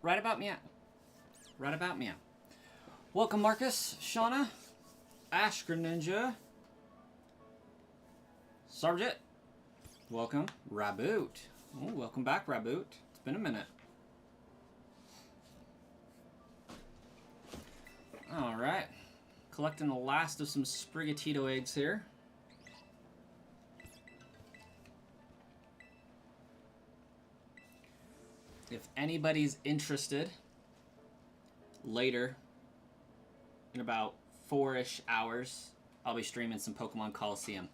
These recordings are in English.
Right about me. Right about me. Welcome, Marcus, Shauna, Ash Greninja, Sargent. Welcome, Raboot. Oh, welcome back, Raboot. It's been a minute. All right, collecting the last of some Sprigatito eggs here. If anybody's interested, later, in about 4-ish hours, I'll be streaming some Pokemon Coliseum.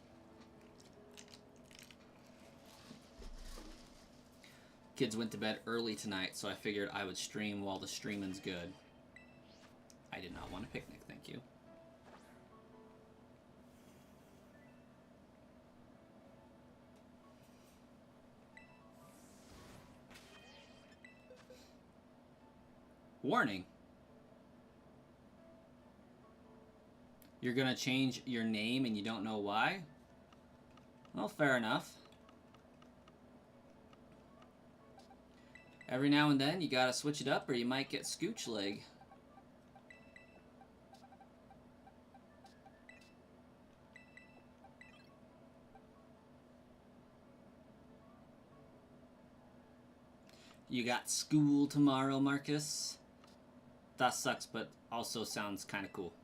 Kids went to bed early tonight, so I figured I would stream while the streaming's good. I did not want a picnic, thank you. Warning. You're gonna change your name and you don't know why? Well, fair enough. Every now and then you gotta switch it up or you might get scooch leg. You got school tomorrow, Marcus? That sucks, but also sounds kind of cool.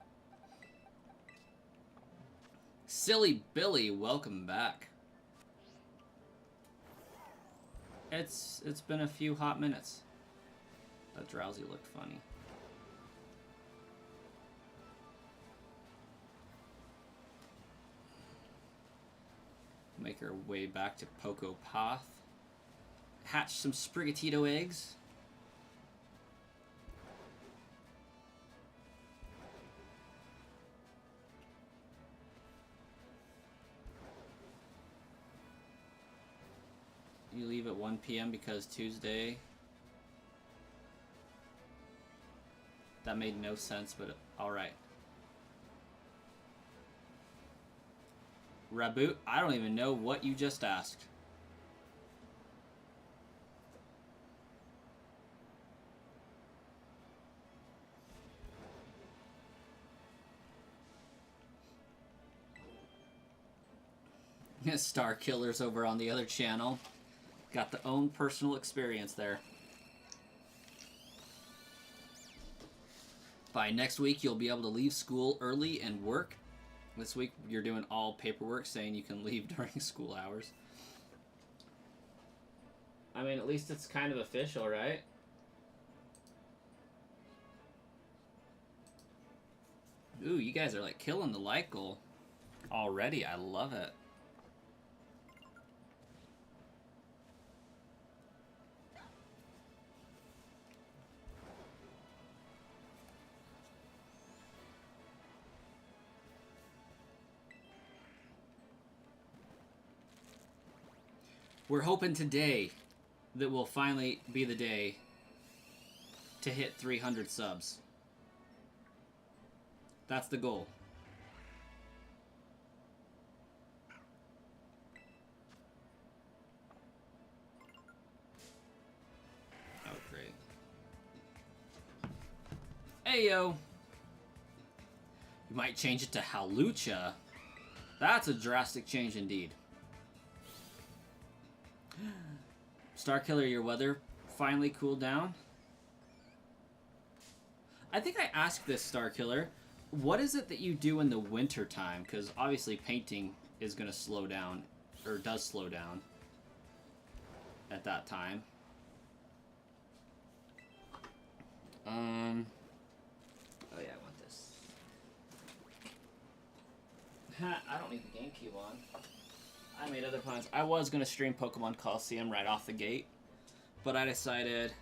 Silly Billy, welcome back. It's been a few hot minutes. That Drowsy looked funny. Make our way back to Poco Path. Hatch some Sprigatito eggs. You leave at 1 p.m. because Tuesday. That made no sense, but alright. Raboot, I don't even know what you just asked. Star Killers over on the other channel. Got the own personal experience there. By next week, you'll be able to leave school early and work. This week, you're doing all paperwork saying you can leave during school hours. I mean, at least it's kind of official, right? Ooh, you guys are like killing the like goal already. I love it. We're hoping today that will finally be the day to hit 300 subs. That's the goal. Oh, great. Ayo! You might change it to Halucha. That's a drastic change indeed. Starkiller, your weather finally cooled down? I think I asked this, Starkiller. What is it that you do in the winter time? Because obviously painting is going to slow down, or does slow down at that time. Oh yeah, I want this. I don't need the GameCube on. I made other plans. I was going to stream Pokemon Coliseum right off the gate, but I decided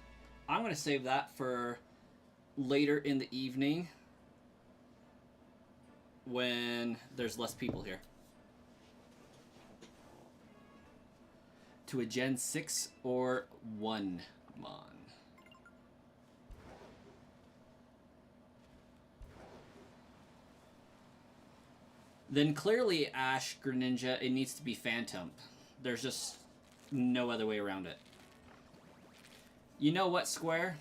I'm going to save that for later in the evening when there's less people here. To a Gen 6 or 1 Mon. Then clearly, Ash Greninja, it needs to be Phantom. There's just no other way around it. You know what, Square?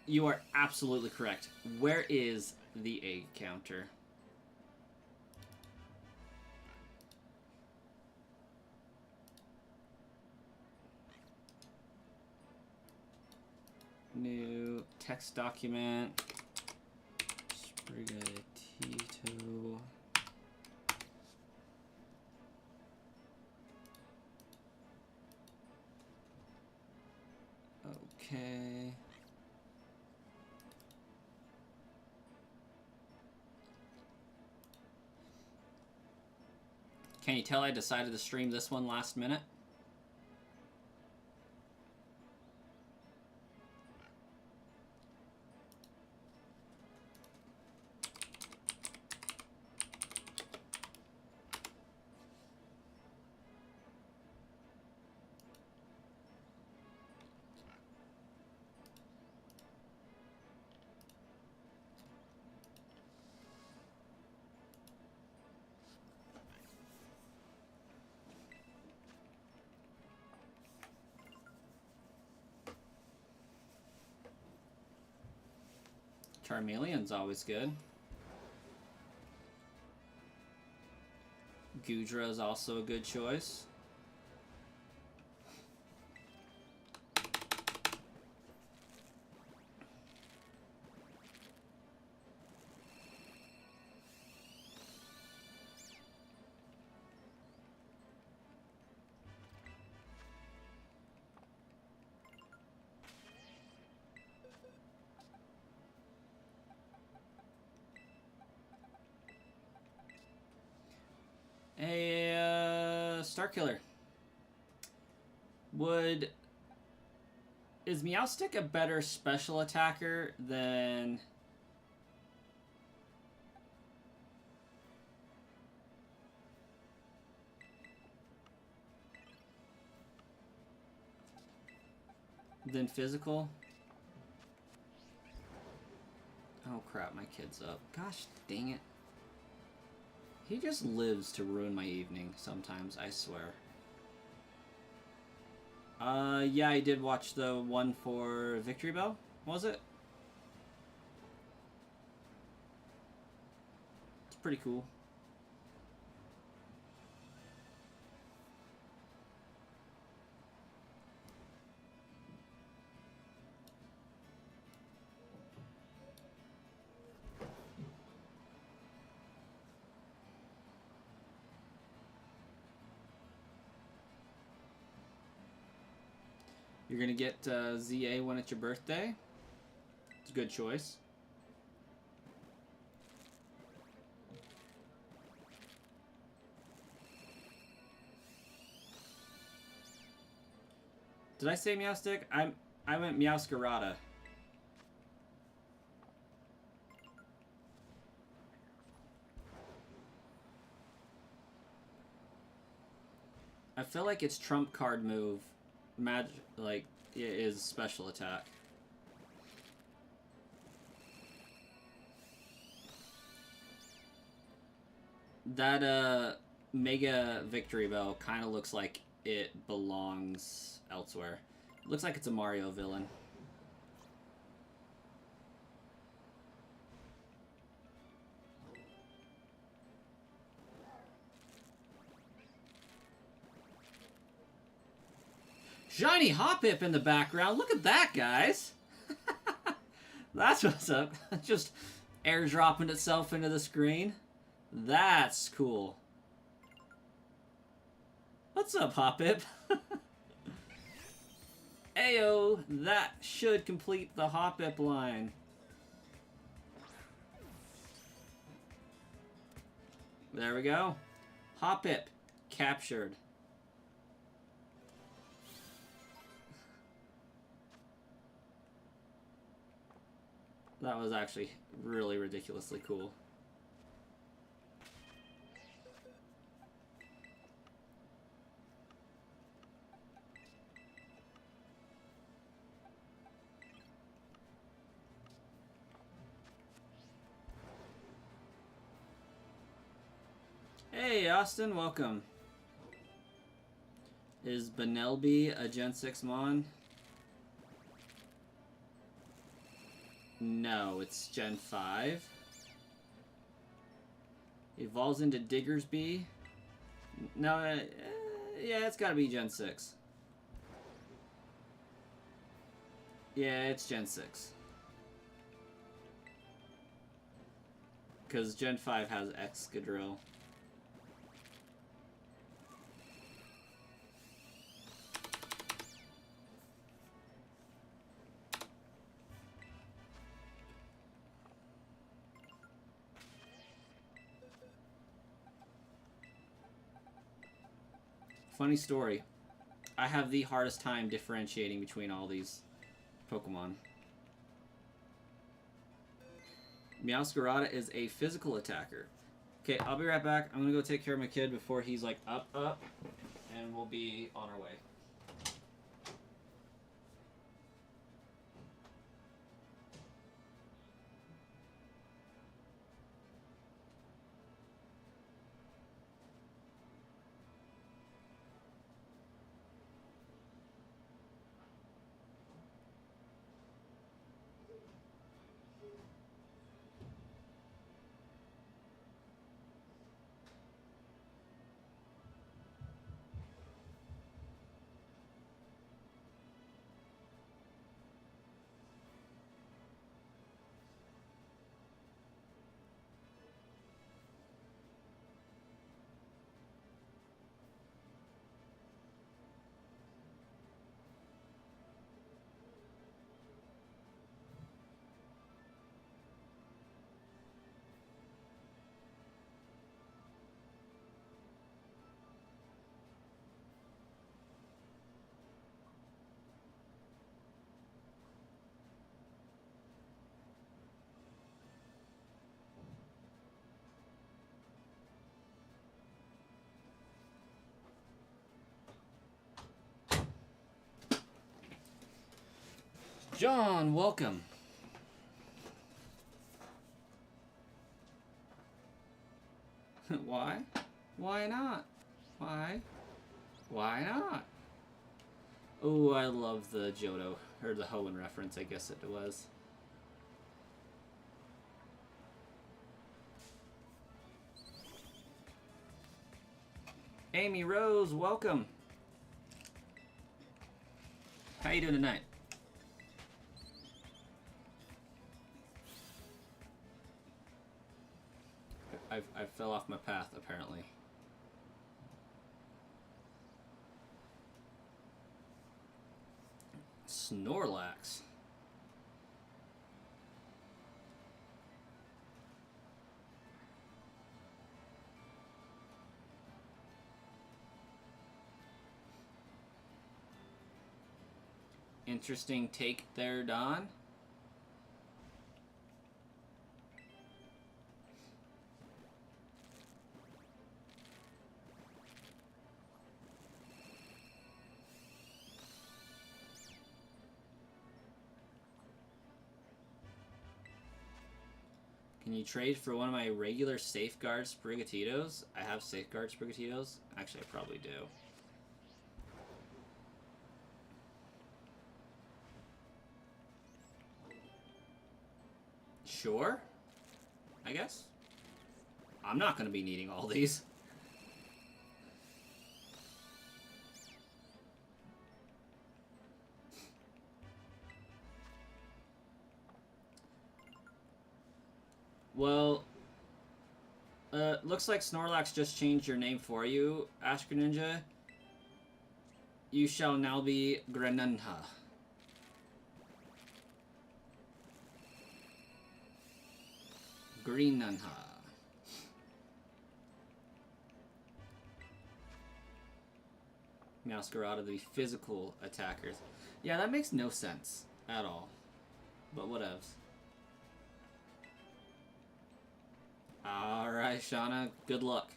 You are absolutely correct. Where is the egg counter? New text document. Sprigatito. Okay. Can you tell I decided to stream this one last minute? Charmeleon's always good. Gudra is also a good choice. A Starkiller. Is Meowstic a better special attacker than physical? Oh crap, my kid's up. Gosh dang it. He just lives to ruin my evening sometimes, I swear. Yeah, I did watch the one for Victory Bell, was it? It's pretty cool. You're gonna get ZA when it's your birthday. It's a good choice. Did I say Meowstic? I went Meowscarada. I feel like its trump card move, is special attack. That Mega Victory Bell kind of looks like it belongs elsewhere. It looks like it's a Mario villain. Shiny Hoppip in the background. Look at that, guys. That's what's up. Just airdropping itself into the screen. That's cool. What's up, Hoppip? Ayo, that should complete the Hoppip line. There we go. Hoppip captured. That was actually really ridiculously cool. Hey, Austin, welcome. Is Benelby a Gen 6 Mon? No, it's Gen 5. Evolves into Diggersby. No, yeah, it's gotta be Gen 6. Yeah, it's Gen 6. Because Gen 5 has Excadrill. Funny story. I have the hardest time differentiating between all these Pokemon. Meowscarada is a physical attacker. Okay, I'll be right back. I'm gonna go take care of my kid before he's like up, and we'll be on our way. John, welcome. Why? Why not? Why? Why not? Oh, I love the Johto, or the Hoenn reference, I guess it was. Amy Rose, welcome. How you doing tonight? I fell off my path, apparently. Snorlax. Interesting take there, Don. Can you trade for one of my regular Safeguard Sprigatitos? I have Safeguard Sprigatitos. Actually, I probably do. Sure. I guess. I'm not going to be needing all these. Well, looks like Snorlax just changed your name for you, Ash Greninja. You shall now be Greninja. Greninja. Meowscarada, the physical attackers. Yeah, that makes no sense at all. But whatevs. Alright, Shauna, good luck.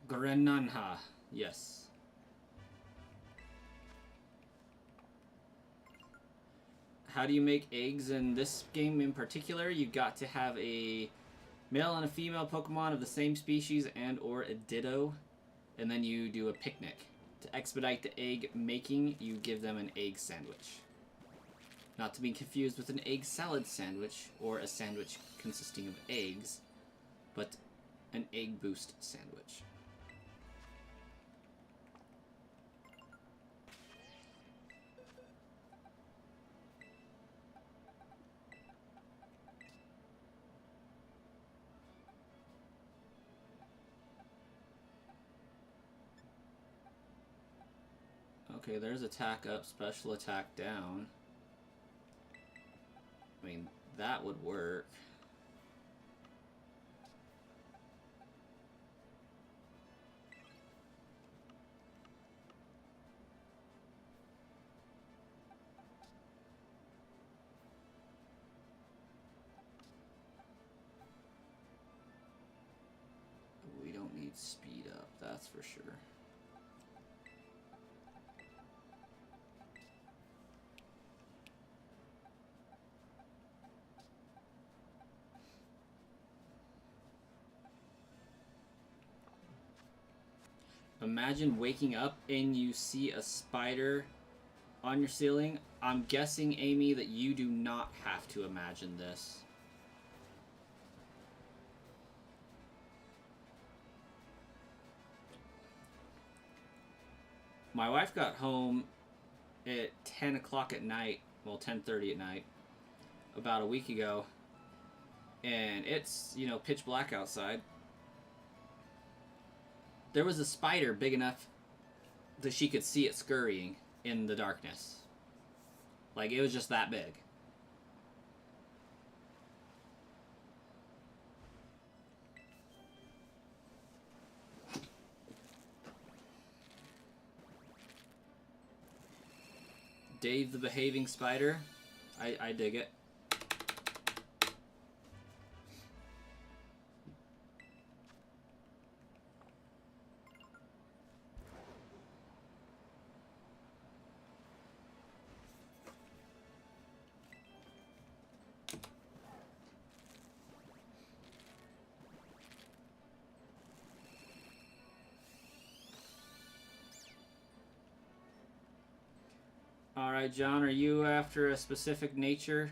Greninja, yes. How do you make eggs in this game in particular? You got to have a male and a female Pokemon of the same species and or a ditto, and then you do a picnic To expedite the egg making, you give them an egg sandwich. Not to be confused with an egg salad sandwich or a sandwich consisting of eggs, but an egg boost sandwich. Okay, there's attack up, special attack down. I mean, that would work. We don't need speed up, that's for sure. Imagine waking up and you see a spider on your ceiling. I'm guessing, Amy, that you do not have to imagine this. My wife got home at 10 o'clock at night, well, 10:30 at night, about a week ago, and it's, you know, pitch black outside. There was a spider big enough that she could see it scurrying in the darkness. Like, it was just that big. Dave the Behaving Spider. I dig it. Alright, John, are you after a specific nature?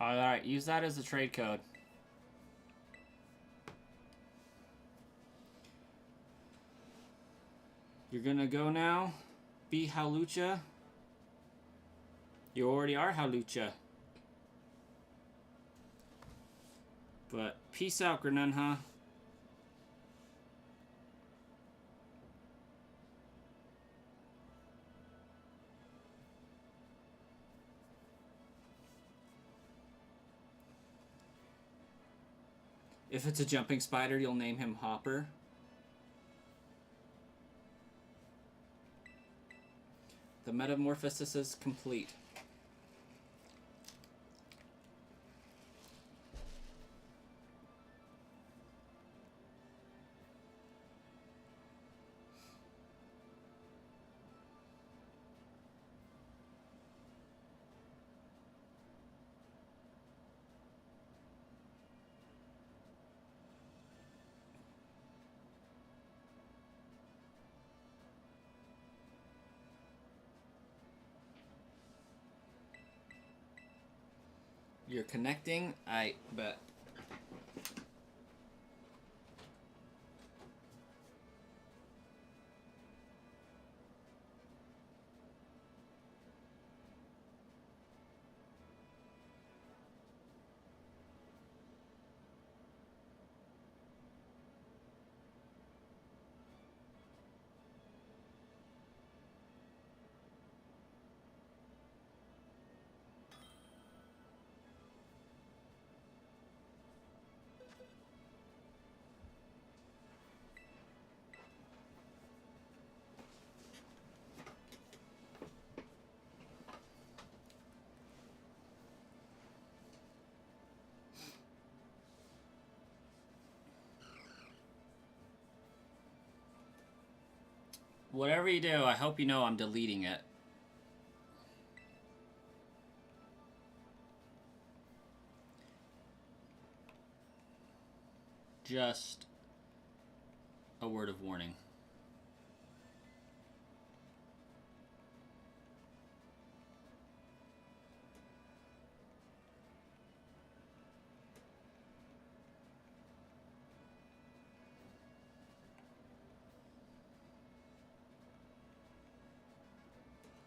Alright, use that as a trade code. You're gonna go now? Be Halucha? You already are Halucha. But peace out, Granunha. If it's a jumping spider, you'll name him Hopper. The metamorphosis is complete. You're connecting? I bet. Whatever you do, I hope you know I'm deleting it. Just a word of warning.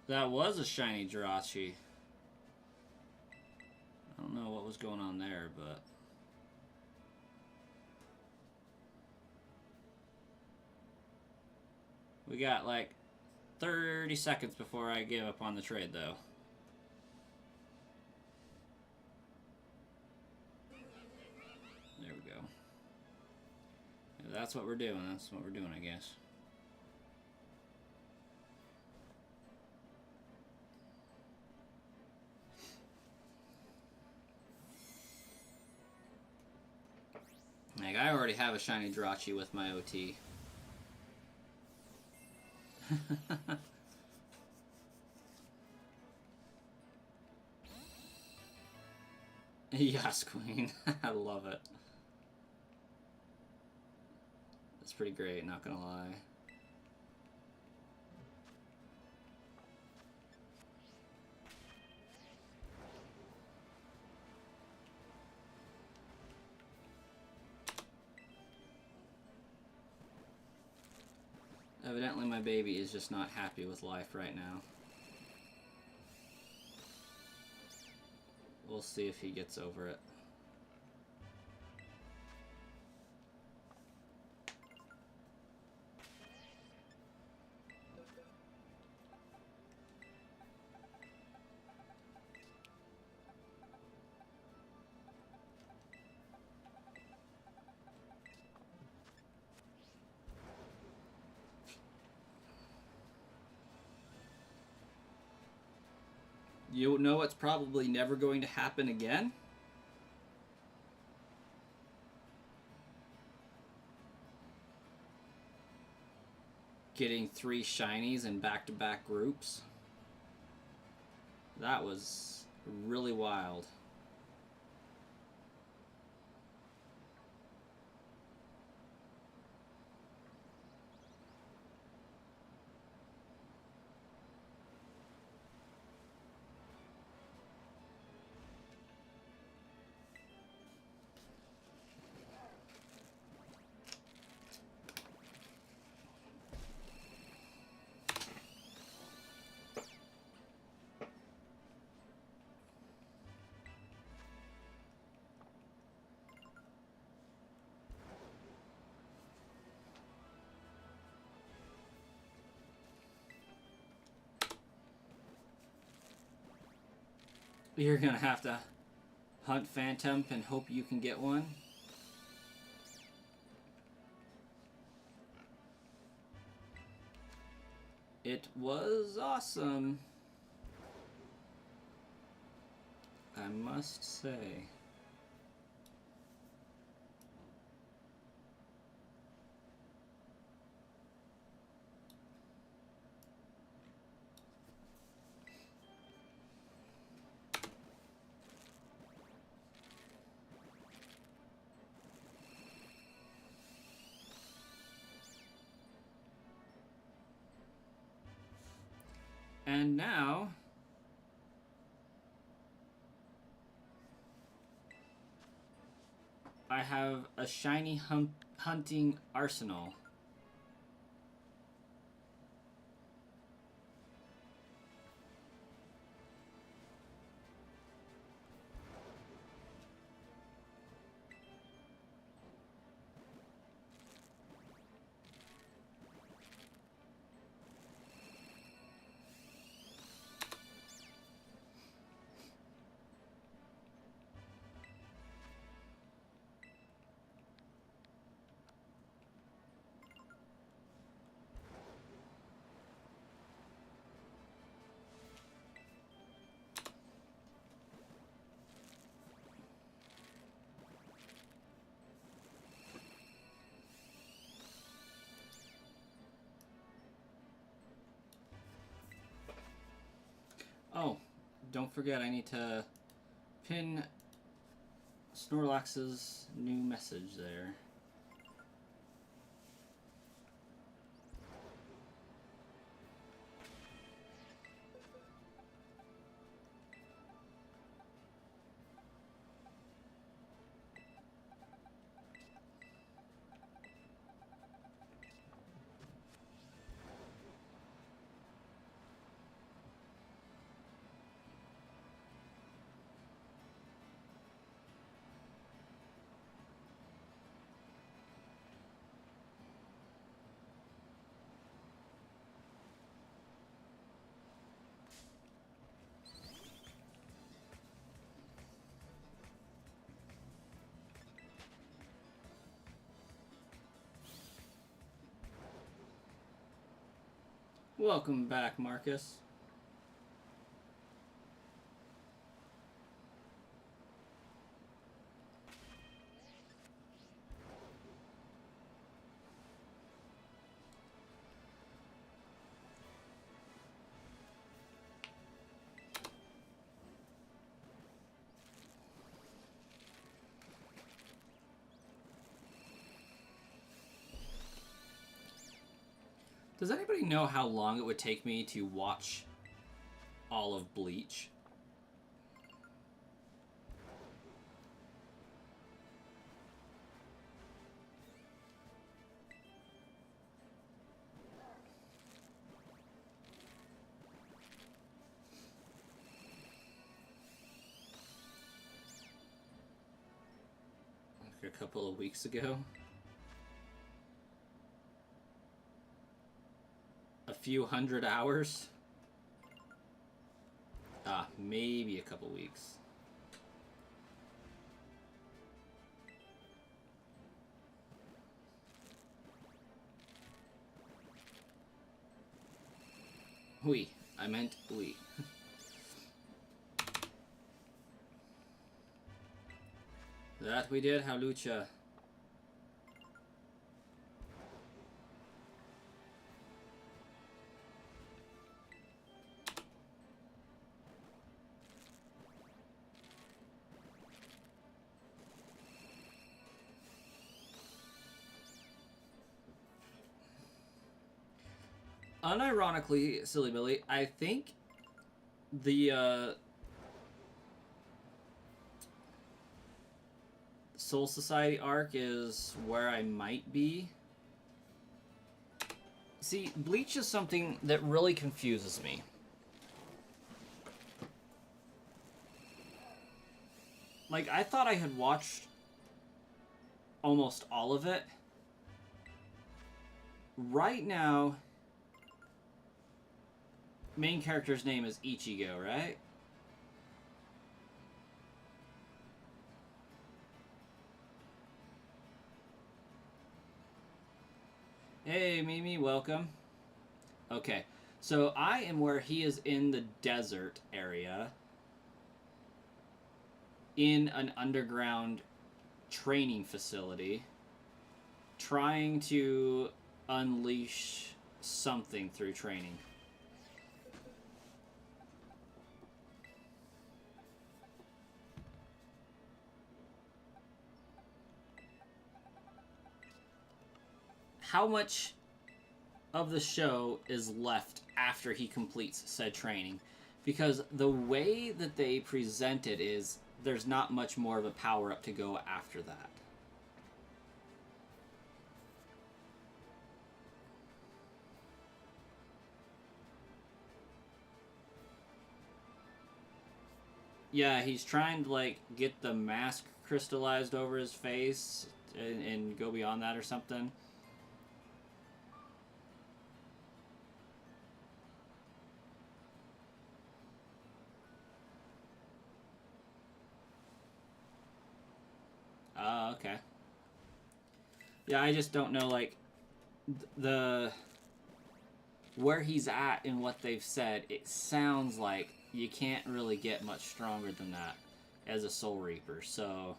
That was a shiny Jirachi. I don't know what was going on there, but... We got like 30 seconds before I give up on the trade, though. There we go. If that's what we're doing. That's what we're doing, I guess. Like, I already have a shiny Jirachi with my OT. Yes, Queen. I love it. It's pretty great, not gonna lie. Evidently my baby is just not happy with life right now. We'll see if he gets over it. You know what's probably never going to happen again? Getting 3 shinies in back-to-back groups. That was really wild. You're gonna have to hunt Phantom and hope you can get one. It was awesome, I must say. And now, I have a shiny hunting arsenal. Oh, don't forget I need to pin Snorlax's new message there. Welcome back, Marcus. Does anybody know how long it would take me to watch all of Bleach? Like a couple of weeks ago. A few hundred hours. Maybe a couple weeks. Oui. I meant oui. That we did, Halucha. Unironically, Silly Billy, I think the Soul Society arc is where I might be. See, Bleach is something that really confuses me. Like, I thought I had watched almost all of it. Right now, main character's name is Ichigo, right? Hey, Mimi, welcome. Okay, so I am where he is in the desert area, in an underground training facility, trying to unleash something through training. How much of the show is left after he completes said training? Because the way that they present it is there's not much more of a power-up to go after that. Yeah, he's trying to like get the mask crystallized over his face and go beyond that or something. Okay. Yeah, I just don't know like the where he's at and what they've said. It sounds like you can't really get much stronger than that as a Soul Reaper. So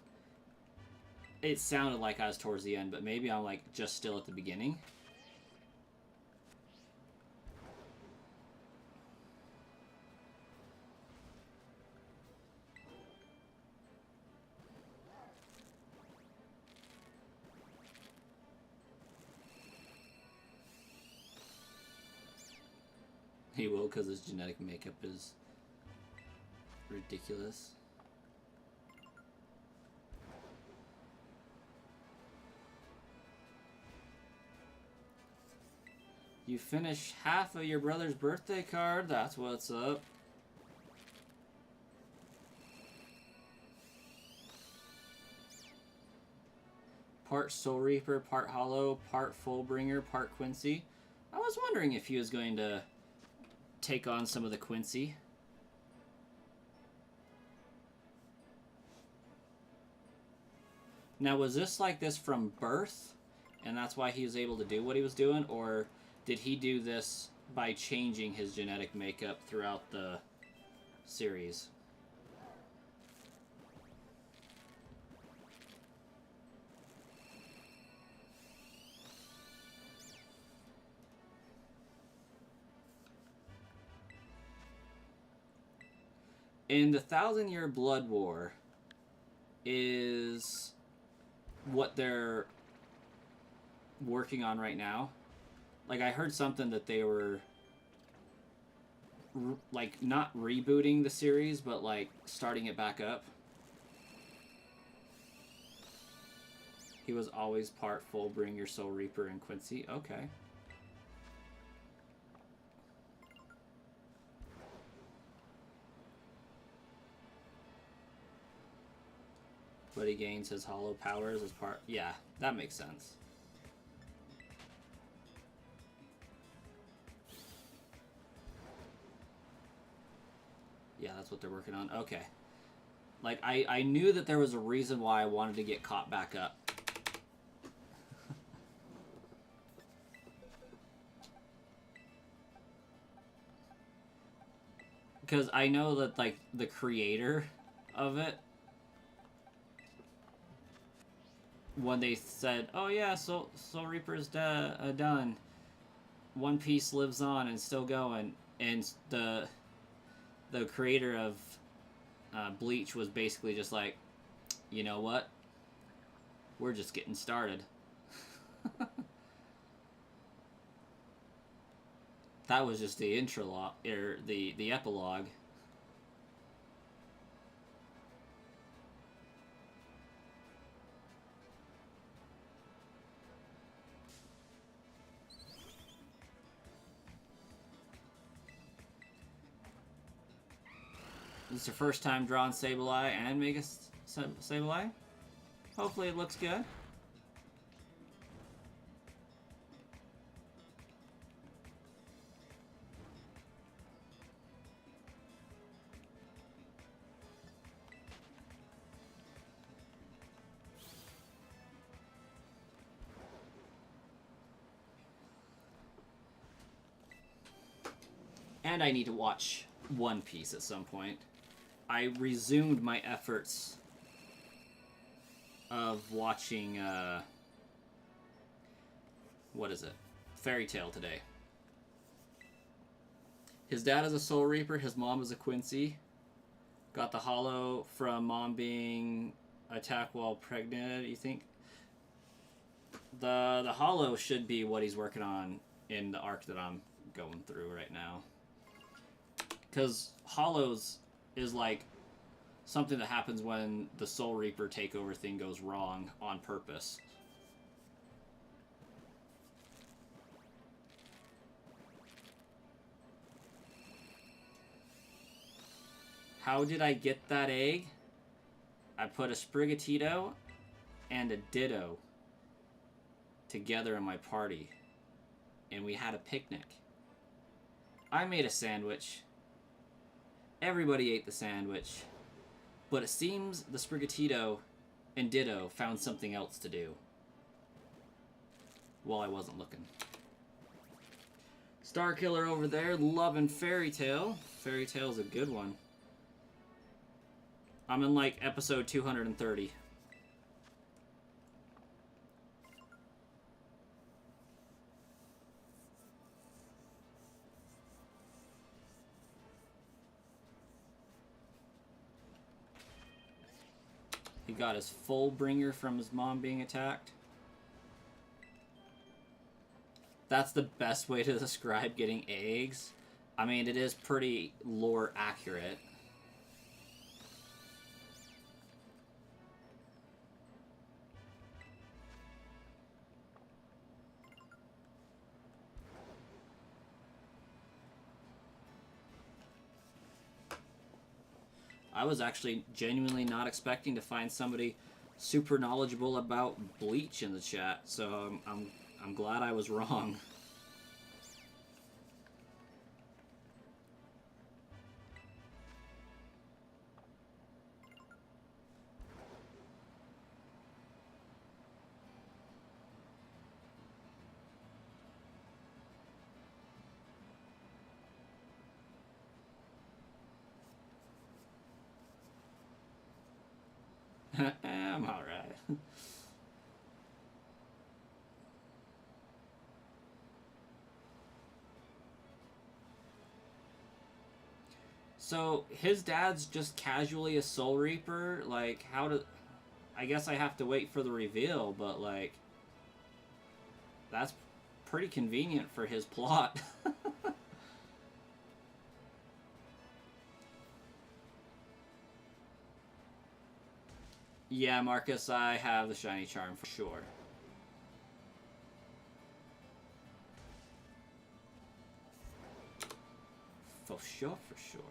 it sounded like I was towards the end, but maybe I'm like just still at the beginning. He will, because his genetic makeup is ridiculous. You finish half of your brother's birthday card. That's what's up. Part Soul Reaper, part Hollow, part Fullbringer, part Quincy. I was wondering if he was going to take on some of the Quincy. Now, was this like this from birth, and that's why he was able to do what he was doing, or did he do this by changing his genetic makeup throughout the series? In the 1,000-Year Blood War is what they're working on right now. Like, I heard something that they were like not rebooting the series, but like starting it back up. He was always part Fullbringer, Soul Reaper, and Quincy. Okay. But he gains his hollow powers as part... Yeah, that makes sense. Yeah, that's what they're working on. Okay. Like, I knew that there was a reason why I wanted to get caught back up. Because I know that, like, the creator of it, when they said, oh yeah, Soul Reaper's done, One Piece lives on and still going, and the creator of Bleach was basically just like, you know what? We're just getting started. That was just the intro or the epilogue. This is your first time drawing Sableye and Mega Sableye. Hopefully it looks good. And I need to watch One Piece at some point. I resumed my efforts of watching, what is it? Fairy Tail today. His dad is a Soul Reaper, his mom is a Quincy. Got the hollow from mom being attacked while pregnant, you think? The hollow should be what he's working on in the arc that I'm going through right now. Because hollows is like something that happens when the Soul Reaper takeover thing goes wrong on purpose. How did I get that egg? I put a Sprigatito and a Ditto together in my party, and we had a picnic. I made a sandwich. Everybody ate the sandwich, but it seems the Sprigatito and Ditto found something else to do while I wasn't looking. Star Killer over there, loving Fairy Tale. Fairy Tale's a good one. I'm in like episode 230. He got his full bringer from his mom being attacked. That's the best way to describe getting eggs. I mean, it is pretty lore accurate. I was actually genuinely not expecting to find somebody super knowledgeable about Bleach in the chat, so I'm glad I was wrong. I'm alright. So, his dad's just casually a Soul Reaper? Like, how do... I guess I have to wait for the reveal, but, like... That's pretty convenient for his plot. Yeah, Marcus, I have the shiny charm for sure. For sure, for sure.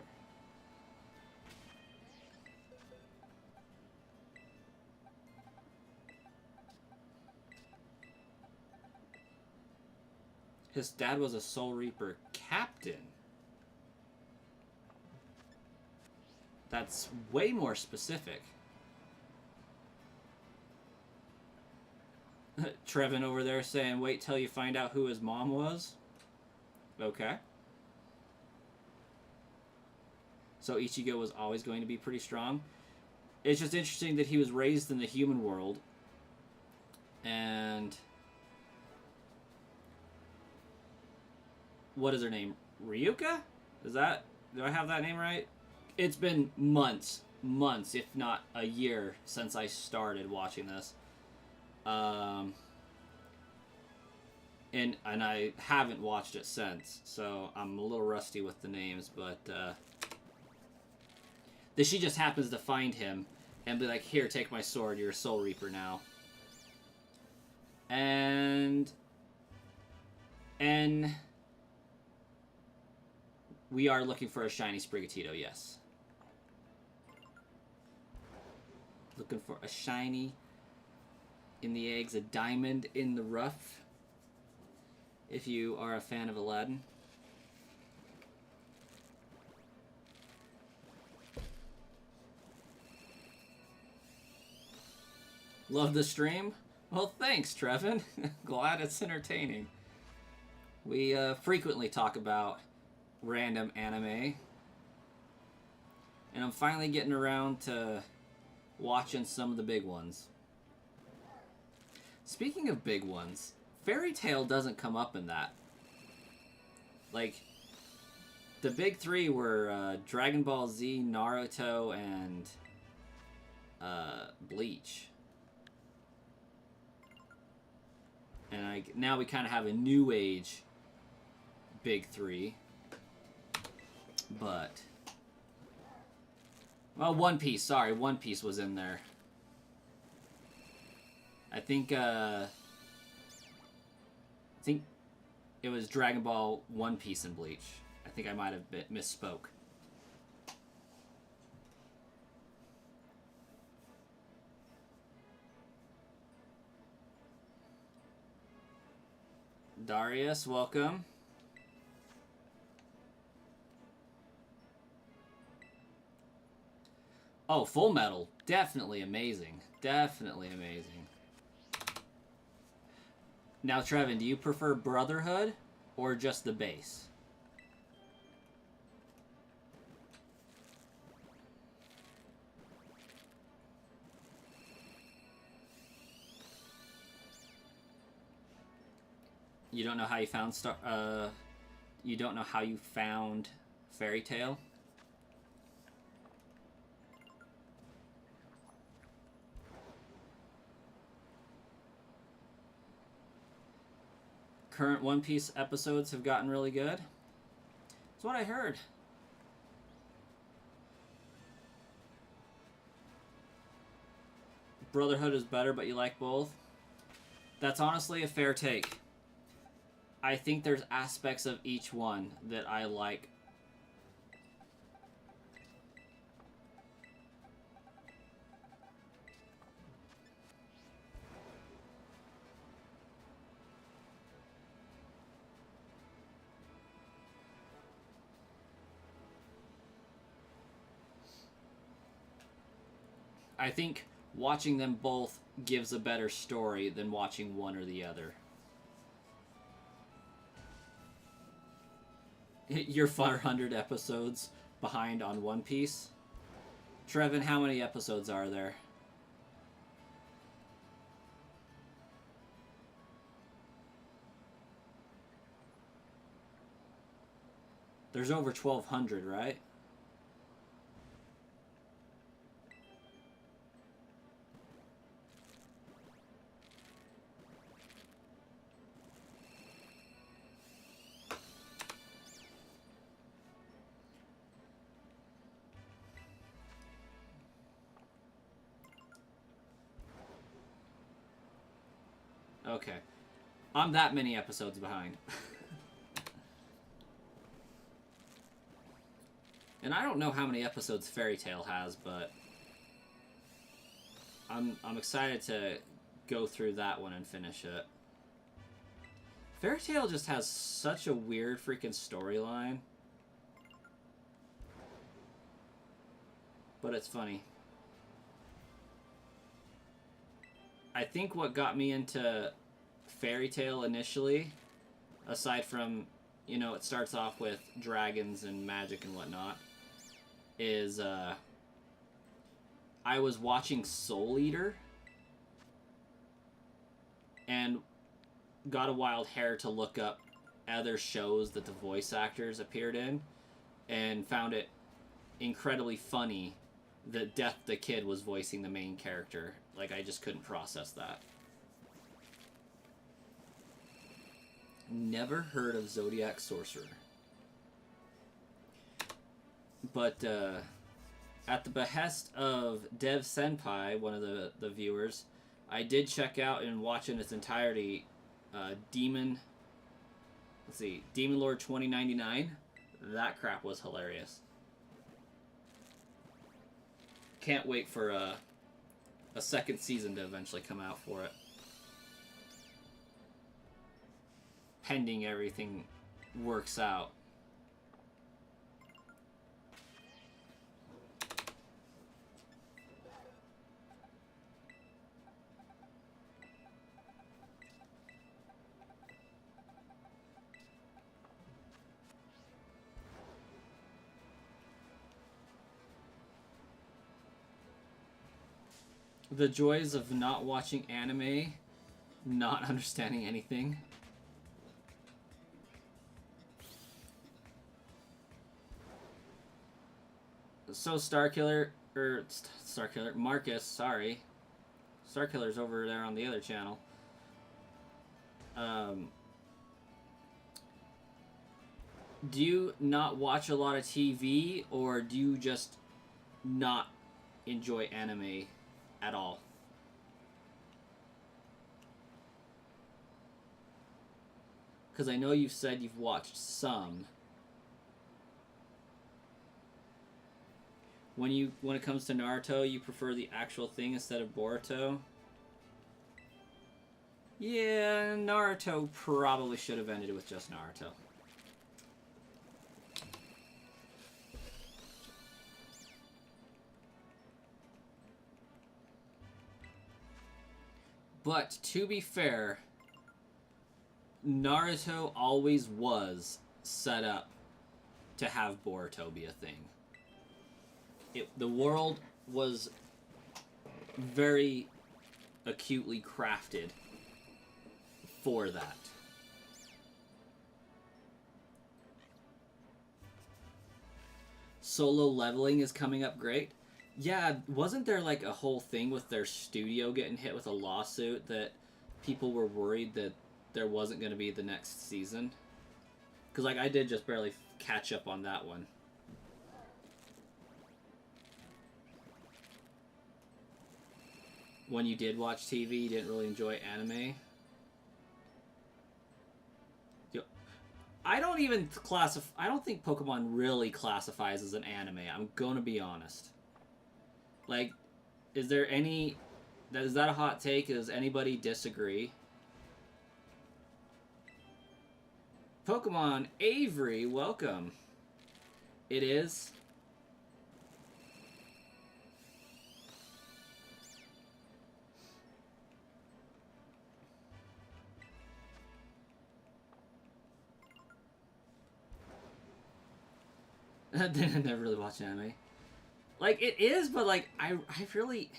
His dad was a Soul Reaper captain. That's way more specific. Trevin over there saying, wait till you find out who his mom was. Okay. So Ichigo was always going to be pretty strong. It's just interesting that he was raised in the human world. And... what is her name? Ryuka? Is that... do I have that name right? It's been months, if not a year, since I started watching this. And I haven't watched it since, so I'm a little rusty with the names, but that she just happens to find him and be like, here, take my sword, you're a Soul Reaper now. And we are looking for a shiny Sprigatito, yes. Looking for a shiny in the eggs, a diamond in the rough, if you are a fan of Aladdin. Love the stream? Well, thanks, Trevin. Glad it's entertaining. We frequently talk about random anime, and I'm finally getting around to watching some of the big ones. Speaking of big ones, Fairy Tail doesn't come up in that. Like, the big three were Dragon Ball Z, Naruto, and Bleach. And now we kind of have a new age big three. But... well, One Piece, sorry, One Piece was in there. I think it was Dragon Ball, One Piece, and Bleach. I think I might have misspoke. Darius, welcome. Oh, Full Metal. Definitely amazing. Definitely amazing. Now, Trevin, do you prefer Brotherhood or just the base? You don't know how you found you don't know how you found Fairy Tail? Current One Piece episodes have gotten really good. That's what I heard. Brotherhood is better, but you like both? That's honestly a fair take. I think there's aspects of each one that I like. I think watching them both gives a better story than watching one or the other. You're 500 episodes behind on One Piece. Trevin, how many episodes are there? There's over 1,200, right? Okay. I'm that many episodes behind. And I don't know how many episodes Fairy Tail has, but I'm excited to go through that one and finish it. Fairy Tail just has such a weird freaking storyline. But it's funny. I think what got me into Fairy Tail initially, aside from, you know, it starts off with dragons and magic and whatnot, is I was watching Soul Eater and got a wild hair to look up other shows that the voice actors appeared in and found it incredibly funny that Death the Kid was voicing the main character. Like, I just couldn't process that. Never heard of Zodiac Sorcerer. But at the behest of Dev Senpai, one of the viewers, I did check out and watch in its entirety Demon Lord 2099. That crap was hilarious. Can't wait for a second season to eventually come out for it. Pending everything works out. The joys of not watching anime, not understanding anything. So Starkiller, Marcus, sorry. Starkiller's over there on the other channel. Do you not watch a lot of TV, or do you just not enjoy anime at all? Because I know you've said you've watched some. When it comes to Naruto, you prefer the actual thing instead of Boruto? Yeah, Naruto probably should have ended with just Naruto. But to be fair, Naruto always was set up to have Boruto be a thing. The world was very acutely crafted for that. Solo leveling is coming up great. Yeah, wasn't there like a whole thing with their studio getting hit with a lawsuit that people were worried that there wasn't going to be the next season? Because like I did just barely catch up on that one. When you did watch TV, you didn't really enjoy anime. I don't even classify. I don't think Pokemon really classifies as an anime. I'm gonna be honest. Like, is there any? Is that a hot take? Does anybody disagree? Pokemon Avery, welcome. It is. I never really watched anime. Like, it is, but, like, I really...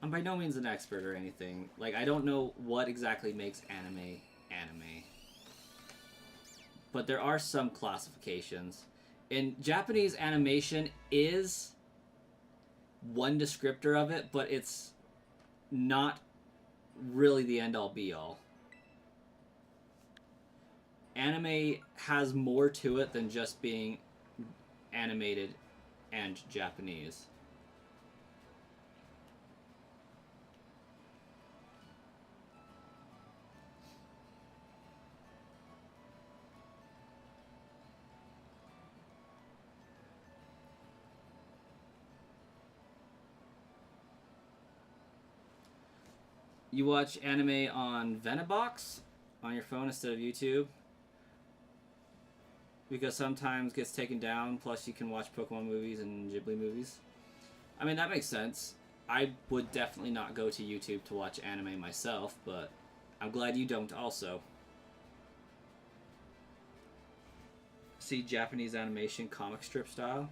I'm by no means an expert or anything. Like, I don't know what exactly makes anime anime. But there are some classifications. And Japanese animation is one descriptor of it, but it's not really the end-all be-all. Anime has more to it than just being animated and Japanese. You watch anime on Venobox on your phone instead of YouTube? Because sometimes it gets taken down, plus you can watch Pokemon movies and Ghibli movies. I mean, that makes sense. I would definitely not go to YouTube to watch anime myself, but I'm glad you don't also. See Japanese animation comic strip style?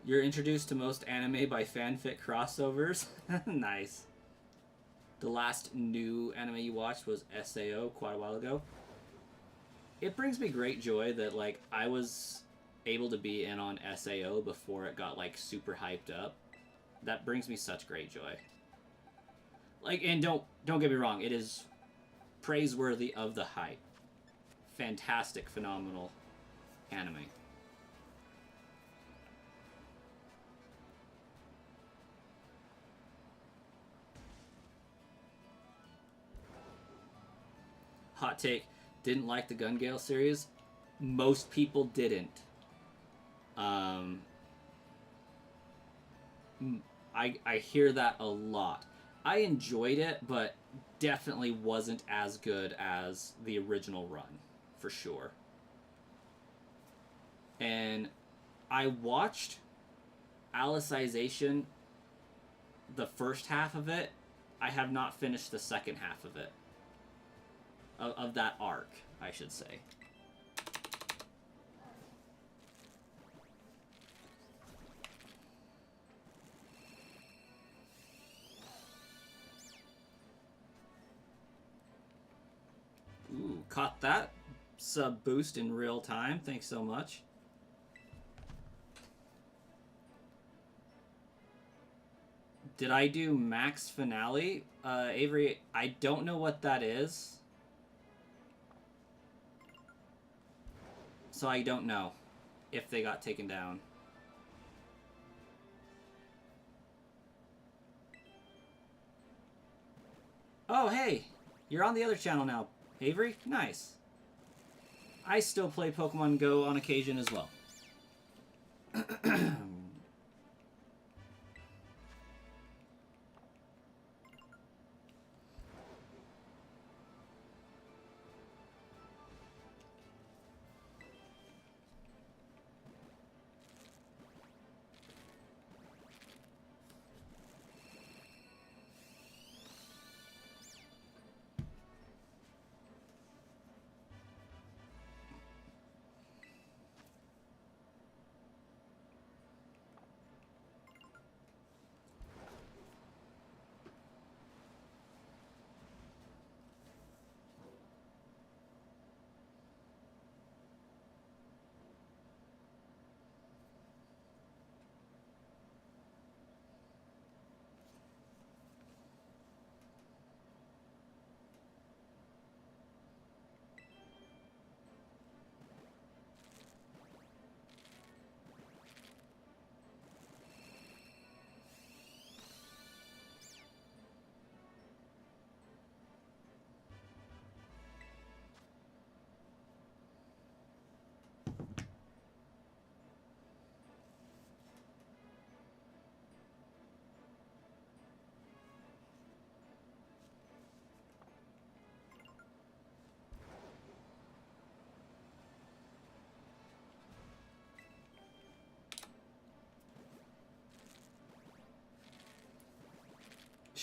You're introduced to most anime by fanfic crossovers? Nice. The last new anime you watched was SAO quite a while ago. It brings me great joy that, like, I was able to be in on SAO before it got, like, super hyped up. That brings me such great joy. Like, and don't get me wrong, it is praiseworthy of the hype. Fantastic, phenomenal anime. Hot take, didn't like the Gun Gale series. Most people didn't. I hear that a lot. I enjoyed it, but definitely wasn't as good as the original run, for sure. And I watched Alicization, the first half of it. I have not finished the second half of it. Of that arc, I should say. Ooh, caught that sub boost in real time. Thanks so much. Did I do Max Finale? Avery, I don't know what that is. So I don't know if they got taken down. Oh, hey! You're on the other channel now, Avery. Nice. I still play Pokemon Go on occasion as well.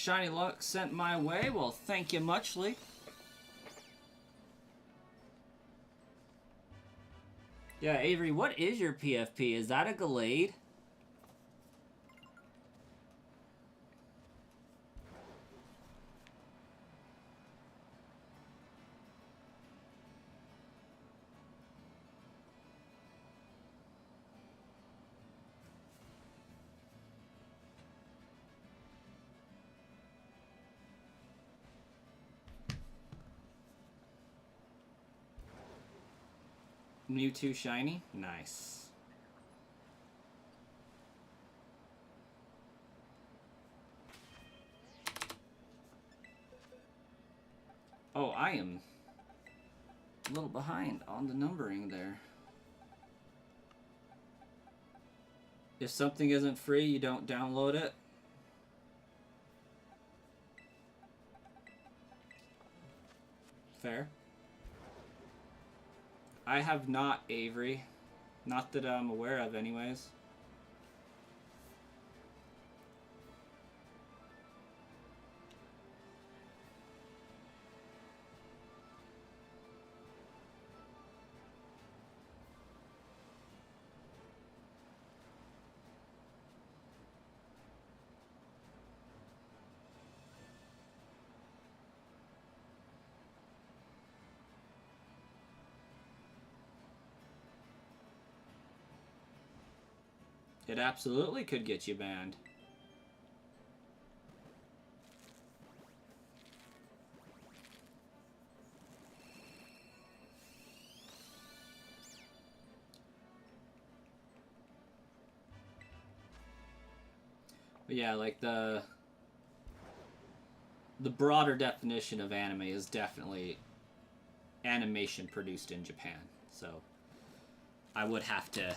shiny luck sent my way. Well, thank you muchly. Yeah, Avery, what is your PFP? Is that a Gallade? Mewtwo shiny? Nice. Oh, I am a little behind on the numbering there. If something isn't free, you don't download it. Fair. I have not, Avery. Not that I'm aware of, anyways. It absolutely could get you banned. But yeah, like the broader definition of anime is definitely animation produced in Japan. So I would have to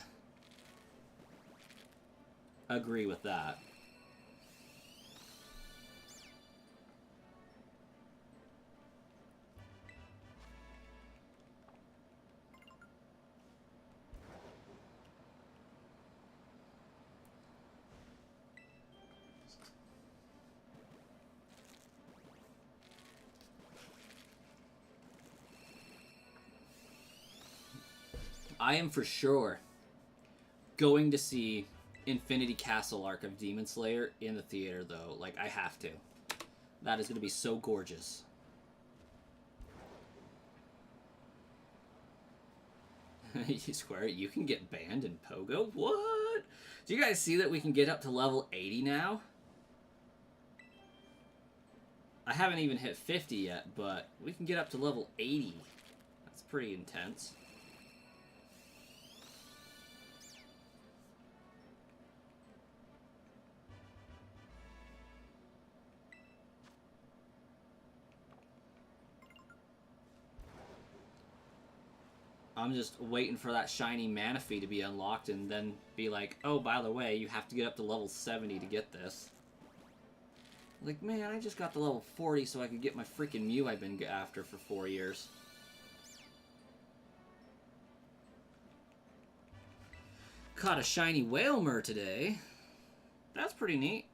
agree with that. I am for sure going to see Infinity Castle arc of Demon Slayer in the theater, though. Like, I have to. That is going to be so gorgeous. You swear you can get banned in Pogo? What? Do you guys see that we can get up to level 80 now? I haven't even hit 50 yet, but we can get up to level 80. That's pretty intense. I'm just waiting for that shiny Manaphy to be unlocked and then be like, oh, by the way, you have to get up to level 70 to get this. Like, man, I just got to level 40 so I could get my freaking Mew I've been after for 4 years. Caught a shiny Whalmer today. That's pretty neat.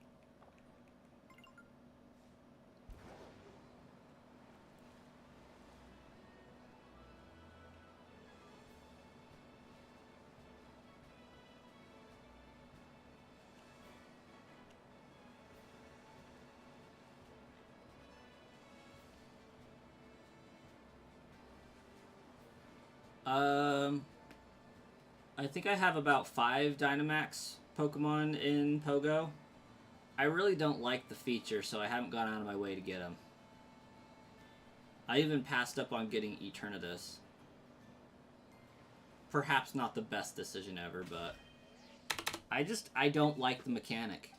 I think I have about 5 Dynamax Pokemon in Pogo. I really don't like the feature, so I haven't gone out of my way to get them. I even passed up on getting Eternatus. Perhaps not the best decision ever, but I don't like the mechanic.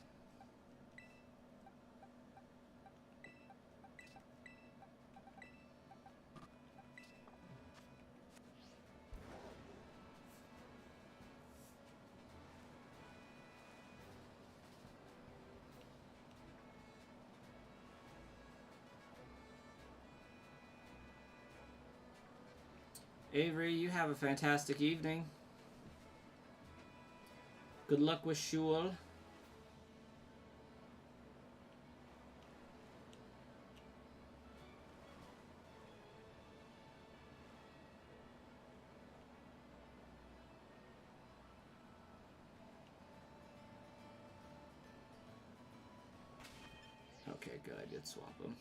Avery, you have a fantastic evening. Good luck with Shul. Okay, good. I did swap them.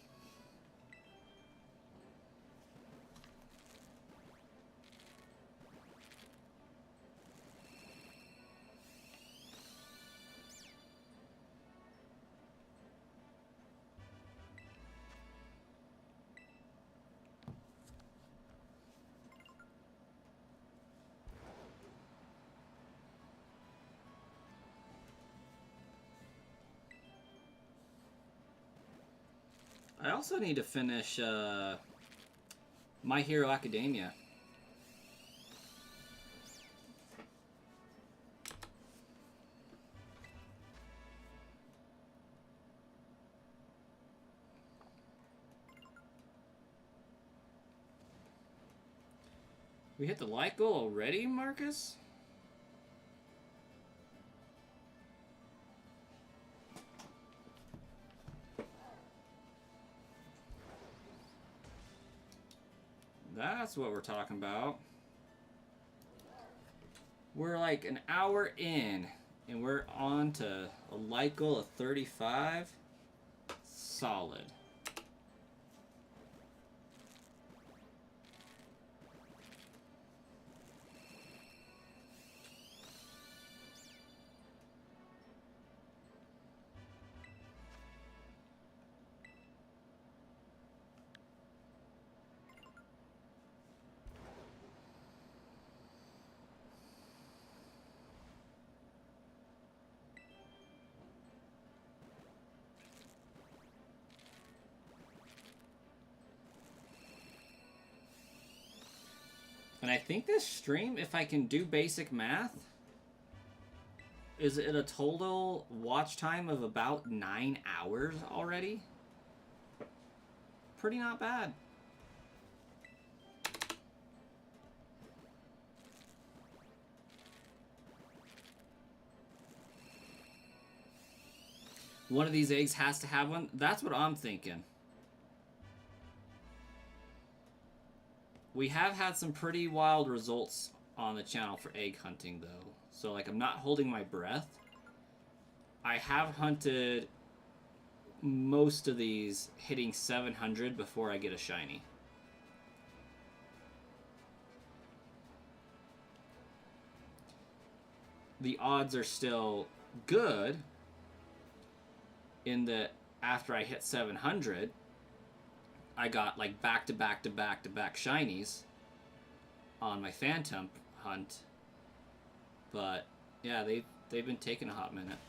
I also need to finish My Hero Academia. We hit the like goal already, Marcus? That's what we're talking about. We're like an hour in, and we're on to a like goal of 35. Solid. And I think this stream, if I can do basic math, is it a total watch time of about 9 hours already? Pretty not bad. One of these eggs has to have one. That's what I'm thinking. We have had some pretty wild results on the channel for egg hunting, though. So, like, I'm not holding my breath. I have hunted most of these hitting 700 before I get a shiny. The odds are still good in that after I hit 700, I got like back-to-back shinies on my Phantom hunt. But yeah, they've been taking a hot minute.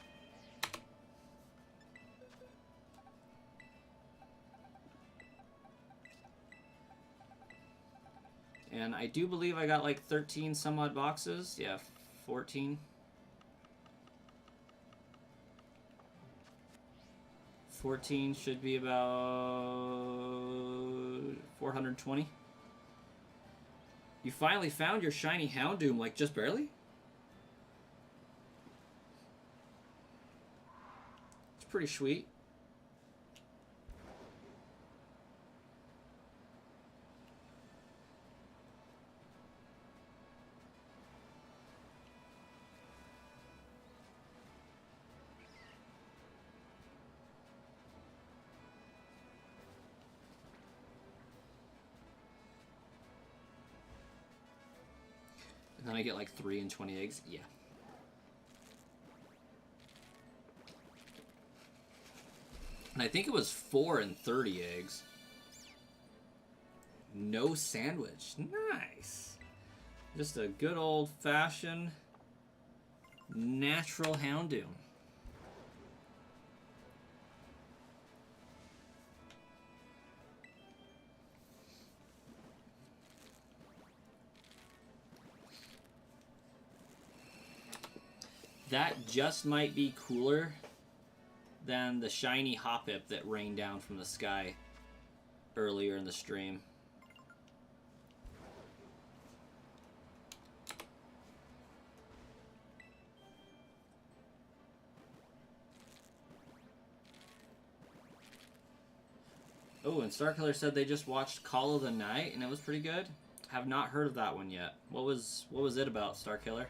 And I do believe I got like 13 some odd boxes. Yeah, 14. 14 should be about 420. You finally found your shiny Houndoom, like just barely? It's pretty sweet. And then I get like 3 and 20 eggs. Yeah. And I think it was 4 and 30 eggs. No sandwich. Nice. Just a good old-fashioned natural Houndoom. That just might be cooler than the shiny Hoppip that rained down from the sky earlier in the stream. Oh, and Starkiller said they just watched Call of the Night and it was pretty good. Have not heard of that one yet. What was it about, Starkiller?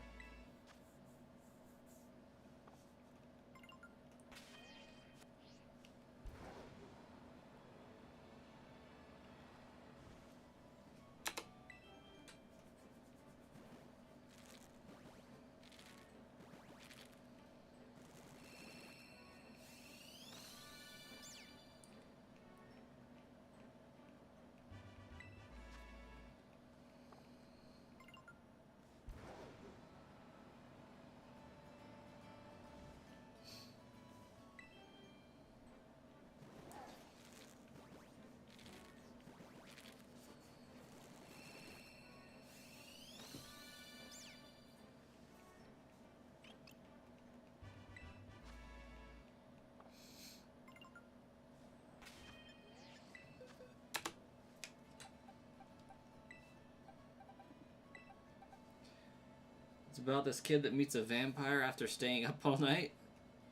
It's about this kid that meets a vampire after staying up all night.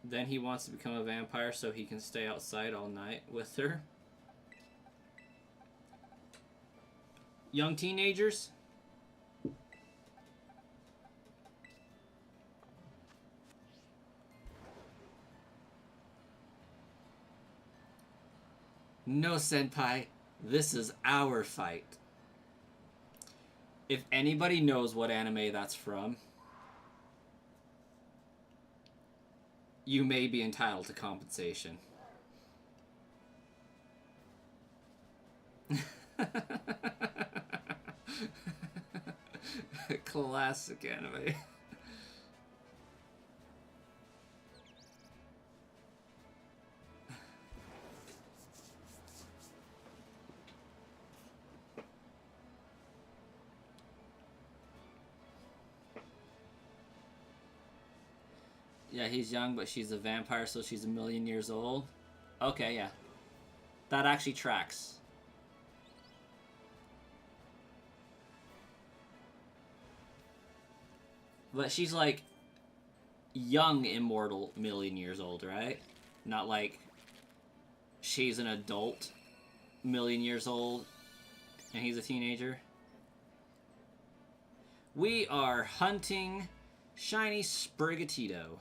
Then he wants to become a vampire so he can stay outside all night with her. Young teenagers. No, senpai. This is our fight. If anybody knows what anime that's from, you may be entitled to compensation. Classic anime. Yeah, he's young, but she's a vampire, so she's a million years old. Okay, yeah. That actually tracks. But she's like young immortal million years old, right? Not like she's an adult million years old and he's a teenager. We are hunting shiny Sprigatito.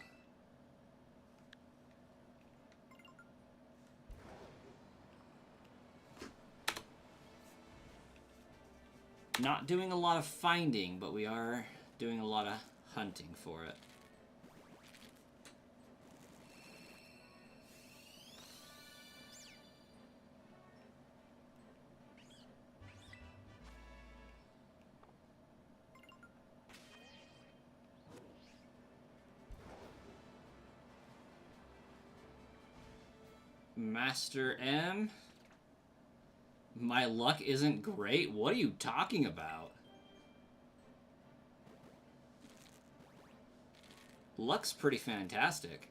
Not doing a lot of finding, but we are doing a lot of hunting for it. Master M. My luck isn't great? What are you talking about? Luck's pretty fantastic.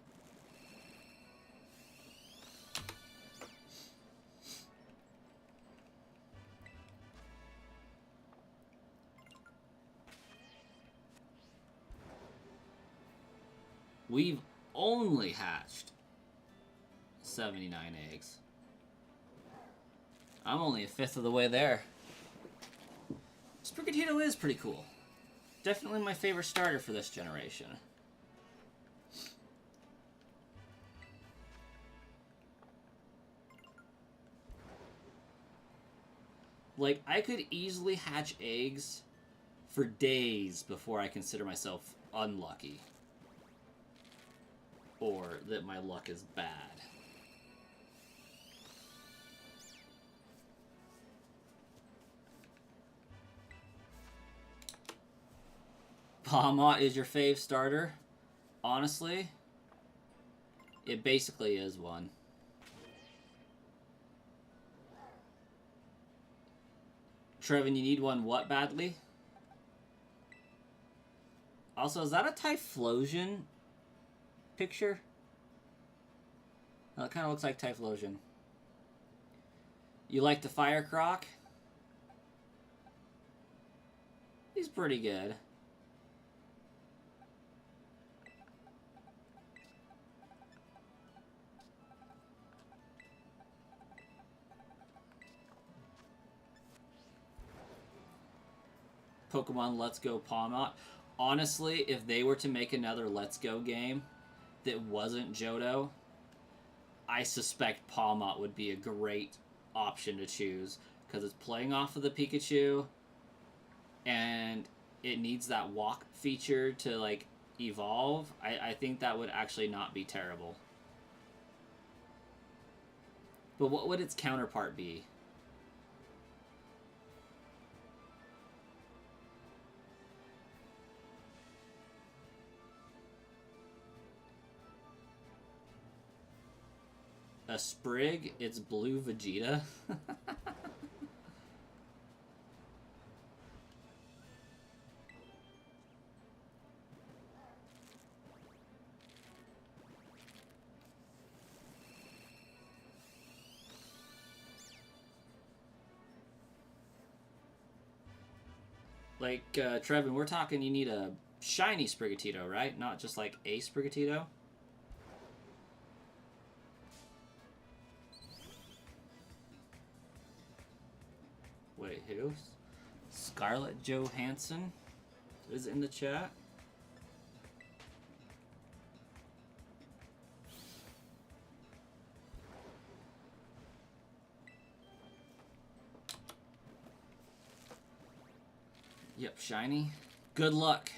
We've only hatched 79 eggs. I'm only a fifth of the way there. Sprigatito is pretty cool. Definitely my favorite starter for this generation. Like, I could easily hatch eggs for days before I consider myself unlucky. Or that my luck is bad. Palmot is your fave starter? Honestly, it basically is one. Trevin, you need one what badly? Also, is that a Typhlosion picture? No, it kind of looks like Typhlosion. You like the Fire Croc? He's pretty good. Pokemon Let's Go Palmot. Honestly, if they were to make another Let's Go game that wasn't Johto, I suspect Palmot would be a great option to choose because it's playing off of the Pikachu and it needs that walk feature to like evolve. I think that would actually not be terrible. But what would its counterpart be? A Sprig? It's blue Vegeta? Like, Trevin, we're talking you need a shiny Sprigatito, right? Not just like a Sprigatito. Wait, who? Scarlett Johansson is in the chat. Yep, shiny. Good luck.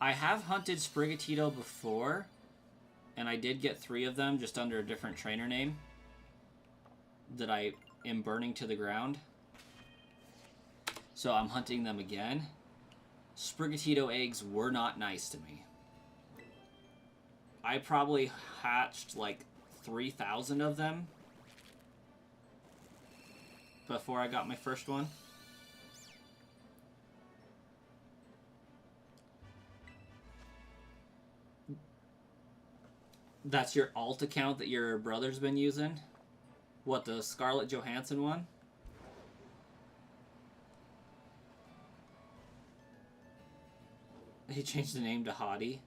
I have hunted Sprigatito before, and I did get 3 of them just under a different trainer name that I am burning to the ground. So I'm hunting them again. Sprigatito eggs were not nice to me. I probably hatched like 3,000 of them before I got my first one. That's your alt account that your brother's been using? What, the Scarlett Johansson one? He changed the name to Hottie.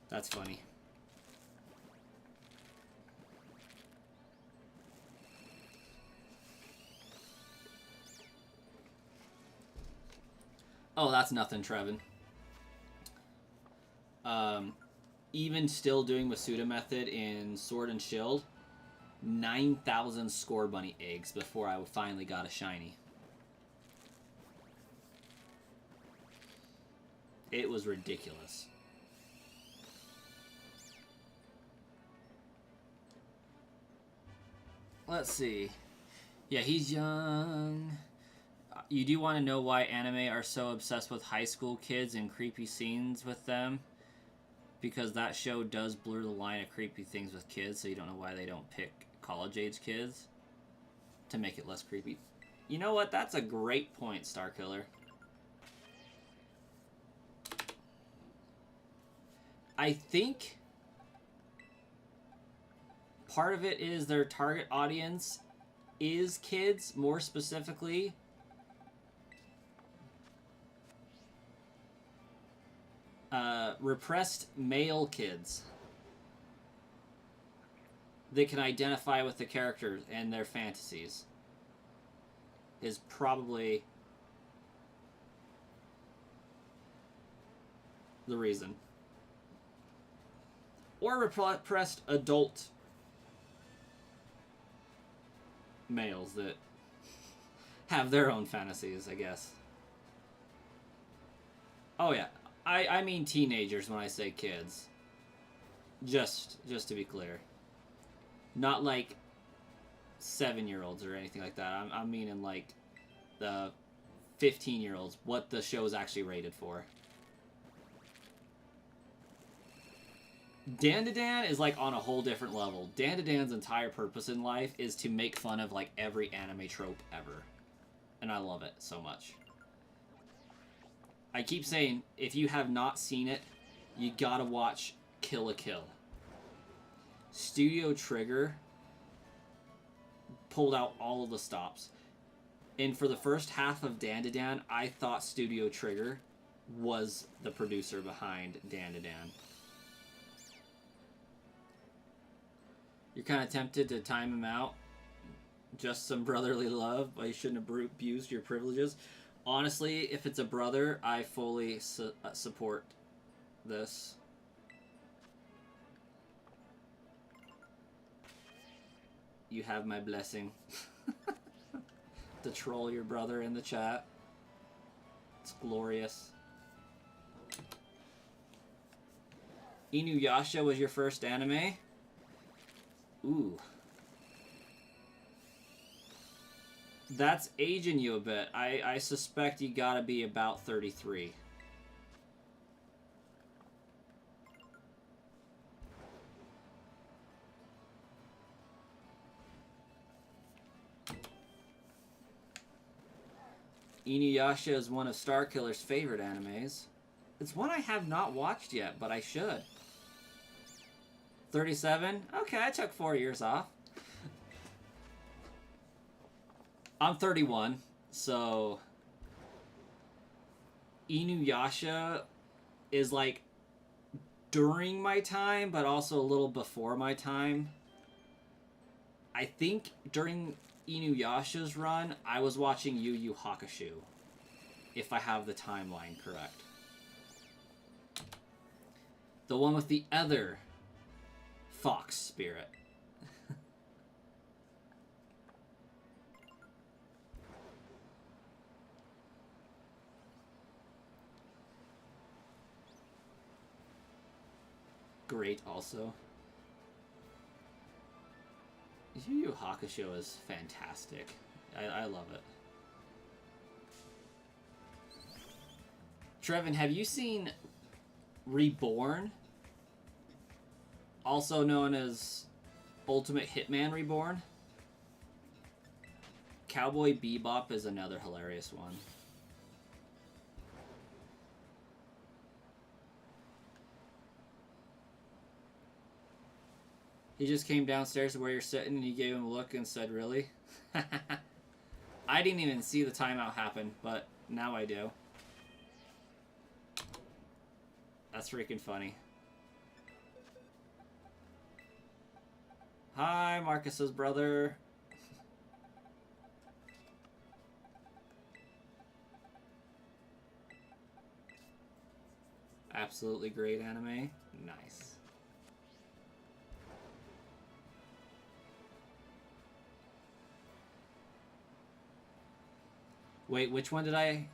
That's funny. Oh, that's nothing, Trevin. Even still doing Masuda method in Sword and Shield, 9,000 Score Bunny eggs before I finally got a shiny. It was ridiculous. Let's see. Yeah, he's young. You do want to know why anime are so obsessed with high school kids and creepy scenes with them? Because that show does blur the line of creepy things with kids, so you don't know why they don't pick college-age kids to make it less creepy. You know what? That's a great point, Starkiller. I think part of it is their target audience is kids, more specifically. Repressed male kids. They can identify with the characters and their fantasies. Is probably the reason. Or repressed adult males that have their own fantasies, I guess. Oh yeah, I mean teenagers when I say kids. Just to be clear. Not like 7-year-olds or anything like that. I'm meaning like the 15-year-olds, what the show is actually rated for. Dandadan is like on a whole different level. Dandadan's entire purpose in life is to make fun of like every anime trope ever. And I love it so much. I keep saying, if you have not seen it, you gotta watch Kill la Kill. Studio Trigger pulled out all of the stops. And for the first half of Dandadan, I thought Studio Trigger was the producer behind Dandadan. You're kind of tempted to time him out. Just some brotherly love, but you shouldn't have abused your privileges. Honestly, if it's a brother, I fully support this. You have my blessing. To troll your brother in the chat. It's glorious. Inuyasha was your first anime? Ooh. That's aging you a bit. I suspect you gotta be about 33. Inuyasha is one of Starkiller's favorite animes. It's one I have not watched yet, but I should. 37? Okay, I took 4 years off. I'm 31, so Inuyasha is like during my time, but also a little before my time. I think during Inuyasha's run, I was watching Yu Yu Hakusho, if I have the timeline correct. The one with the other fox spirit. Great also. Yu Yu Hakusho is fantastic. I love it. Trevin, have you seen Reborn? Also known as Ultimate Hitman Reborn? Cowboy Bebop is another hilarious one. He just came downstairs to where you're sitting and you gave him a look and said, really? I didn't even see the timeout happen, but now I do. That's freaking funny. Hi, Marcus's brother. Absolutely great anime. Nice. Wait, which one did I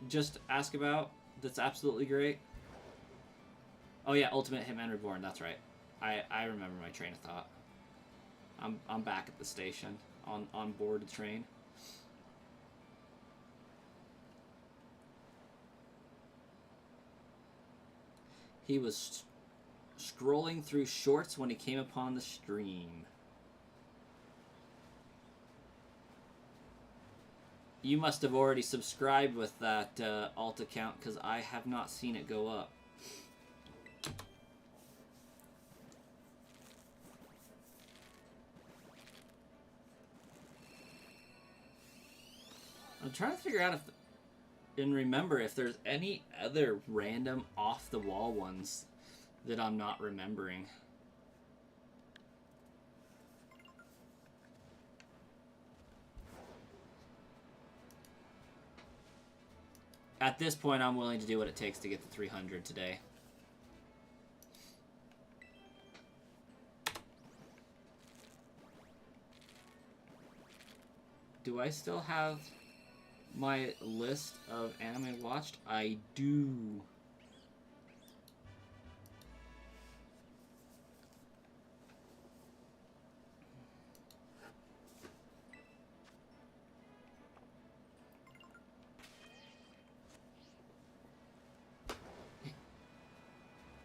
just ask about that's absolutely great? Oh yeah, Ultimate Hitman Reborn, that's right. I remember my train of thought. I'm back at the station, on board the train. He was scrolling through shorts when he came upon the stream. You must have already subscribed with that alt account, because I have not seen it go up. I'm trying to figure out if, and remember if there's any other random off-the-wall ones that I'm not remembering. At this point, I'm willing to do what it takes to get to 300 today. Do I still have my list of anime watched? I do.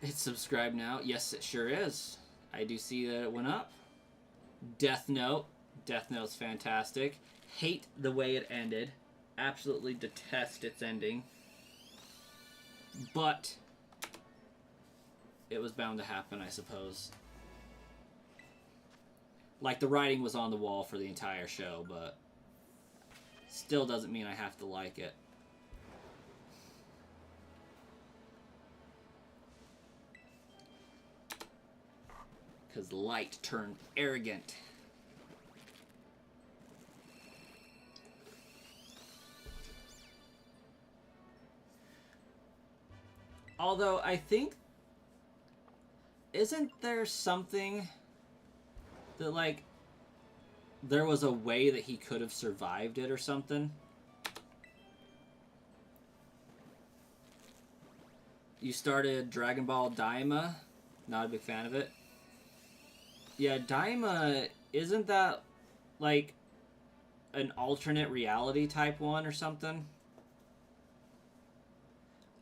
It's subscribed now. Yes, it sure is. I do see that it went up. Death Note. Death Note's fantastic. Hate the way it ended. Absolutely detest its ending. But it was bound to happen, I suppose. Like, the writing was on the wall for the entire show, but still doesn't mean I have to like it. Because light turned arrogant. Although, I think... Isn't there something that, like, there was a way that he could have survived it or something? You started Dragon Ball Daima. Not a big fan of it. Yeah, Daima, isn't that, like, an alternate reality type one or something?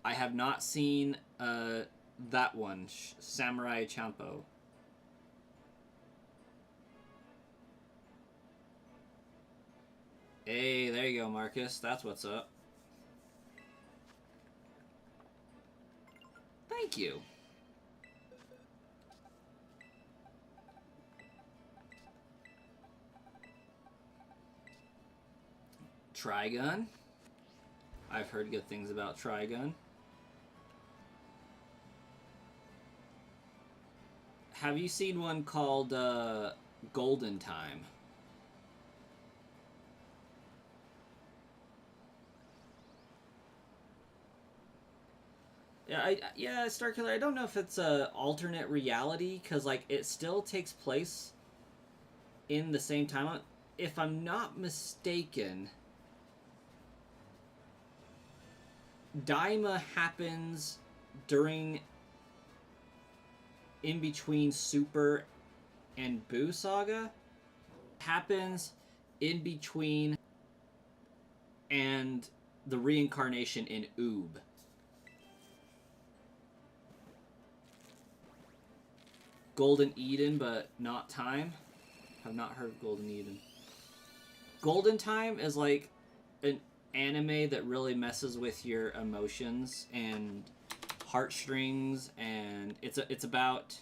I have not seen that one, Samurai Champloo. Hey, there you go, Marcus. That's what's up. Thank you. Trigun. I've heard good things about Trigun. Have you seen one called Golden Time? Yeah, Starkiller. I don't know if it's a alternate reality because like it still takes place in the same timeline. If I'm not mistaken, Daima happens during in between Super and Buu Saga. Happens in between and the reincarnation in Oob. Golden Eden, but not Time. I've not heard of Golden Eden. Golden Time is like an anime that really messes with your emotions and heartstrings, and it's about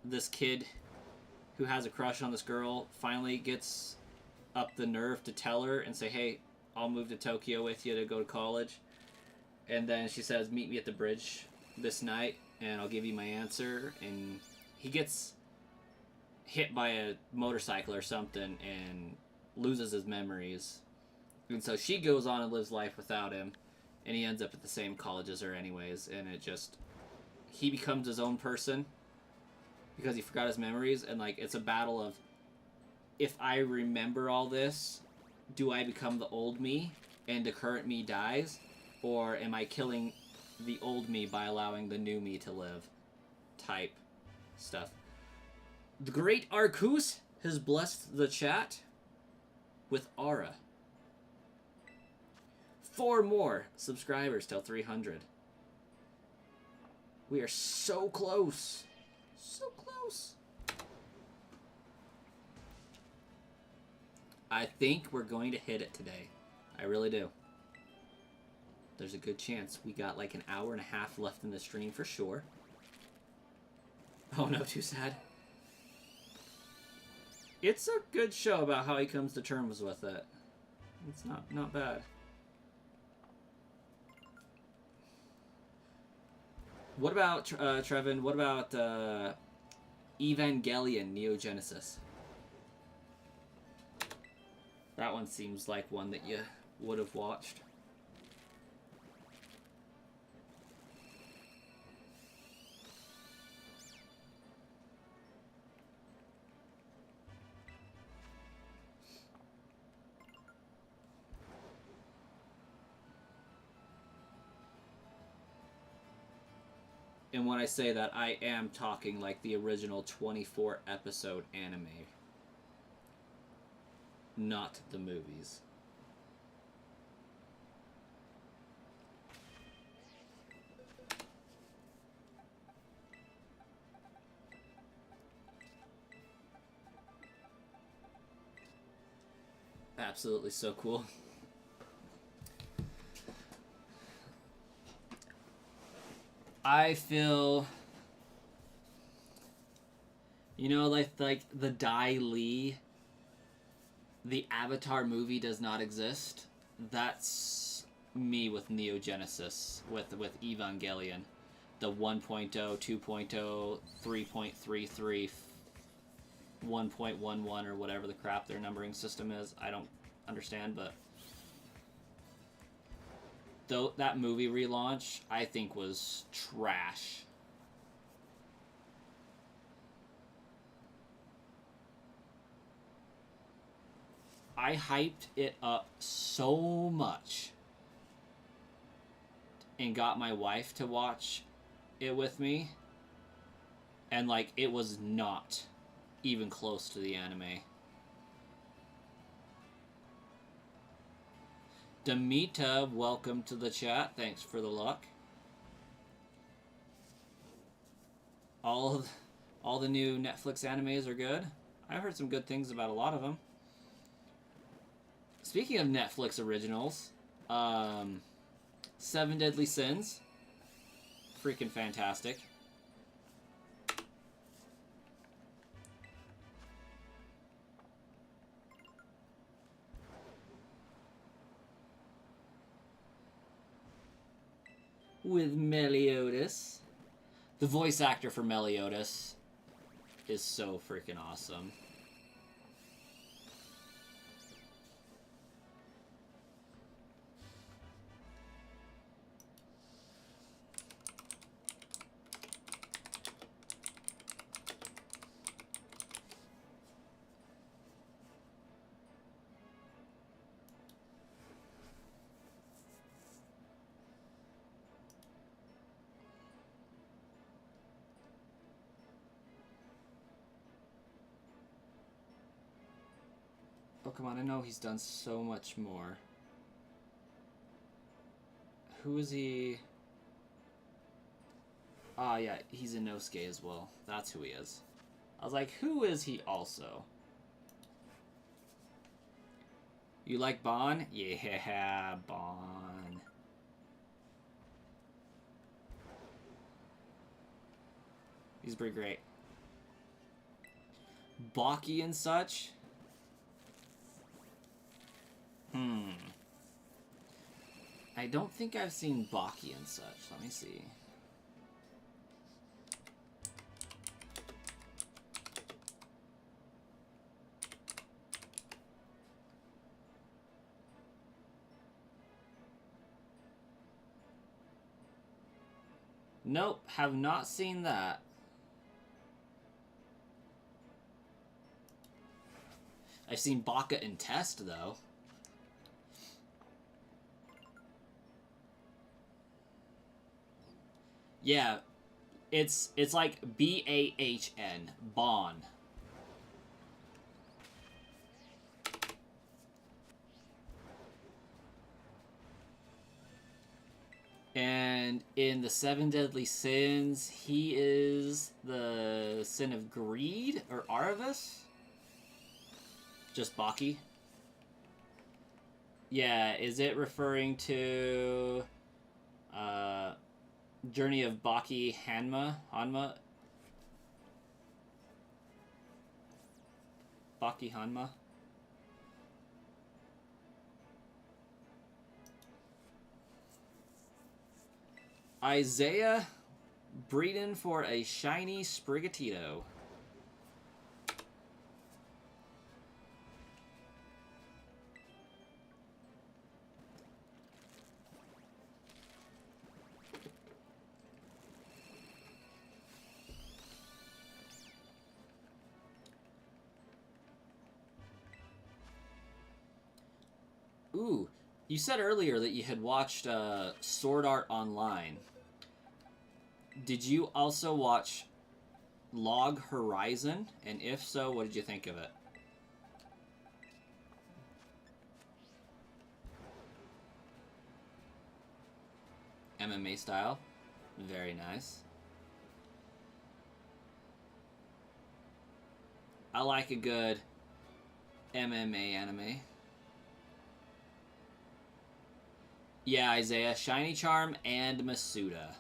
this kid who has a crush on this girl finally gets up the nerve to tell her and say, hey, I'll move to Tokyo with you to go to college. And then she says, meet me at the bridge this night and I'll give you my answer. And he gets hit by a motorcycle or something and loses his memories. And so she goes on and lives life without him, and he ends up at the same college as her anyways, and it just... he becomes his own person because he forgot his memories, and like it's a battle of, if I remember all this, do I become the old me and the current me dies, or am I killing the old me by allowing the new me to live type stuff. The great Arcus has blessed the chat with Aura. 4 more subscribers till 300. We are so close. So close. I think we're going to hit it today. I really do. There's a good chance. We got like an hour and a half left in the stream for sure. Oh no, too sad. It's a good show about how he comes to terms with it. It's not bad. What about, Trevin, what about Evangelion Neogenesis? That one seems like one that you would have watched. And when I say that, I am talking like the original 24 episode anime. Not the movies. Absolutely so cool. I feel, you know, like the Dai Li, the Avatar movie does not exist. That's me with Neogenesis, with Evangelion, the 1.0, 2.0, 3.33, 1.11 or whatever the crap their numbering system is. I don't understand, but though that movie relaunch, I think, was trash. I hyped it up so much and got my wife to watch it with me, and like it was not even close to the anime. Demita, welcome to the chat. Thanks for the luck. All the new Netflix animes are good. I've heard some good things about a lot of them. Speaking of Netflix originals, 7 Deadly Sins. Freaking fantastic. with Meliodas. The voice actor for Meliodas is so freaking awesome. Oh, come on, I know he's done so much more. Who is he? Ah, yeah, he's Inosuke as well. That's who he is. I was like, who is he also? You like Bon? Yeah, Bon. He's pretty great. Baki and such? I don't think I've seen Baki and such. Let me see. Nope, have not seen that. I've seen Baka in Test, though. Yeah, it's like B-A-H-N, Bon. And in the Seven Deadly Sins, he is the sin of greed, or Aravis? Just Baki? Yeah, is it referring to Journey of Baki Hanma? Baki Hanma? Isaiah breeding for a shiny Sprigatito. Ooh, you said earlier that you had watched Sword Art Online. Did you also watch Log Horizon? And if so, what did you think of it? MMA style? Very nice. I like a good MMA anime. Yeah, Isaiah, Shiny Charm and Masuda.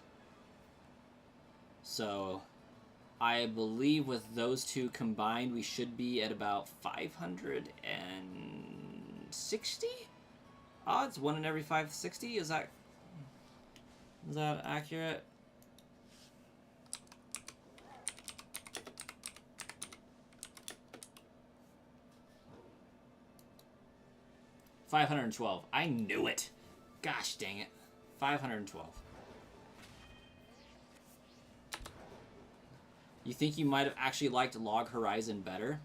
So, I believe with those two combined, we should be at about 560 odds. 1 in every 560. Is that accurate? $512. I knew it. Gosh dang it. 512. You think you might have actually liked Log Horizon better?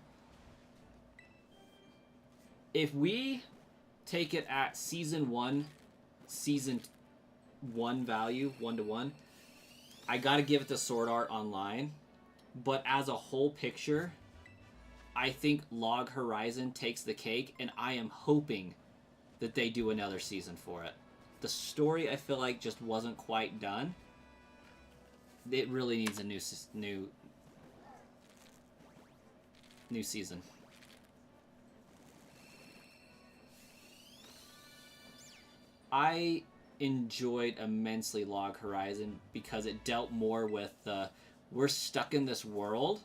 If we take it at season 1 value, 1-to-1, I gotta give it to Sword Art Online. But as a whole picture, I think Log Horizon takes the cake, and I am hoping that they do another season for it. The story, I feel like, just wasn't quite done. It really needs a new season. I enjoyed immensely Log Horizon because it dealt more with we're stuck in this world.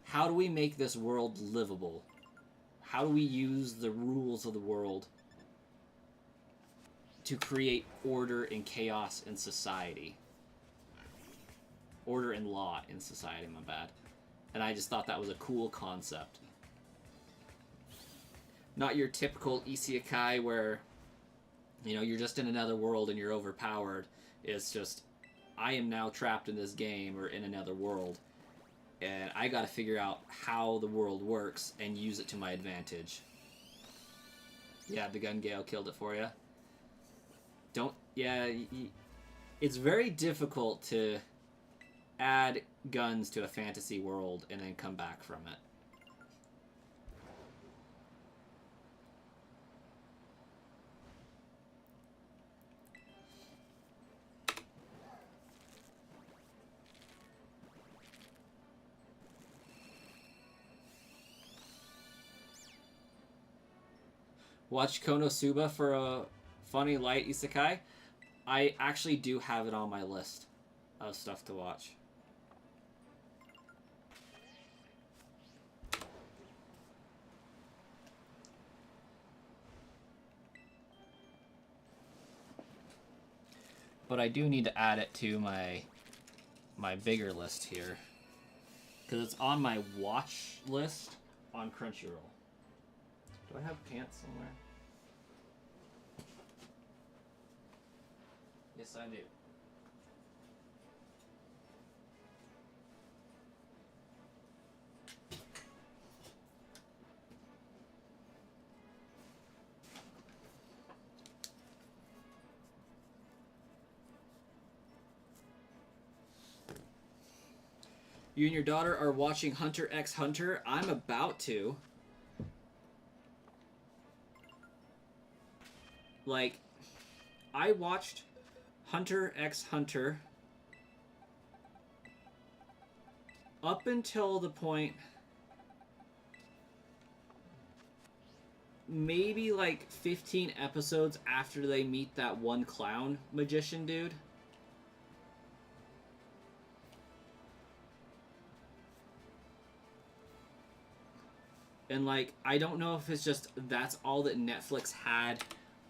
How do we make this world livable? How do we use the rules of the world to create order and chaos in society. Order and law in society, my bad. And I just thought that was a cool concept. Not your typical isekai where, you know, you're just in another world and you're overpowered. It's just, I am now trapped in this game or in another world, and I gotta figure out how the world works and use it to my advantage. Yeah, the gun Gale killed it for you. It's very difficult to add guns to a fantasy world and then come back from it. Watch Konosuba for a funny light isekai. I actually do have it on my list of stuff to watch. But I do need to add it to my bigger list here, because it's on my watch list on Crunchyroll. Do I have pants somewhere? Yes, I do. You and your daughter are watching Hunter x Hunter. I'm about to. Like, I watched Hunter x Hunter up until the point maybe like 15 episodes after they meet that one clown magician dude. And like, I don't know if it's just that's all that Netflix had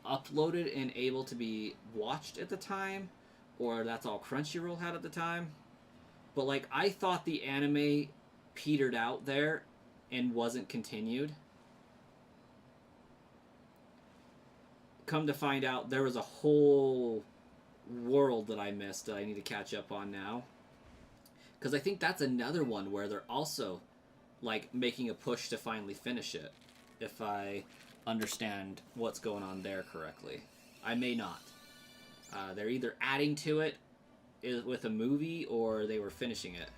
uploaded and able to be watched at the time, or that's all Crunchyroll had at the time. But like, I thought the anime petered out there and wasn't continued. Come to find out, there was a whole world that I missed that I need to catch up on now. Because I think that's another one where they're also like making a push to finally finish it, if I understand what's going on there correctly. I may not. They're either adding to it with a movie, or they were finishing it.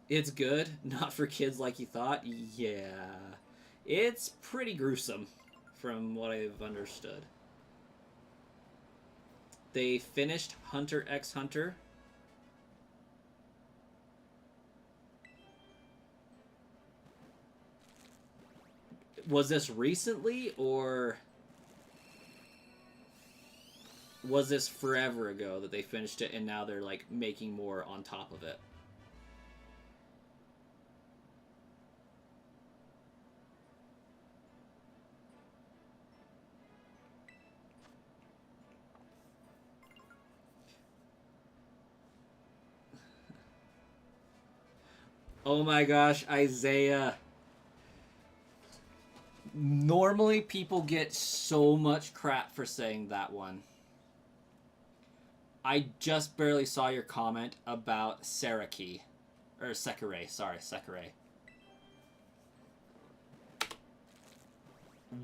It's good, not for kids like you thought. Yeah, it's pretty gruesome from what I've understood. They finished Hunter x Hunter. Was this recently, or was this forever ago that they finished it and now they're like making more on top of it? Oh my gosh, Isaiah. Normally people get so much crap for saying that one. I just barely saw your comment about Sekirei. Or Sekirei, sorry, Sekirei.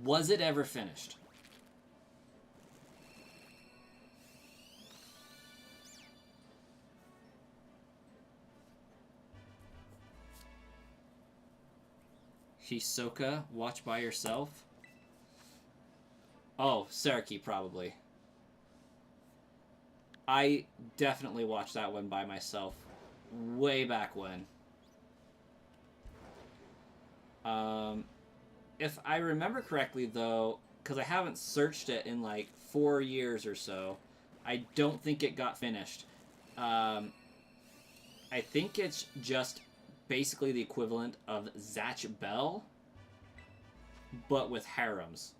Was it ever finished? Hisoka, watch by yourself? Oh, Sekirei probably. I definitely watched that one by myself way back when. If I remember correctly, though, because I haven't searched it in like 4 years or so, I don't think it got finished. I think it's just basically the equivalent of Zatch Bell, but with harems.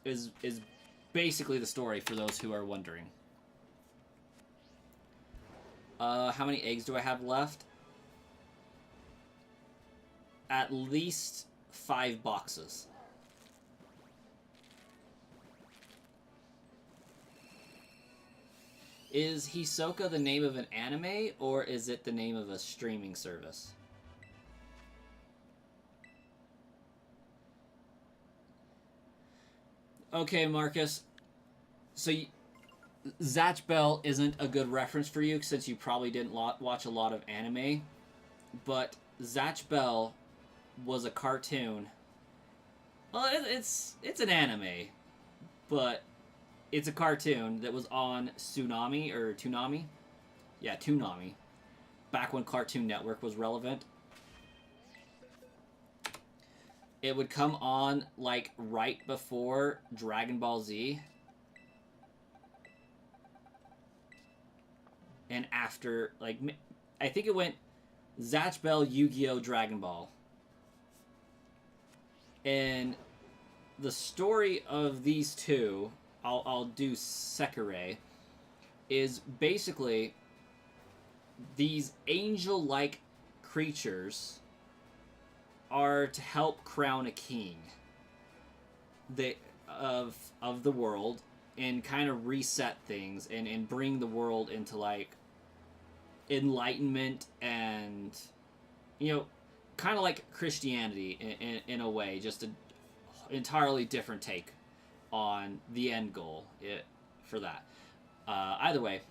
is basically the story for those who are wondering. How many eggs do I have left? At least 5 boxes. Is Hisoka the name of an anime, or is it the name of a streaming service? Okay, Marcus. So, Zatch Bell isn't a good reference for you since you probably didn't watch a lot of anime. But Zatch Bell was a cartoon. Well, it's an anime, but it's a cartoon that was on Tsunami or Toonami. Yeah, Toonami. Back when Cartoon Network was relevant. It would come on like right before Dragon Ball Z. And after, like, I think it went Zatch Bell, Yu-Gi-Oh!, Dragon Ball. And the story of these two, I'll do Sekirei, is basically these angel-like creatures are to help crown a king of the world and kind of reset things and bring the world into like enlightenment and, you know, kind of like Christianity in a way, just an entirely different take on the end goal for that. Either way,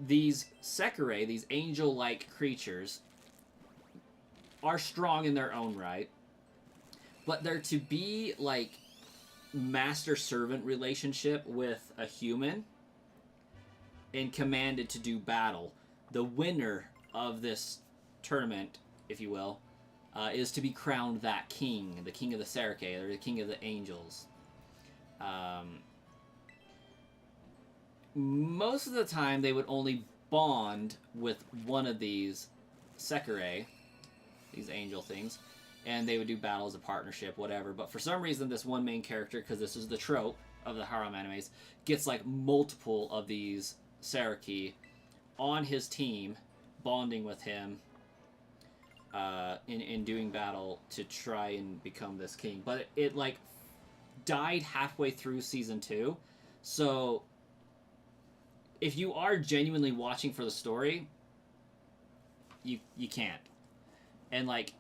these Sekirei, these angel-like creatures, are strong in their own right, but they're to be like master-servant relationship with a human and commanded to do battle. The winner of this tournament, if you will, is to be crowned that king, the king of the Serikei, or the king of the angels. Most of the time, they would only bond with one of these Sekirei, these angel things, and they would do battle as a partnership, whatever. But for some reason, this one main character, because this is the trope of the harem animes, gets like multiple of these Serikei on his team, bonding with him in doing battle to try and become this king. But it like died halfway through season 2, so if you are genuinely watching for the story, you can't. And like,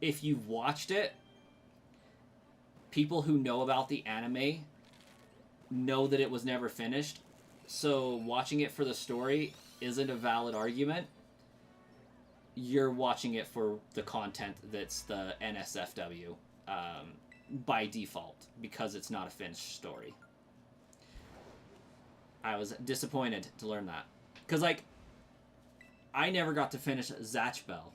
if you've watched it, people who know about the anime know that it was never finished, so watching it for the story isn't a valid argument. You're watching it for the content that's the NSFW by default, because it's not a finished story. I was disappointed to learn that. Because, like, I never got to finish Zatch Bell.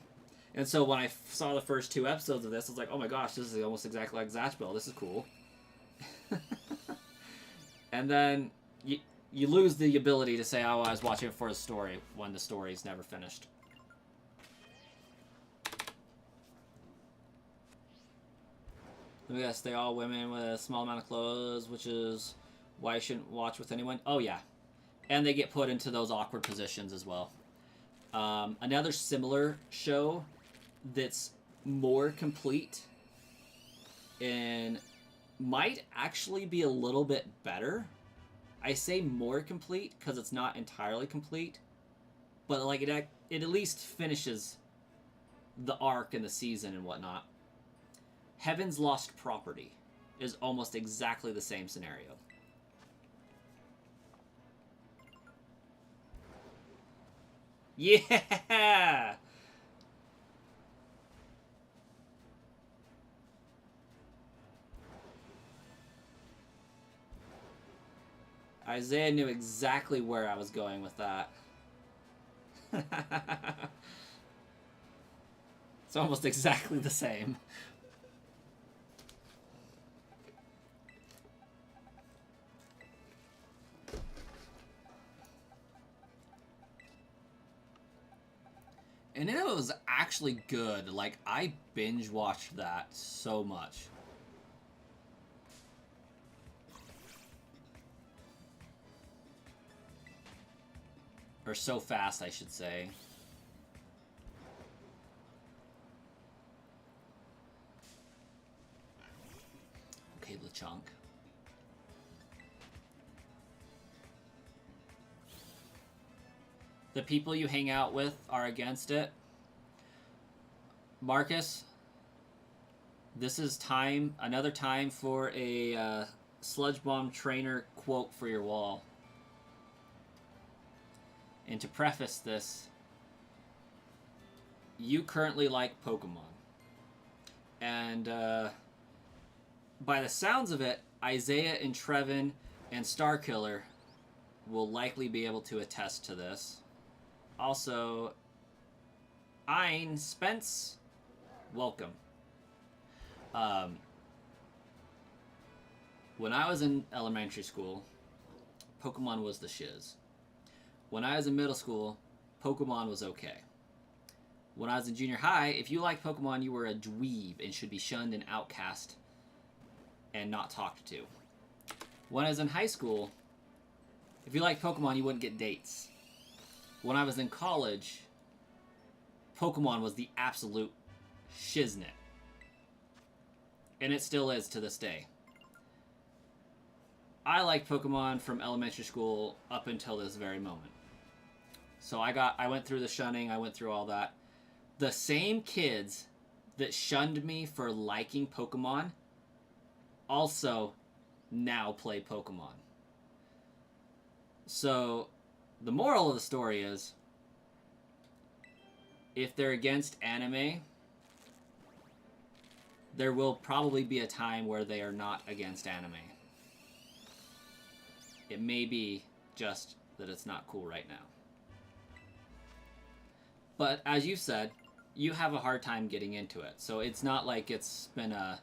And so when I saw the first 2 episodes of this, I was like, oh my gosh, this is almost exactly like Zatch Bell. This is cool. And then you lose the ability to say, oh, I was watching it for a story when the story's never finished. Yes, they're all women with a small amount of clothes, which is why I shouldn't watch with anyone. Oh, yeah. And they get put into those awkward positions as well. Another similar show that's more complete and might actually be a little bit better. I say more complete because it's not entirely complete, but like it at least finishes the arc and the season and whatnot. Heaven's Lost Property is almost exactly the same scenario. Yeah! Isaiah knew exactly where I was going with that. It's almost exactly the same. And it was actually good. Like, I binge watched that so much. Or so fast, I should say. Okay, LeChonk. The people you hang out with are against it. Marcus, this is time, another time for a Sludge Bomb Trainer quote for your wall. And to preface this, you currently like Pokemon. And by the sounds of it, Isaiah and Trevin and Starkiller will likely be able to attest to this. Also, Ein, Spence, welcome. When I was in elementary school, Pokemon was the shiz. When I was in middle school, Pokemon was okay. When I was in junior high, if you liked Pokemon, you were a dweeb and should be shunned and outcast and not talked to. When I was in high school, if you liked Pokemon, you wouldn't get dates. When I was in college, Pokemon was the absolute shiznit. And it still is to this day. I liked Pokemon from elementary school up until this very moment. So I went through the shunning, I went through all that. The same kids that shunned me for liking Pokemon also now play Pokemon. So the moral of the story is, if they're against anime, there will probably be a time where they are not against anime. It may be just that it's not cool right now. But as you said, you have a hard time getting into it. So it's not like it's been a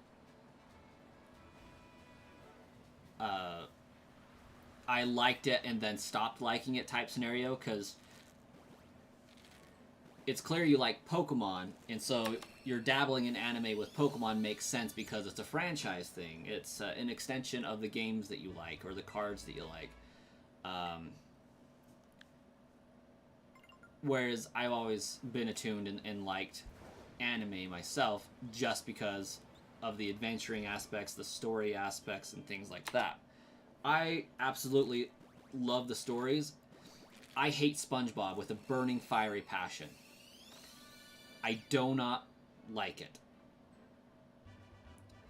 I liked it and then stopped liking it type scenario, because it's clear you like Pokemon, and so you're dabbling in anime with Pokemon makes sense because it's a franchise thing. It's an extension of the games that you like or the cards that you like. Whereas I've always been attuned and liked anime myself just because of the adventuring aspects, the story aspects, and things like that. I absolutely love the stories. I hate SpongeBob with a burning, fiery passion. I do not like it.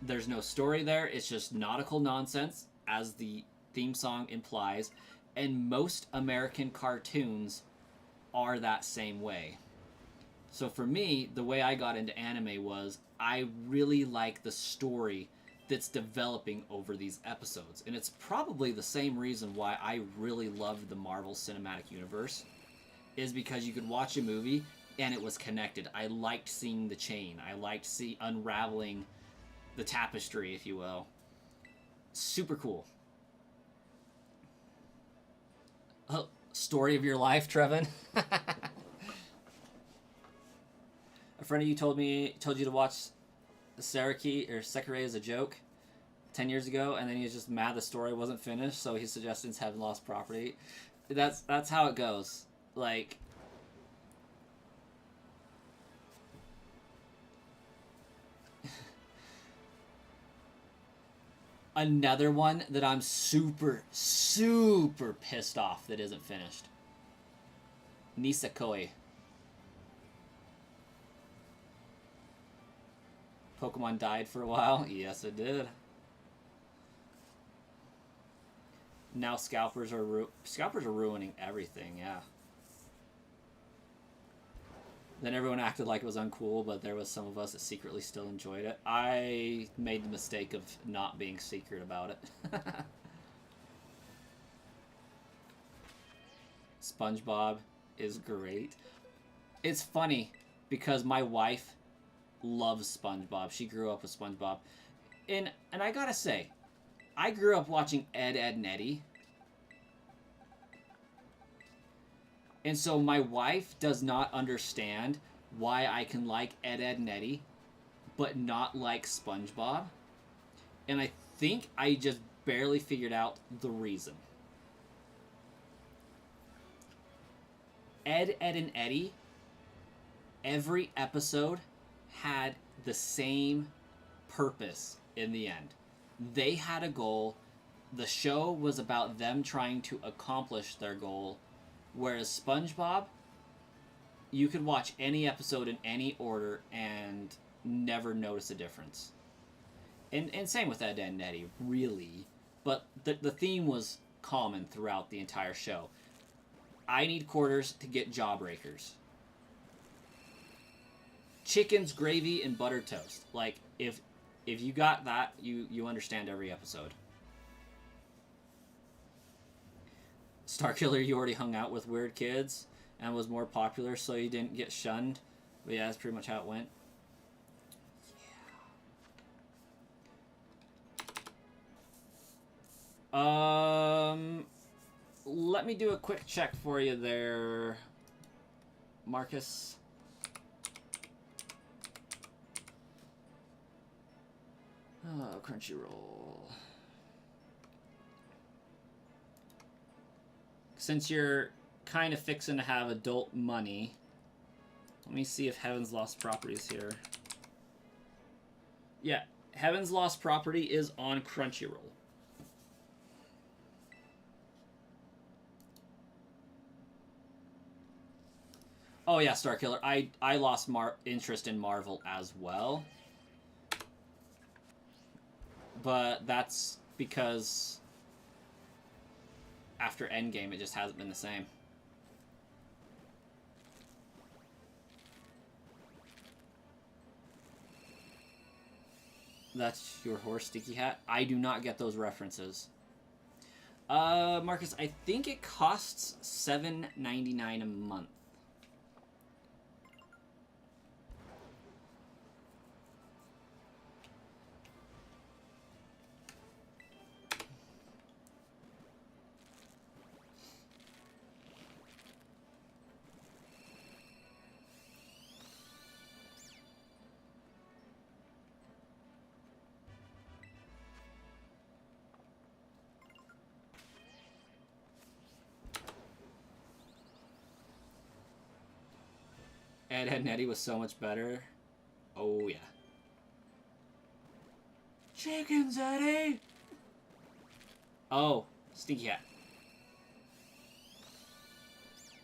There's no story there. It's just nautical nonsense, as the theme song implies. And most American cartoons are that same way. So for me, the way I got into anime was I really like the story that's developing over these episodes. And it's probably the same reason why I really loved the Marvel Cinematic Universe, is because you could watch a movie and it was connected. I liked seeing the chain. I liked unraveling the tapestry, if you will. Super cool. Oh, story of your life, Trevin. A friend of you told you to watch Sekirei as a joke 10 years ago, and then he was just mad the story wasn't finished, so his suggestions have lost property. That's how it goes. Like, another one that I'm super, super pissed off that isn't finished. Nisekoi. Pokemon died for a while? Yes, it did. Now scalpers are ruining everything, yeah. Then everyone acted like it was uncool, but there was some of us that secretly still enjoyed it. I made the mistake of not being secret about it. SpongeBob is great. It's funny because my wife loves SpongeBob. She grew up with SpongeBob. And I gotta say, I grew up watching Ed, Edd n Eddy. And so my wife does not understand why I can like Ed, Edd n Eddy, but not like SpongeBob. And I think I just barely figured out the reason. Ed, Ed, and Eddie, every episode had the same purpose in the end. They had a goal. The show was about them trying to accomplish their goal. Whereas SpongeBob, you could watch any episode in any order and never notice a difference. And same with Ed, Ed, and Eddie, really. But the theme was common throughout the entire show. I need quarters to get jawbreakers. Chickens, gravy, and buttered toast. Like, if you got that, you understand every episode. Starkiller, you already hung out with weird kids and was more popular, so you didn't get shunned. But yeah, that's pretty much how it went. Yeah. Let me do a quick check for you there, Marcus. Oh, Crunchyroll. Since you're kind of fixing to have adult money, let me see if Heaven's Lost Property is here. Yeah, Heaven's Lost Property is on Crunchyroll. Oh yeah, Starkiller. I lost interest in Marvel as well. But that's because after Endgame, it just hasn't been the same. That's your horse, Sticky Hat? I do not get those references. Marcus, I think it costs $7.99 a month. Ed, Ed, and Eddie was so much better. Oh, yeah. Chickens, Eddie! Oh, Stinky Hat.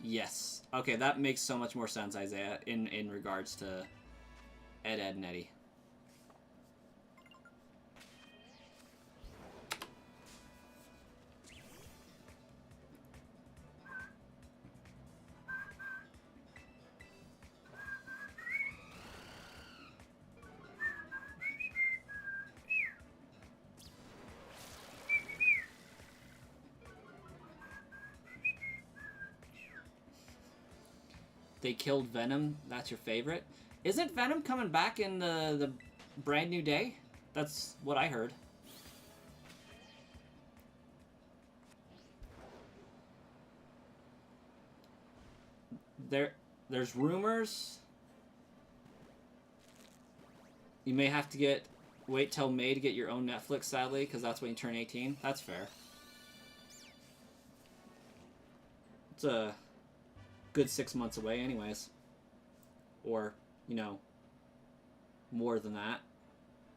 Yes. Okay, that makes so much more sense, Isaiah, in regards to Ed, Ed, and Eddie. They killed Venom. That's your favorite. Isn't Venom coming back in the brand new day? That's what I heard. There's rumors. You may have to wait till May to get your own Netflix, sadly, because that's when you turn 18. That's fair. It's a good 6 months away anyways. Or, you know, more than that.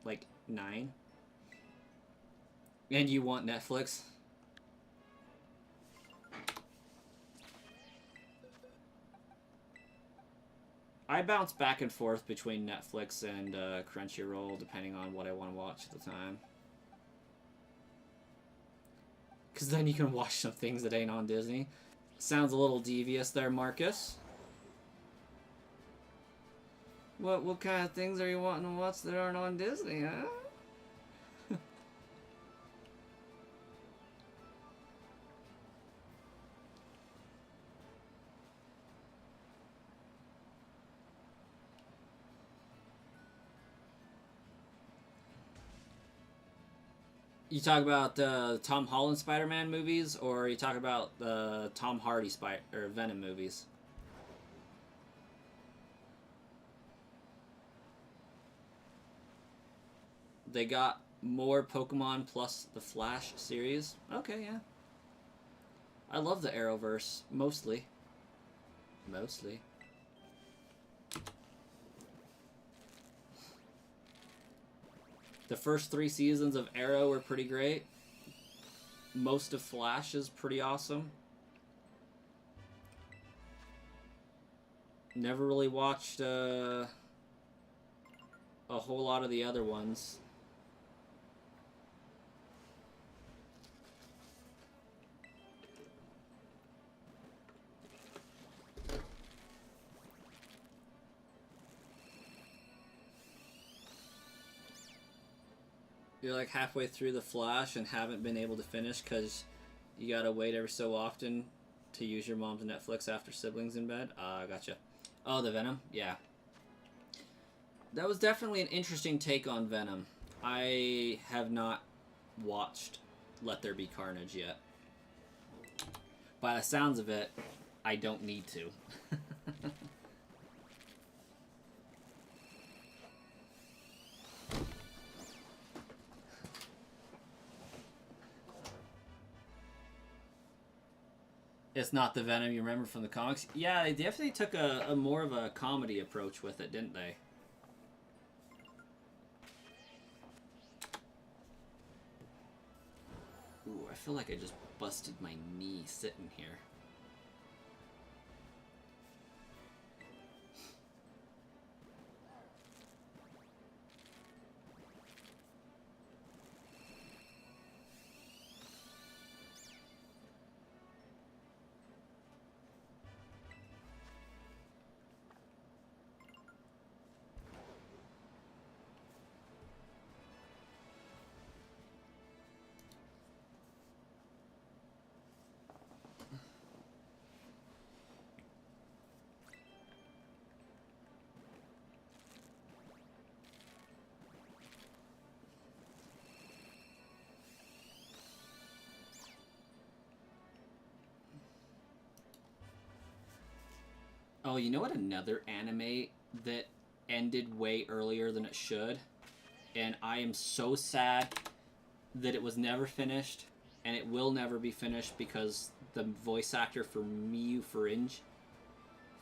Like 9. And you want Netflix? I bounce back and forth between Netflix and Crunchyroll depending on what I want to watch at the time. Because then you can watch some things that ain't on Disney. Sounds a little devious there, Marcus. What kind of things are you wanting to watch that aren't on Disney, huh? You talk about the Tom Holland Spider-Man movies, or you talk about the Tom Hardy Venom movies? They got more Pokemon plus the Flash series. Okay, yeah. I love the Arrowverse, mostly. Mostly. The first 3 seasons of Arrow were pretty great. Most of Flash is pretty awesome. Never really watched a whole lot of the other ones. You're like halfway through The Flash and haven't been able to finish because you gotta wait every so often to use your mom's Netflix after siblings in bed? Gotcha. Oh, the Venom? Yeah. That was definitely an interesting take on Venom. I have not watched Let There Be Carnage yet. By the sounds of it, I don't need to. It's not the Venom you remember from the comics. Yeah, they definitely took a more of a comedy approach with it, didn't they? Ooh, I feel like I just busted my knee sitting here. Oh, you know what? Another anime that ended way earlier than it should, and I am so sad that it was never finished, and it will never be finished because the voice actor for Miyu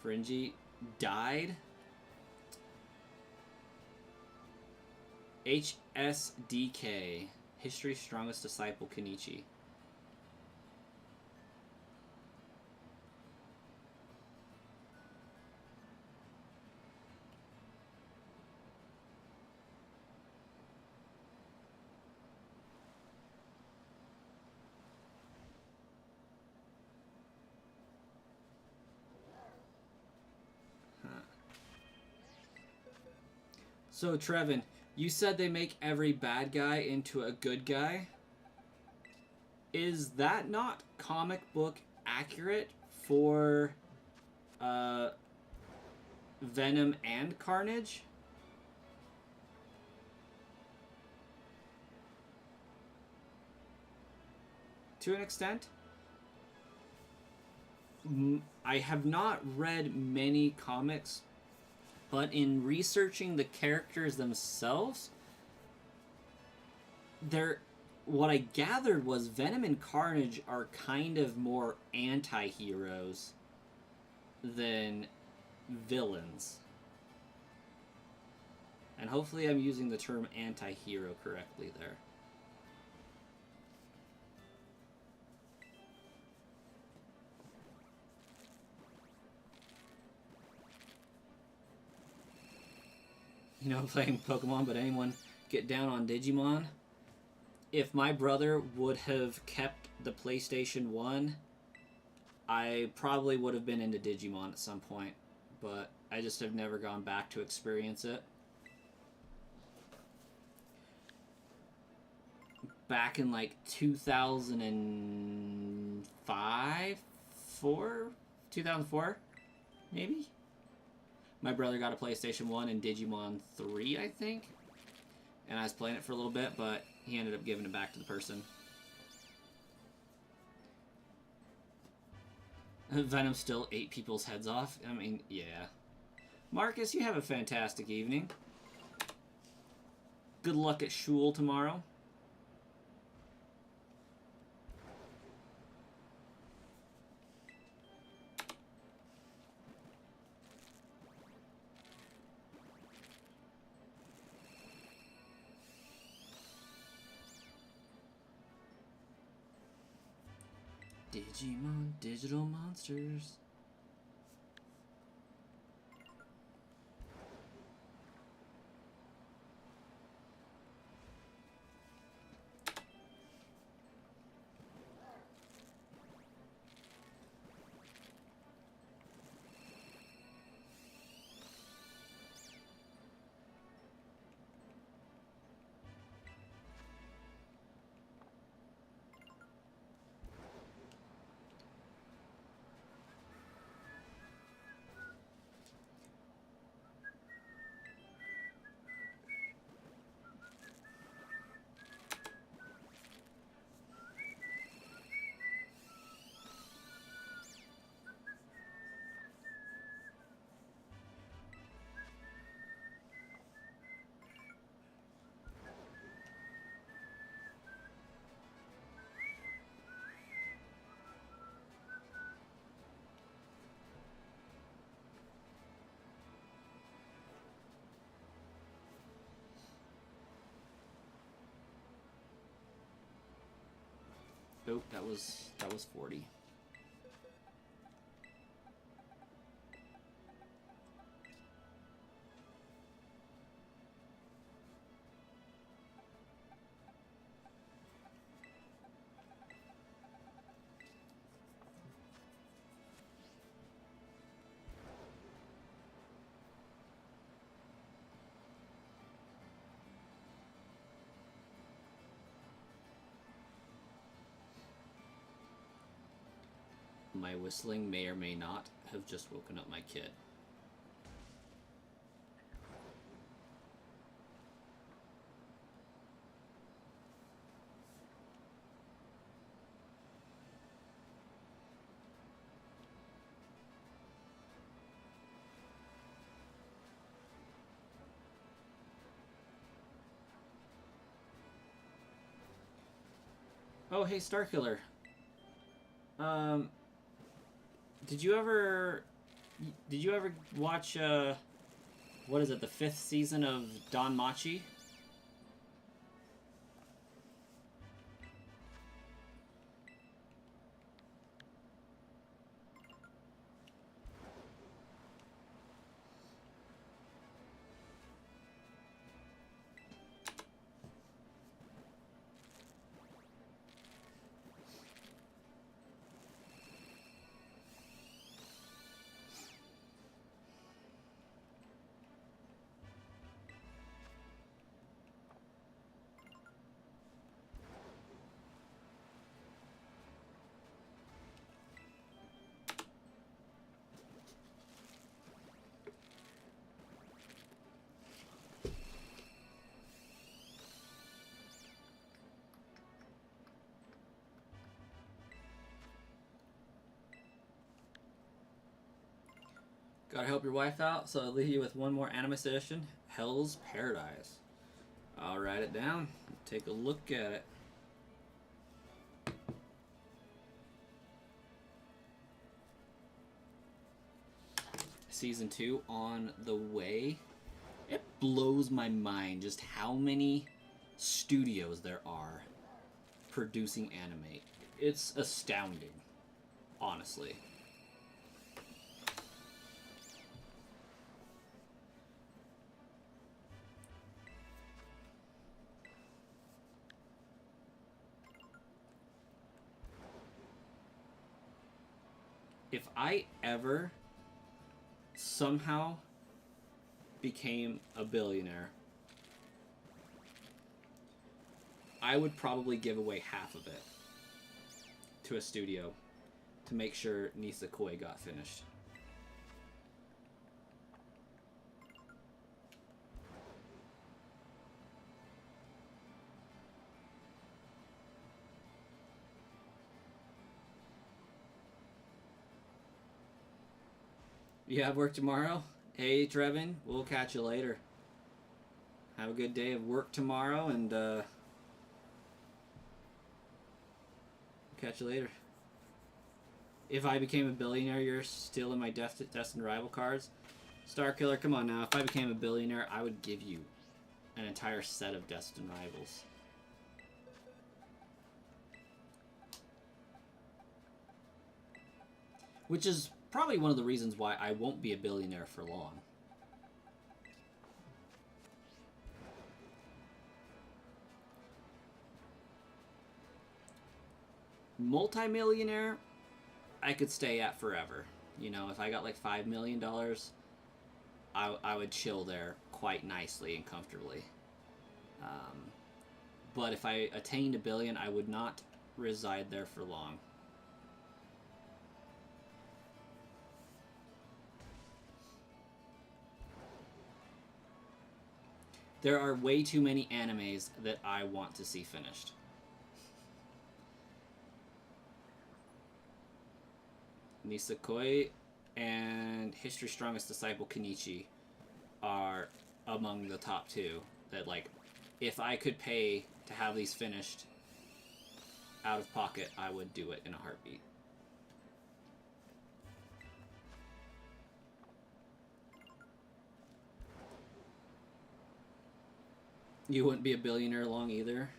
Furinji died. HSDK, History's Strongest Disciple, Kenichi. So, Trevin, you said they make every bad guy into a good guy. Is that not comic book accurate for Venom and Carnage? To an extent? I have not read many comics, but in researching the characters themselves, what I gathered was Venom and Carnage are kind of more anti-heroes than villains. And hopefully I'm using the term anti-hero correctly there. You know, playing Pokemon, but anyone get down on Digimon? If my brother would have kept the PlayStation 1, I probably would have been into Digimon at some point, but I just have never gone back to experience it. Back in like 2005, 2004, maybe? My brother got a PlayStation 1 and Digimon 3, I think. And I was playing it for a little bit, but he ended up giving it back to the person. Venom still ate people's heads off. I mean, yeah. Marcus, you have a fantastic evening. Good luck at shul tomorrow. Digimon Digital Monsters. Oh, that was 40. My whistling may or may not have just woken up my kid. Oh, hey, Starkiller. Did you ever watch what is it, the 5th season of Don Machi? Gotta help your wife out, so I'll leave you with one more Animus Edition, Hell's Paradise. I'll write it down, take a look at it. Season 2 on the way. It blows my mind just how many studios there are producing anime. It's astounding, honestly. If I ever somehow became a billionaire, I would probably give away half of it to a studio to make sure Nisekoi got finished. You have work tomorrow? Hey, Trevin, we'll catch you later. Have a good day of work tomorrow, and catch you later. If I became a billionaire, you're still in my Destined Rival cards? Starkiller, come on now. If I became a billionaire, I would give you an entire set of Destined Rivals. Which is probably one of the reasons why I won't be a billionaire for long. Multi-millionaire, I could stay at forever. You know, if I got like $5 million, I would chill there quite nicely and comfortably. But if I attained $1 billion, I would not reside there for long. There are way too many animes that I want to see finished. Nisekoi and History's Strongest Disciple Kenichi are among the top two that, like, if I could pay to have these finished out of pocket, I would do it in a heartbeat. You wouldn't be a billionaire long either?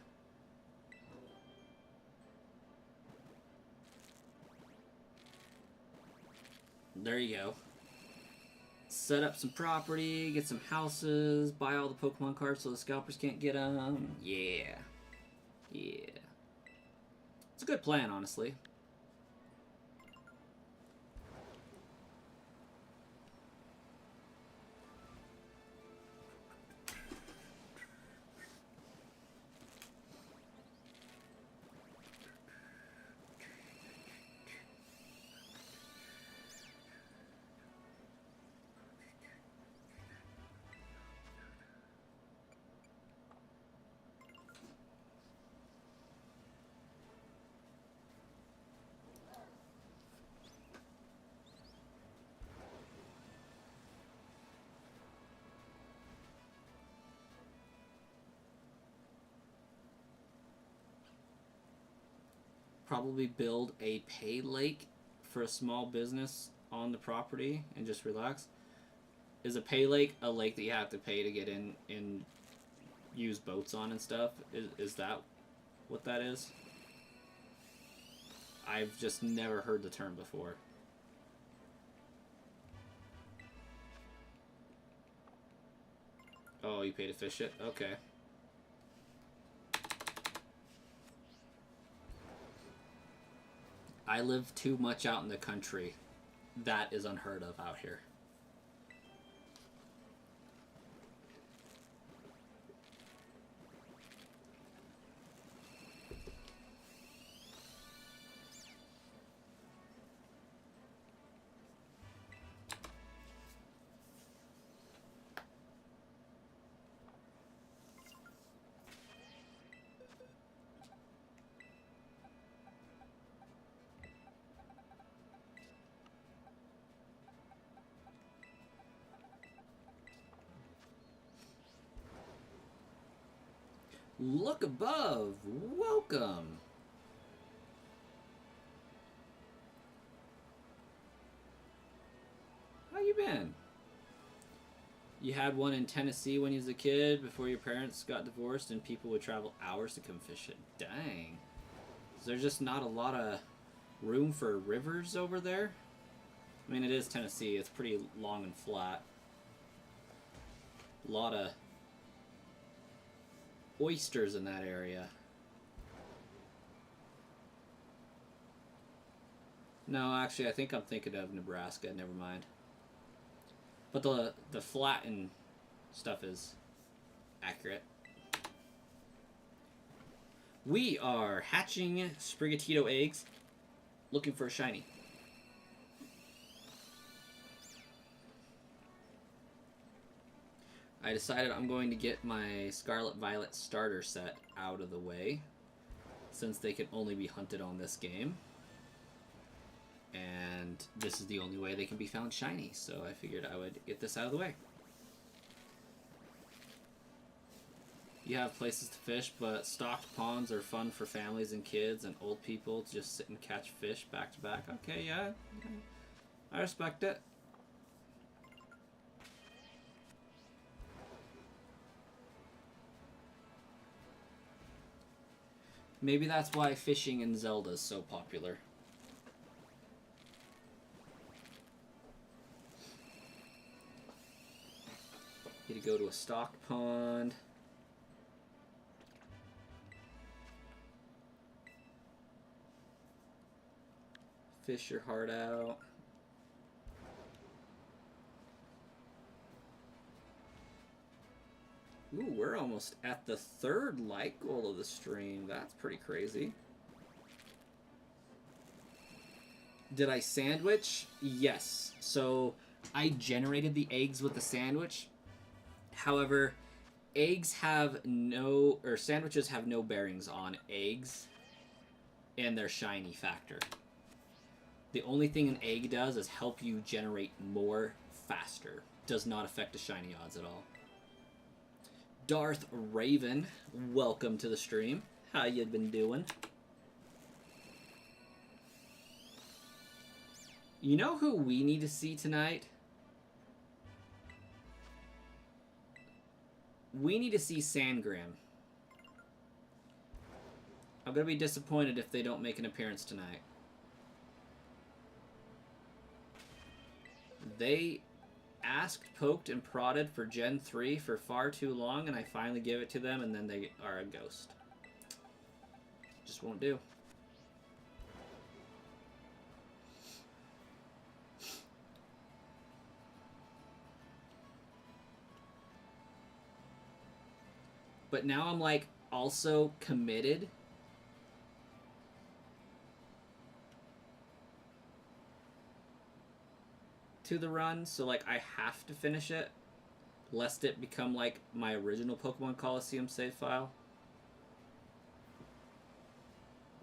There you go. Set up some property, get some houses, buy all the Pokemon cards so the scalpers can't get them. Yeah. Yeah. It's a good plan, honestly. Probably build a pay lake for a small business on the property and just relax. Is a pay lake a lake that you have to pay to get in and use boats on and stuff? Is that what that is? I've just never heard the term before. Oh, you pay to fish it? Okay. I live too much out in the country. That is unheard of out here. Look above! Welcome! How you been? You had one in Tennessee when you was a kid before your parents got divorced and people would travel hours to come fish it. Dang. Is there just not a lot of room for rivers over there? I mean, it is Tennessee. It's pretty long and flat. A lot of oysters in that area. No, actually, I think I'm thinking of Nebraska. Never mind. But the flat and stuff is accurate. We are hatching Sprigatito eggs, looking for a shiny. I decided I'm going to get my Scarlet Violet starter set out of the way, since they can only be hunted on this game. And this is the only way they can be found shiny, so I figured I would get this out of the way. You have places to fish, but stocked ponds are fun for families and kids and old people to just sit and catch fish back to back. Okay, yeah. I respect it. Maybe that's why fishing in Zelda is so popular. go to a stock pond. Fish your heart out. Ooh, we're almost at the 3rd like goal of the stream. That's pretty crazy. Did I sandwich? Yes. So I generated the eggs with the sandwich. However, eggs have no, or sandwiches have no bearings on eggs and their shiny factor. The only thing an egg does is help you generate more faster. Does not affect the shiny odds at all. Darth Raven, welcome to the stream. How you been doing? You know who we need to see tonight? We need to see Sangram. I'm going to be disappointed if they don't make an appearance tonight. They asked, poked, and prodded for Gen 3 for far too long, and I finally give it to them, and then they are a ghost. Just won't do. But now I'm, like, also committed to the run, so, like, I have to finish it, lest it become, like, my original Pokemon Coliseum save file,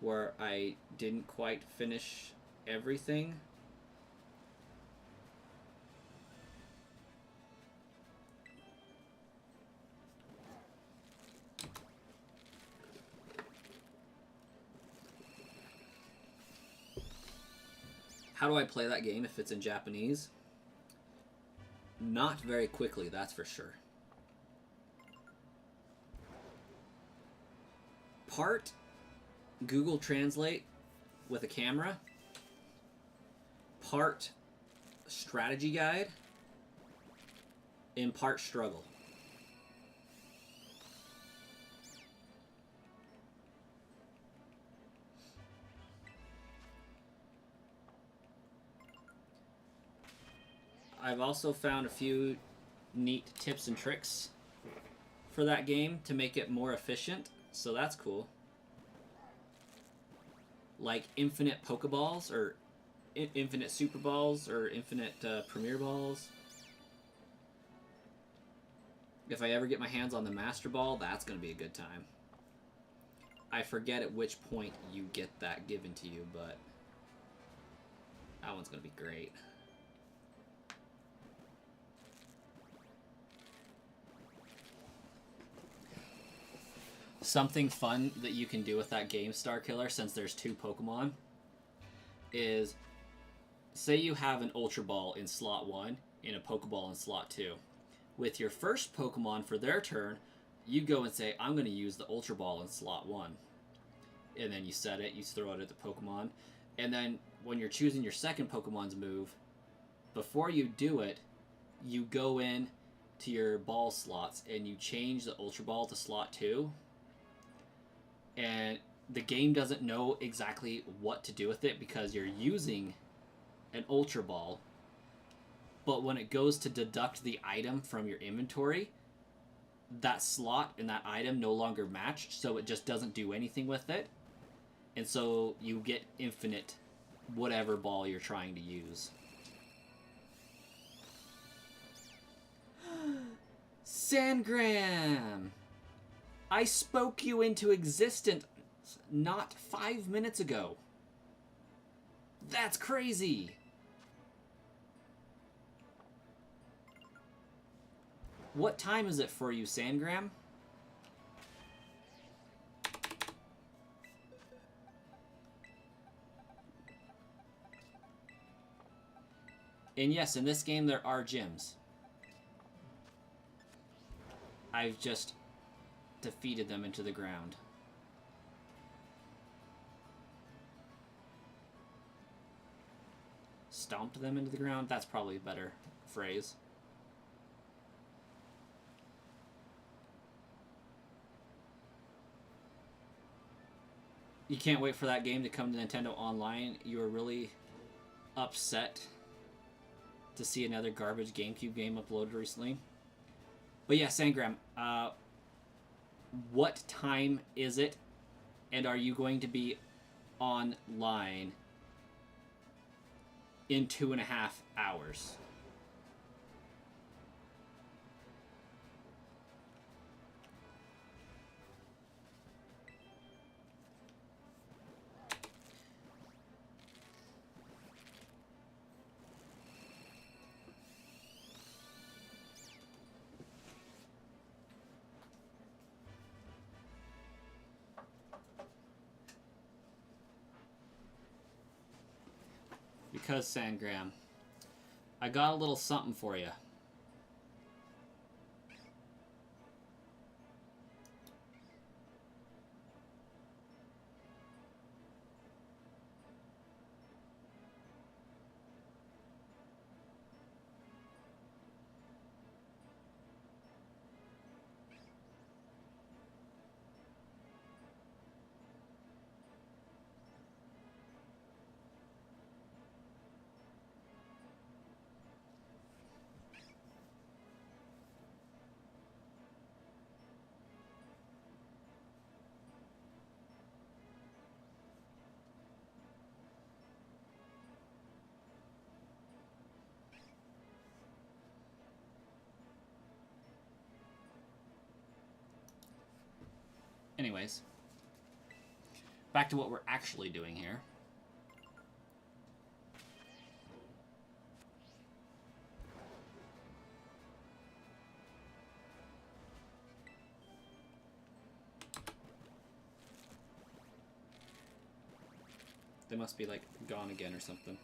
where I didn't quite finish everything. How do I play that game if it's in Japanese? Not very quickly, that's for sure. Part Google Translate with a camera. Part strategy guide. And part struggle. I've also found a few neat tips and tricks for that game to make it more efficient, so that's cool. Like infinite Pokeballs, or infinite Super Balls, or infinite Premier Balls. If I ever get my hands on the Master Ball, that's going to be a good time. I forget at which point you get that given to you, but that one's going to be great. Something fun that you can do with that game, Star Killer, since there's 2 Pokemon, is say you have an Ultra Ball in slot 1 and a Pokeball in slot 2. With your first Pokemon for their turn, you go and say, I'm going to use the Ultra Ball in slot 1. And then you set it, you throw it at the Pokemon. And then when you're choosing your second Pokemon's move, before you do it, you go in to your ball slots and you change the Ultra Ball to slot 2. And the game doesn't know exactly what to do with it because you're using an Ultra Ball. But when it goes to deduct the item from your inventory, that slot and that item no longer match, so it just doesn't do anything with it. And so you get infinite whatever ball you're trying to use. Sangram! I spoke you into existence not 5 minutes ago. That's crazy! What time is it for you, Sangram? And yes, in this game there are gyms. I've just defeated them into the ground. Stomped them into the ground? That's probably a better phrase. You can't wait for that game to come to Nintendo Online. You were really upset to see another garbage GameCube game uploaded recently. But yeah, Sangram, what time is it? And are you going to be online in 2.5 hours? Because, Sangram, I got a little something for you. Anyways, back to what we're actually doing here. They must be, like, gone again or something.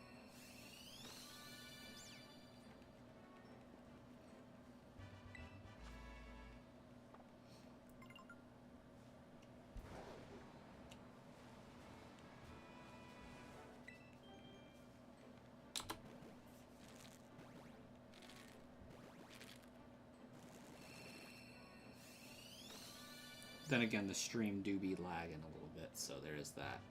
Then again, the stream do be lagging a little bit, so there is that.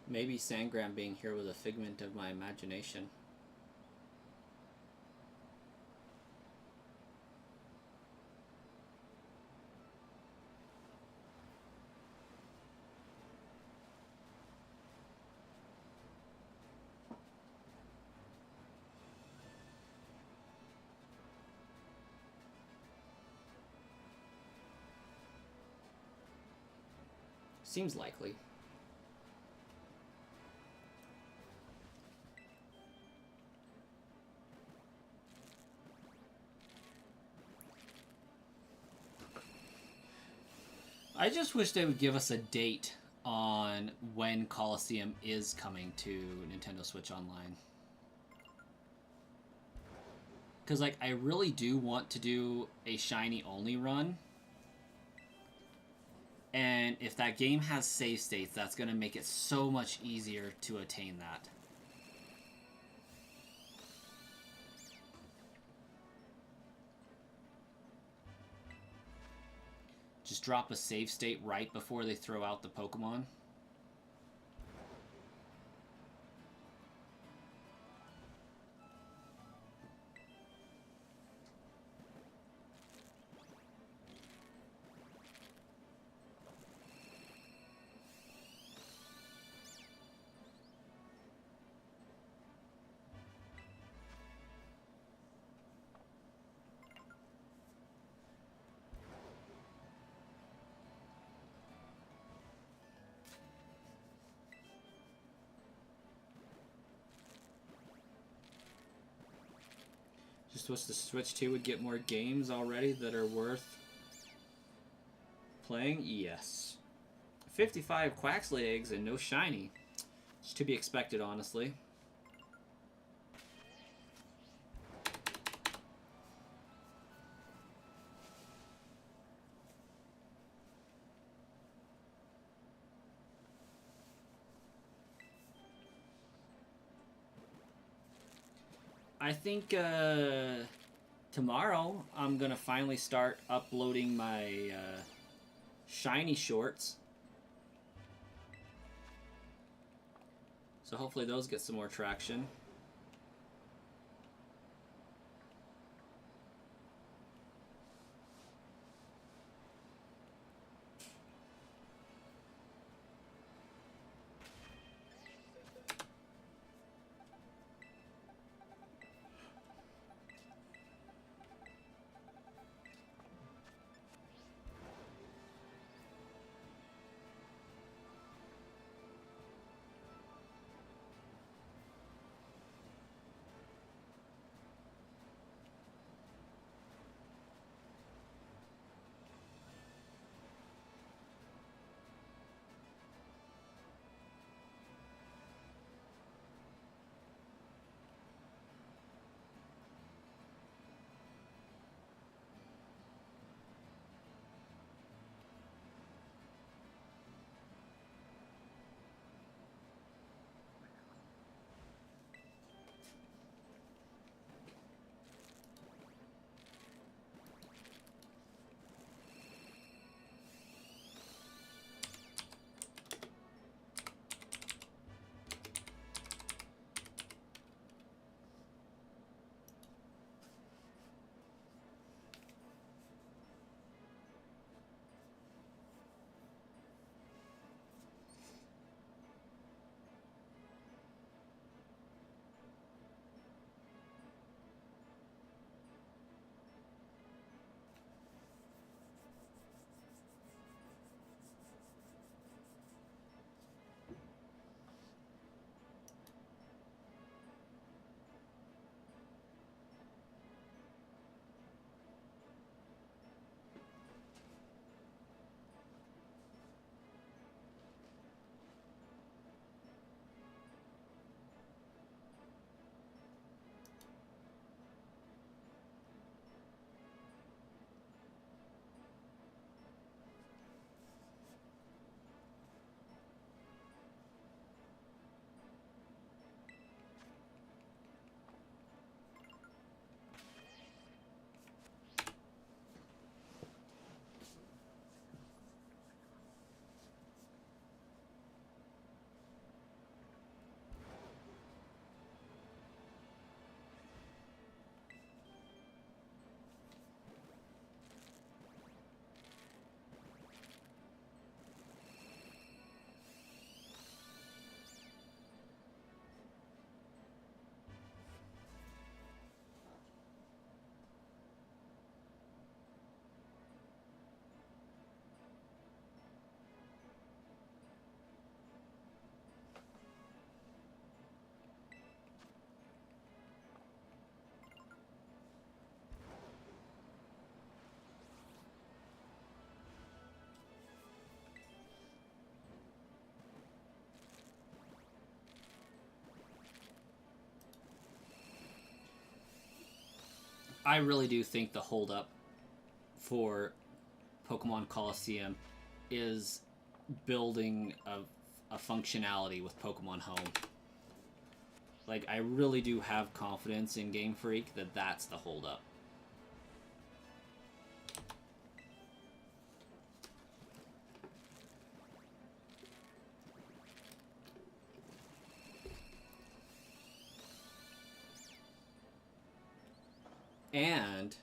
Maybe Sangram being here was a figment of my imagination. Seems likely. I just wish they would give us a date on when Coliseum is coming to Nintendo Switch Online. Because, like, I really do want to do a Shiny only run. And if that game has save states, that's going to make it so much easier to attain that. Just drop a save state right before they throw out the Pokemon. Switch to Switch 2 would get more games already that are worth playing? Yes. 55 Quaxley eggs and no shiny. It's to be expected, honestly. I think tomorrow I'm gonna finally start uploading my shiny shorts. So hopefully those get some more traction. I really do think the holdup for Pokemon Coliseum is building a functionality with Pokemon Home. Like, I really do have confidence in Game Freak that that's the holdup. And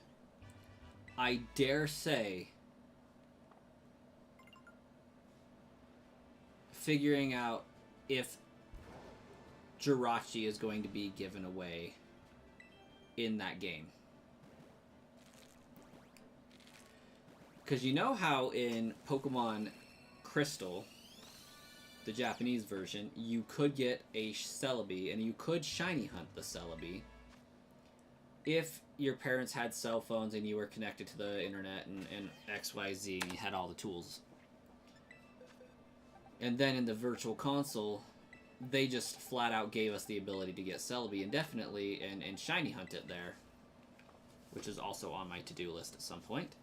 I dare say figuring out if Jirachi is going to be given away in that game. Because you know how in Pokemon Crystal, the Japanese version, you could get a Celebi and you could shiny hunt the Celebi. if your parents had cell phones and you were connected to the internet and XYZ and you had all the tools. And then in the virtual console, they just flat out gave us the ability to get Celebi indefinitely and shiny hunt it there. Which is also on my to-do list at some point.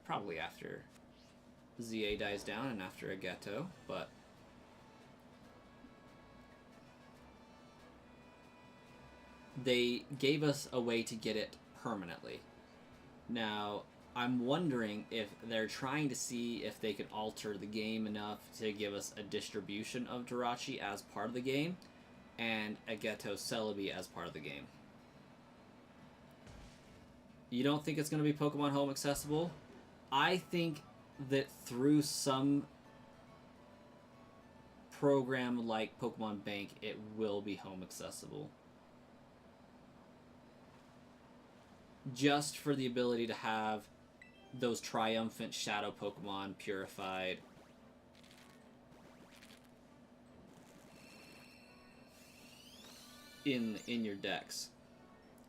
Probably after ZA dies down and after a ghetto, but... they gave us a way to get it permanently. Now, I'm wondering if they're trying to see if they can alter the game enough to give us a distribution of Jirachi as part of the game, and a Ghetto Celebi as part of the game. You don't think it's going to be Pokemon Home accessible? I think that through some program like Pokemon Bank, it will be home accessible. Just for the ability to have those triumphant shadow Pokemon purified. In your decks.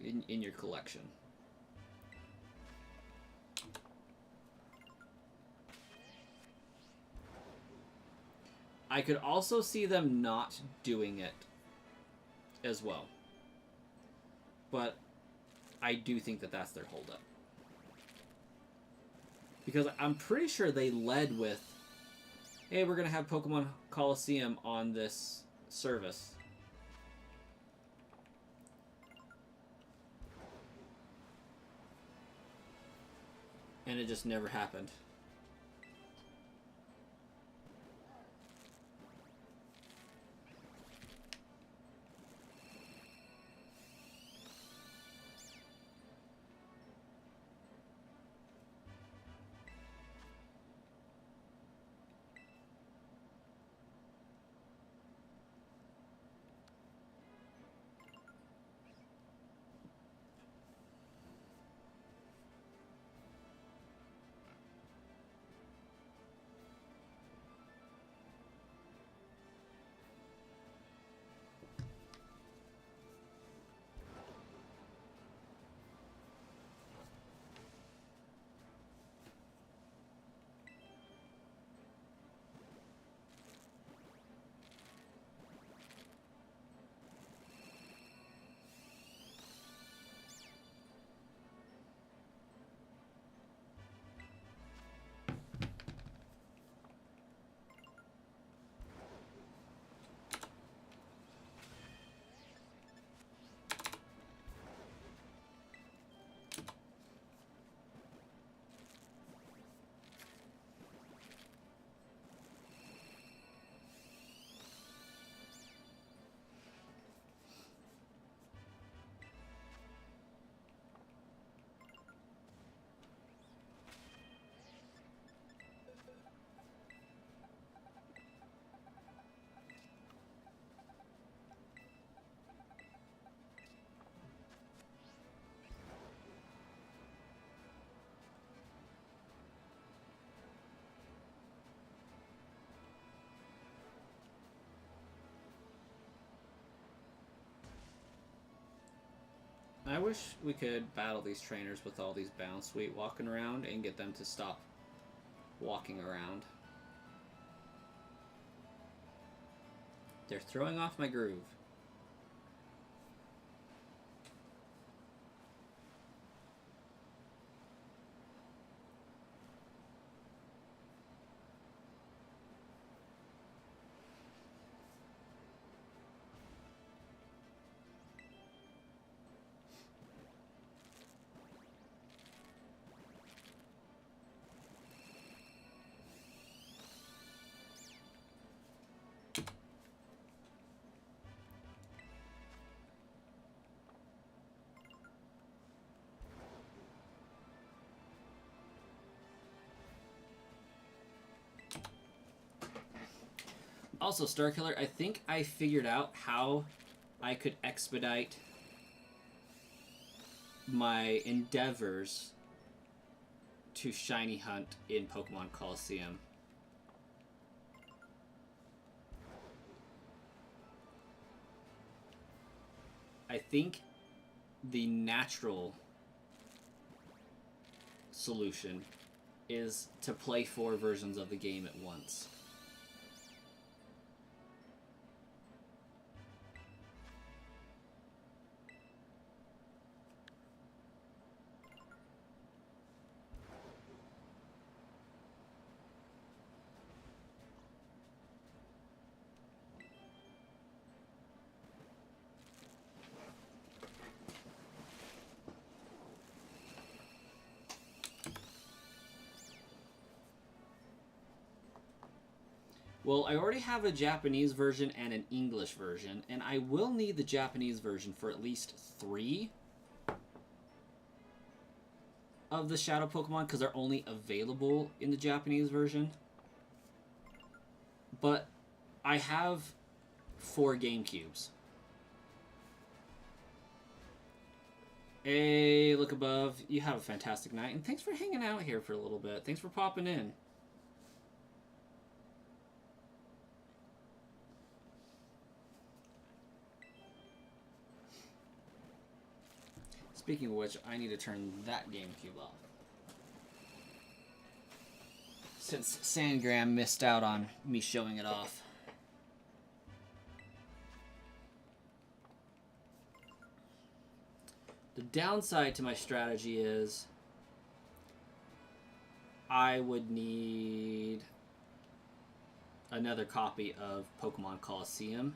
In your collection. I could also see them not doing it as well. But I do think that that's their holdup. Because I'm pretty sure they led with, hey, we're going to have Pokemon Coliseum on this service. And it just never happened. I wish we could battle these trainers with all these bounce suite walking around and get them to stop walking around. They're throwing off my groove. Also, Starkiller, I think I figured out how I could expedite my endeavors to shiny hunt in Pokemon Coliseum. I think the natural solution is to play 4 versions of the game at once. Well, I already have a Japanese version and an English version, and I will need the Japanese version for at least 3 of the Shadow Pokemon, because they're only available in the Japanese version. But I have 4 GameCubes. Hey, look above. You have a fantastic night, and thanks for hanging out here for a little bit. Thanks for popping in. Speaking of which, I need to turn that GameCube off. Since Sandgram missed out on me showing it off. The downside to my strategy is I would need another copy of Pokemon Coliseum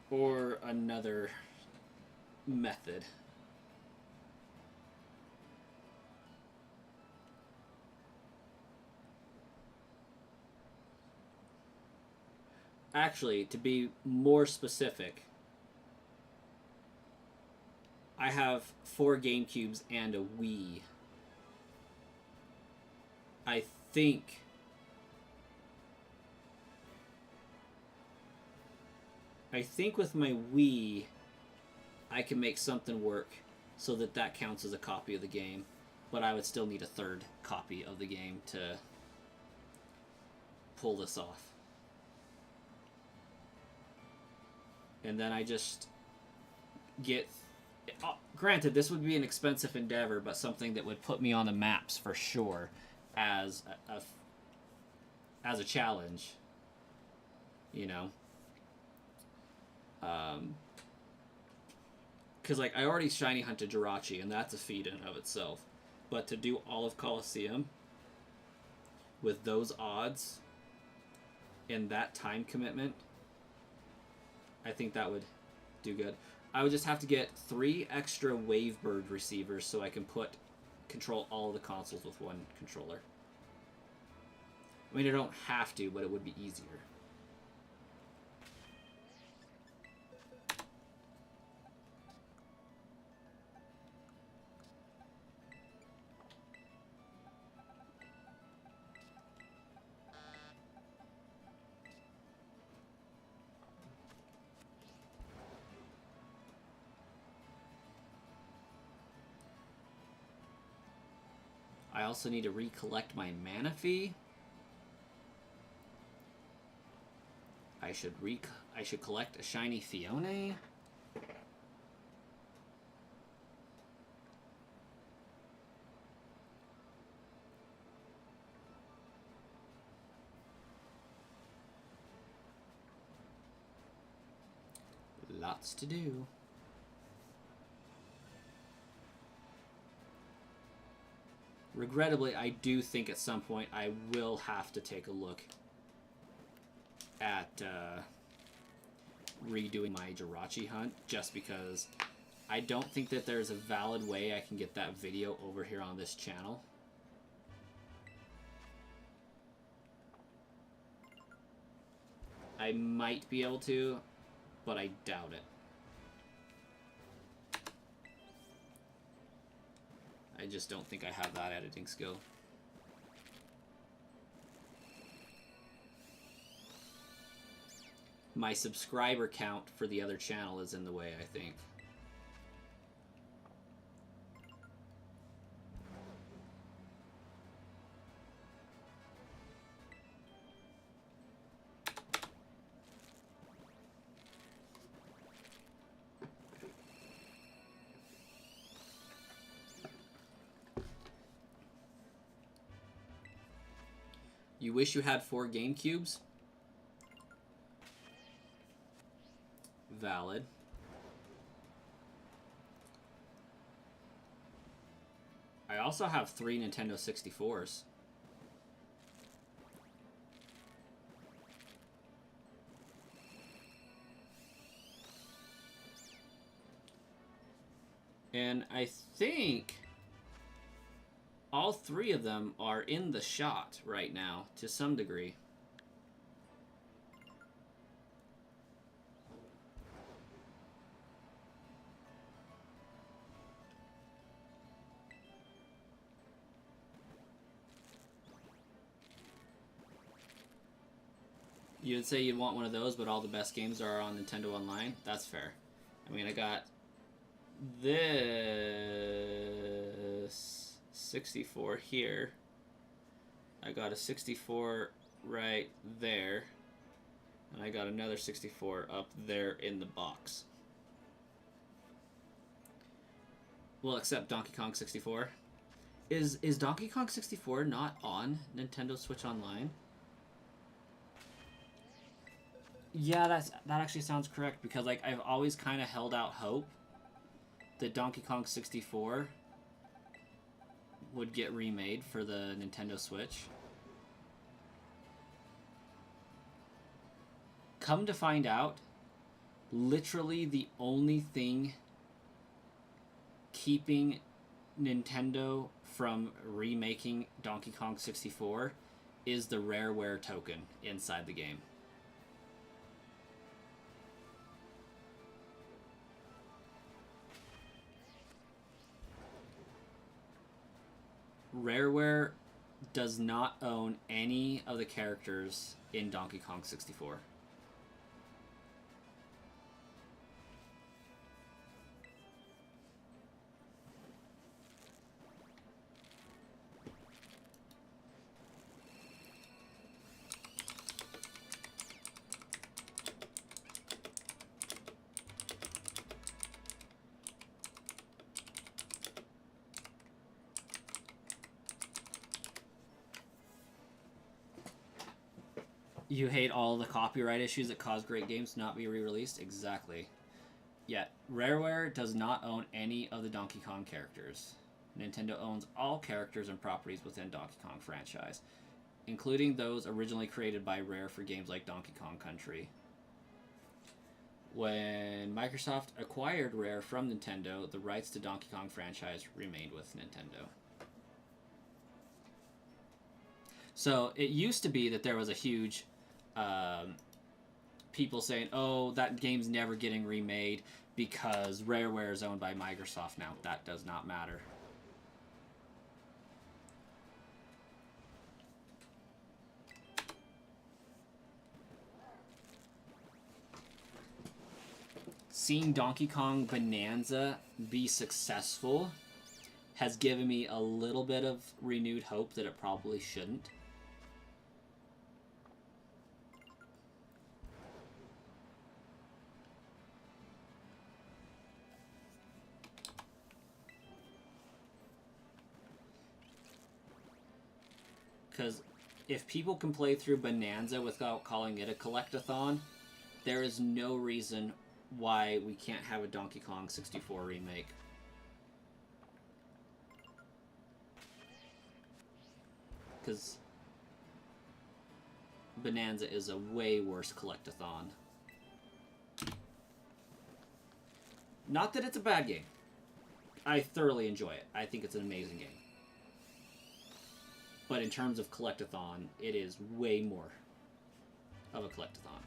or another method. Actually, to be more specific, I have 4 GameCubes and a Wii. I think with my Wii, I can make something work so that that counts as a copy of the game, but I would still need a 3rd copy of the game to pull this off. And then I just get... granted, this would be an expensive endeavor, but something that would put me on the maps for sure as a challenge, you know. Because like I already shiny hunted Jirachi, and that's a feat in and of itself. But to do all of Coliseum with those odds and that time commitment, I think that would do good. I would just have to get 3 extra Wavebird receivers so I can control all of the consoles with one controller. I mean, I don't have to, but it would be easier. I also need to recollect my Manaphy. I should collect a shiny Fione. Lots to do. Regrettably, I do think at some point I will have to take a look at redoing my Jirachi hunt, just because I don't think that there's a valid way I can get that video over here on this channel. I might be able to, but I doubt it. I just don't think I have that editing skill. My subscriber count for the other channel is in the way, I think. You wish you had 4 GameCubes? Valid. I also have 3 Nintendo 64s. And I think all 3 of them are in the shot right now, to some degree. You'd say you'd want one of those, but all the best games are on Nintendo Online? That's fair. I mean, I got this 64 here. I got a 64 right there. And I got another 64 up there in the box. Well, except Donkey Kong 64. Is Donkey Kong 64 not on Nintendo Switch Online? Yeah, that actually sounds correct, because like I've always kind of held out hope that Donkey Kong 64 would get remade for the Nintendo Switch. Come to find out, literally the only thing keeping Nintendo from remaking Donkey Kong 64 is the Rareware token inside the game. Rareware does not own any of the characters in Donkey Kong 64. You hate all the copyright issues that cause great games to not be re-released? Exactly. Yet, Rareware does not own any of the Donkey Kong characters. Nintendo owns all characters and properties within Donkey Kong franchise, including those originally created by Rare for games like Donkey Kong Country. When Microsoft acquired Rare from Nintendo, the rights to Donkey Kong franchise remained with Nintendo. So, it used to be that there was a huge people saying, oh, that game's never getting remade because Rareware is owned by Microsoft now. That does not matter. Seeing Donkey Kong Bonanza be successful has given me a little bit of renewed hope that it probably shouldn't. Because if people can play through Bonanza without calling it a collectathon, there is no reason why we can't have a Donkey Kong 64 remake. Because Bonanza is a way worse collectathon. Not that it's a bad game. I thoroughly enjoy it. I think it's an amazing game. But in terms of collectathon, it is way more of a collectathon.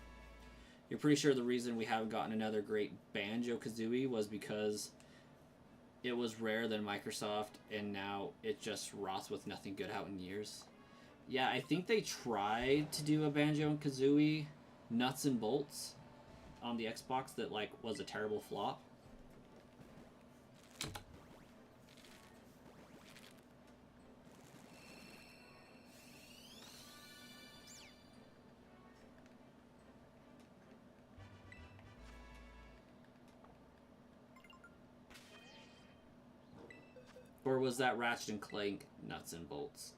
You're pretty sure the reason we haven't gotten another great Banjo-Kazooie was because it was Rare than Microsoft, and now it just rots with nothing good out in years. Yeah, I think they tried to do a Banjo-Kazooie nuts and bolts on the Xbox that like was a terrible flop. Or was that Ratchet and Clank nuts and bolts?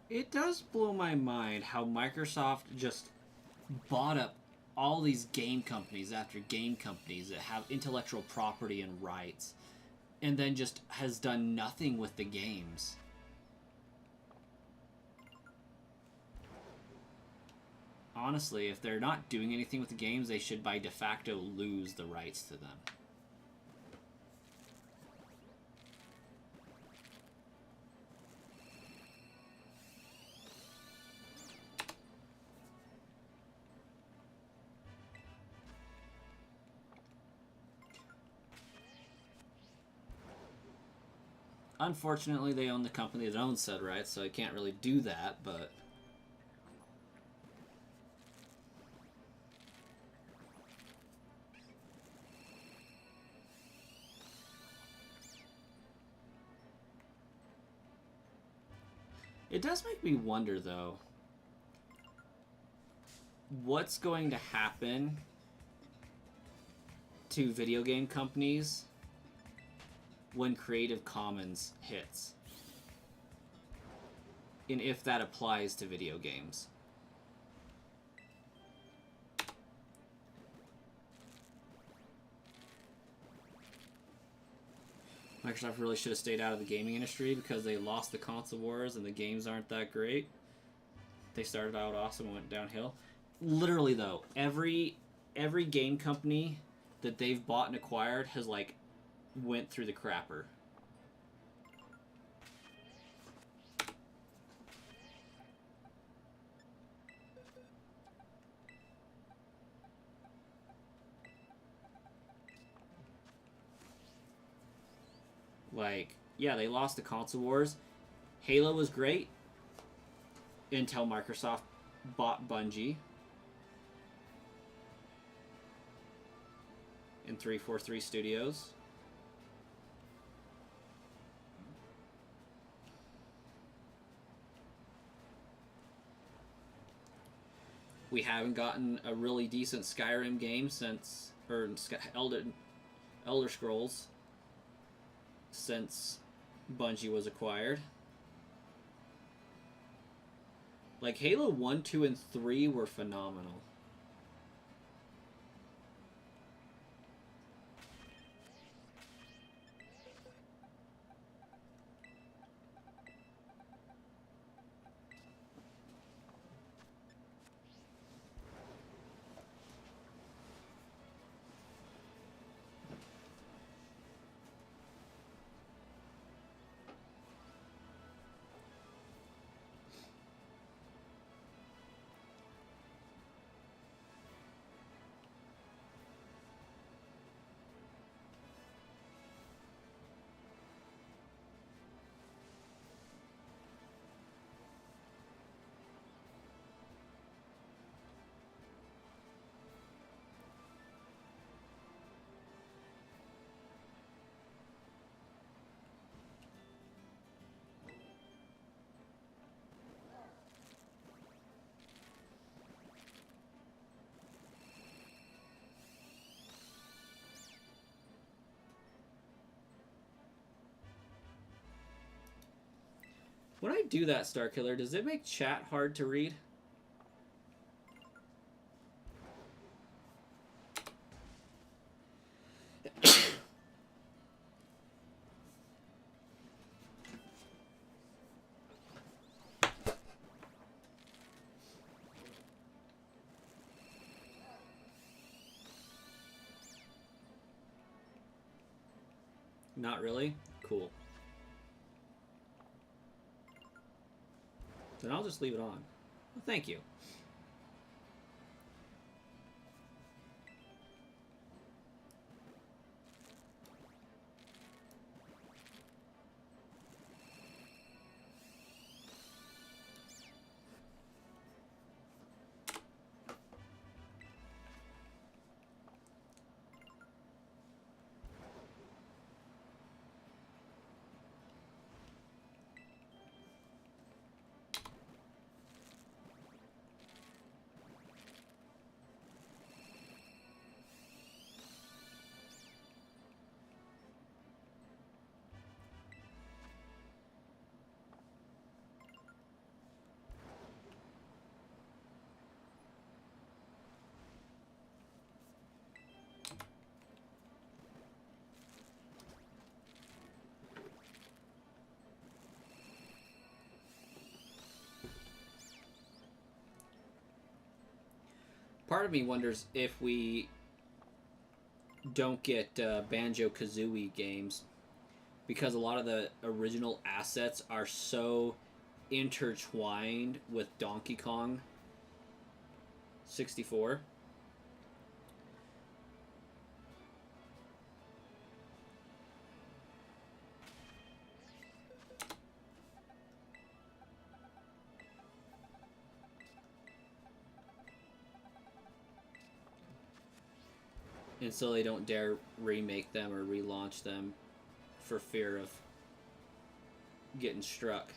It does blow my mind how Microsoft just bought up all these game companies after game companies that have intellectual property and rights, and then just has done nothing with the games. Honestly, if they're not doing anything with the games, they should by de facto lose the rights to them. Unfortunately, they own the company that owns said rights, so I can't really do that, but... It does make me wonder, though, what's going to happen to video game companies when Creative Commons hits, and if that applies to video games. Microsoft really should have stayed out of the gaming industry because they lost the console wars and the games aren't that great. They started out awesome and went downhill. Literally, though, every game company that they've bought and acquired has, like, went through the crapper. Like, yeah, they lost the console wars. Halo was great until Microsoft bought Bungie and 343 Studios. We haven't gotten a really decent Skyrim game since, or Elder Scrolls since Bungie was acquired. Like, Halo 1, 2, and 3 were phenomenal. When I do that, Starkiller, does it make chat hard to read? Not really? Cool. Then I'll just leave it on. Well, thank you. part of me wonders if we don't get Banjo-Kazooie games, because a lot of the original assets are so intertwined with Donkey Kong 64. And so they don't dare remake them or relaunch them for fear of getting struck.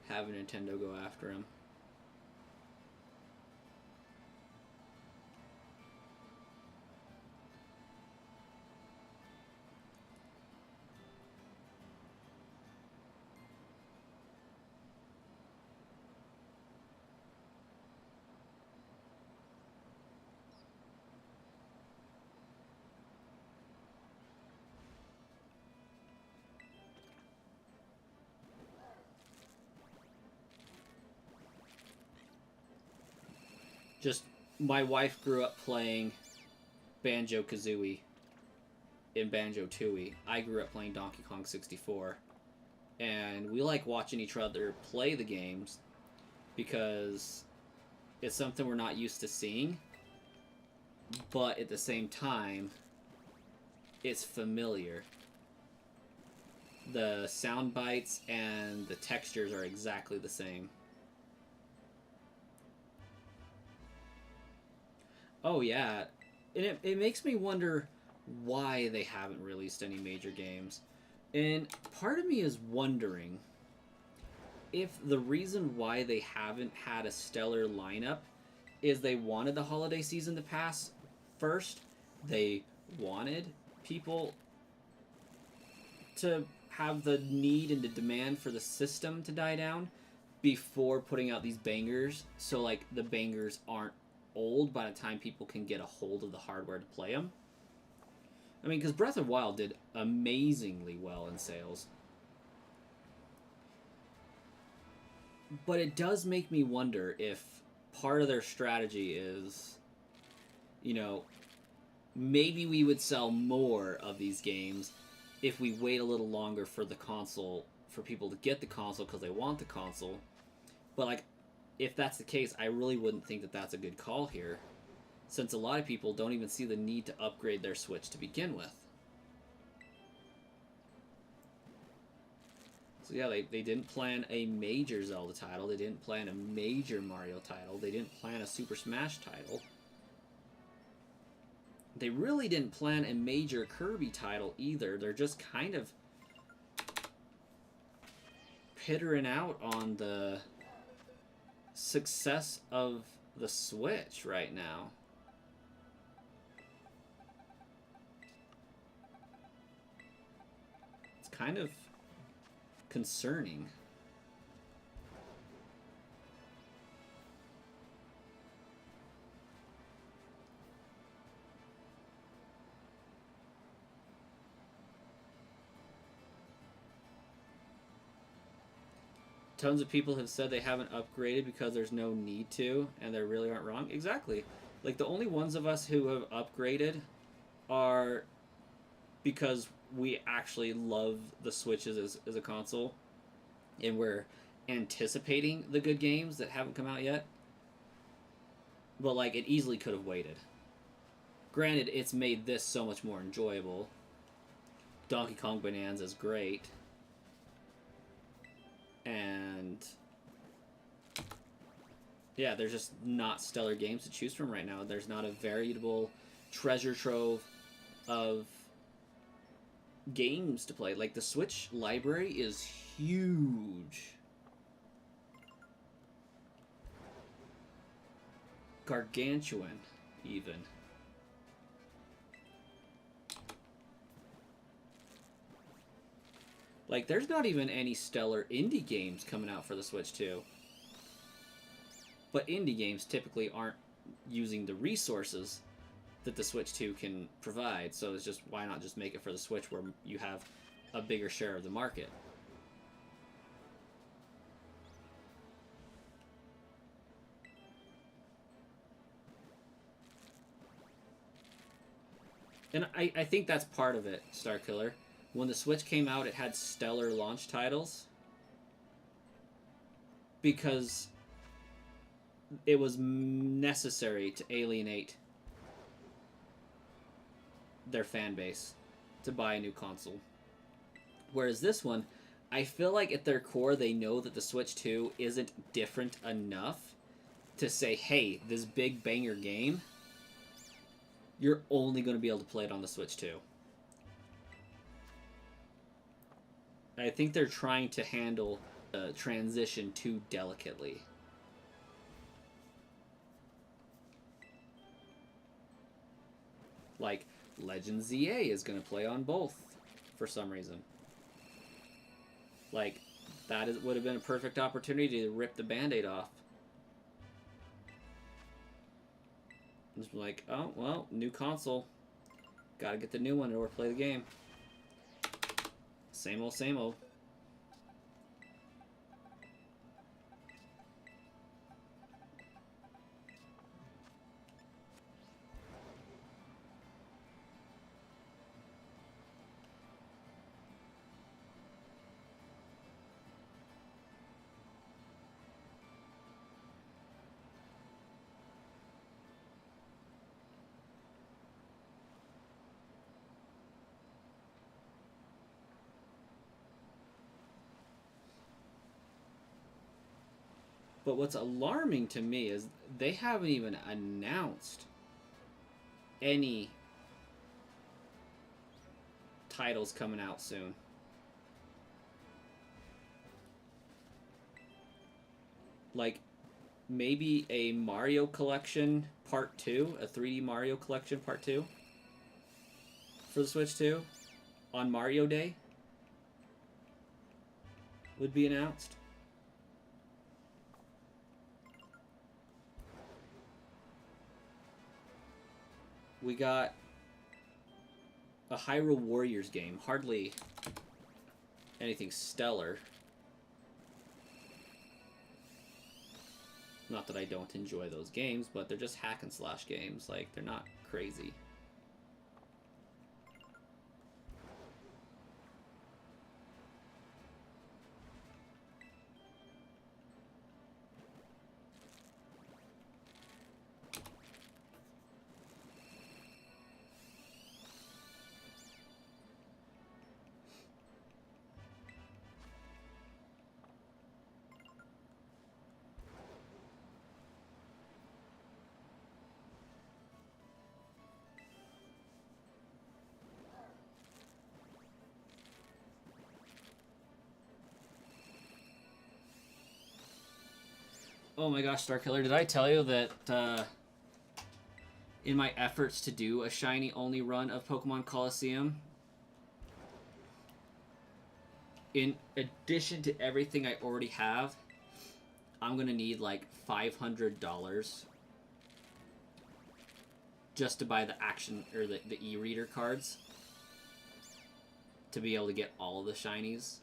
Have Nintendo go after him. Just, my wife grew up playing Banjo-Kazooie in Banjo-Tooie. I grew up playing Donkey Kong 64. And we like watching each other play the games because it's something we're not used to seeing. But at the same time, it's familiar. The sound bites and the textures are exactly the same. Oh yeah, and it makes me wonder why they haven't released any major games. And part of me is wondering if the reason why they haven't had a stellar lineup is they wanted the holiday season to pass first. They wanted people to have the need and the demand for the system to die down before putting out these bangers, so like the bangers aren't old by the time people can get a hold of the hardware to play them. I mean, because Breath of the Wild did amazingly well in sales. But it does make me wonder if part of their strategy is, you know, maybe we would sell more of these games if we wait a little longer for the console, for people to get the console because they want the console. But, like, if that's the case, I really wouldn't think that that's a good call here, since a lot of people don't even see the need to upgrade their Switch to begin with. So yeah, they didn't plan a major Zelda title, they didn't plan a major Mario title, they didn't plan a Super Smash title. They really didn't plan a major Kirby title either. They're just kind of pittering out on the success of the Switch right now. It's kind of concerning. Tons of people have said they haven't upgraded because there's no need to, and they really aren't wrong. Exactly. Like, the only ones of us who have upgraded are because we actually love the Switches as a console, and we're anticipating the good games that haven't come out yet. But, like, it easily could have waited. Granted, it's made this so much more enjoyable. Donkey Kong Bonanza is great. And yeah, there's just not stellar games to choose from right now. There's not a veritable treasure trove of games to play. Like, the Switch library is huge. Gargantuan, even. Like, there's not even any stellar indie games coming out for the Switch 2. But indie games typically aren't using the resources that the Switch 2 can provide, so it's just, why not just make it for the Switch where you have a bigger share of the market? And I think that's part of it, Starkiller. When the Switch came out, it had stellar launch titles because it was necessary to alienate their fan base to buy a new console. Whereas this one, I feel like at their core, they know that the Switch 2 isn't different enough to say, hey, this big banger game, you're only going to be able to play it on the Switch 2. I think they're trying to handle the transition too delicately. Like, Legend ZA is going to play on both for some reason. Like, would have been a perfect opportunity to rip the Band-Aid off. Just like, oh, well, new console. Gotta get the new one in order to play the game. Same old, same old. But what's alarming to me is they haven't even announced any titles coming out soon. Like, maybe a Mario Collection Part 2, a 3D Mario Collection Part 2 for the Switch 2 on Mario Day would be announced. We got a Hyrule Warriors game. Hardly anything stellar. Not that I don't enjoy those games, but they're just hack and slash games. Like, they're not crazy. Oh my gosh, Starkiller, did I tell you that in my efforts to do a shiny only run of Pokemon Colosseum, in addition to everything I already have, I'm gonna need like $500 just to buy the action or the e-reader cards to be able to get all of the shinies.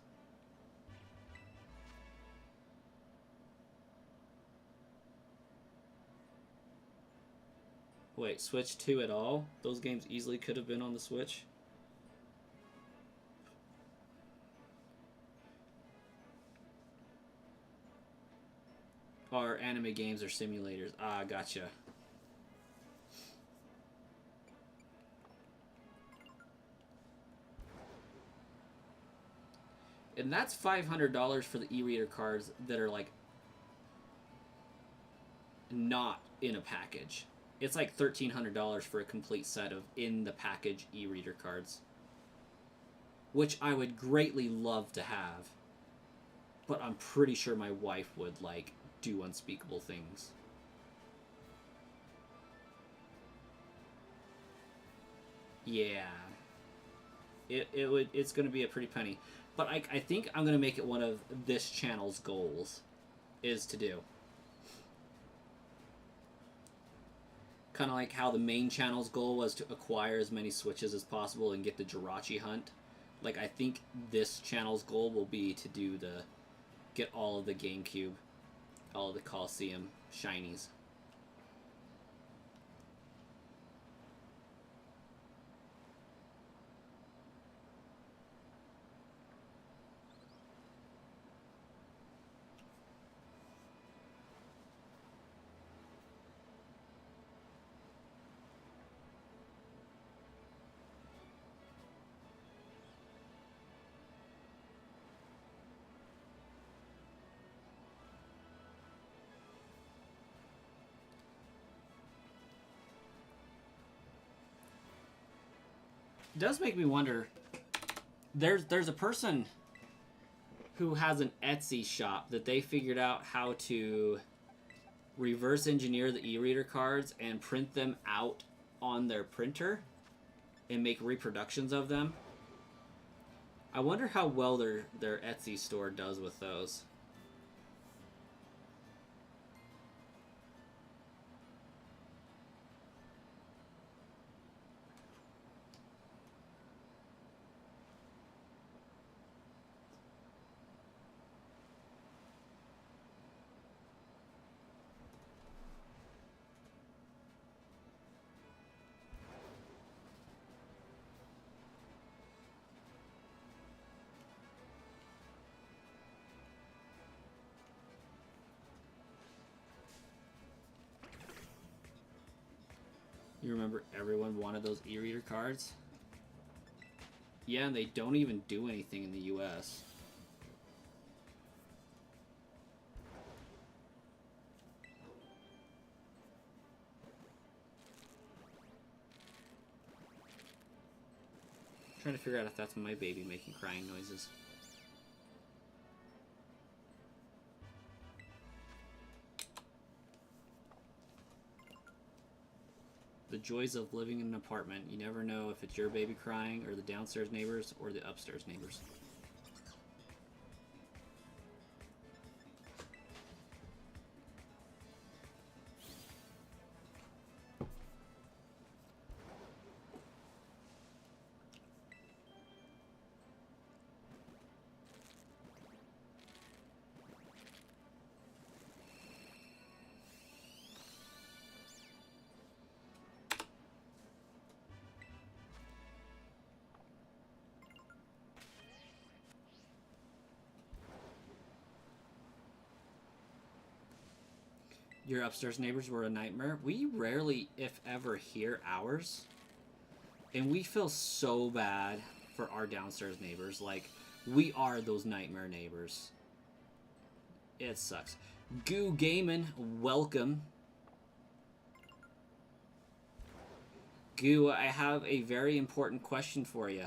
Wait, Switch 2 at all? Those games easily could have been on the Switch. Or anime games or simulators. Ah, gotcha. And that's $500 for the e-reader cards that are like not in a package. It's like $1,300 for a complete set of in the package e-reader cards, which I would greatly love to have, but I'm pretty sure my wife would like do unspeakable things. Yeah, it's gonna be a pretty penny, but I think I'm gonna make it one of this channel's goals, is to do. Kind of like how the main channel's goal was to acquire as many Switches as possible and get the Jirachi hunt. Like, I think this channel's goal will be to do get all of the GameCube, all of the Coliseum Shinies. does make me wonder. There's a person who has an Etsy shop that they figured out how to reverse engineer the e-reader cards and print them out on their printer and make reproductions of them. I wonder how well their Etsy store does with those. You remember everyone wanted those e-reader cards? Yeah, and they don't even do anything in the US. I'm trying to figure out if that's my baby making crying noises. The joys of living in an apartment. You never know if it's your baby crying or the downstairs neighbors or the upstairs neighbors. Your upstairs neighbors were a nightmare. We rarely, if ever, hear ours. And we feel so bad for our downstairs neighbors. Like, we are those nightmare neighbors. It sucks. Goo Gaming, welcome. Goo, I have a very important question for you.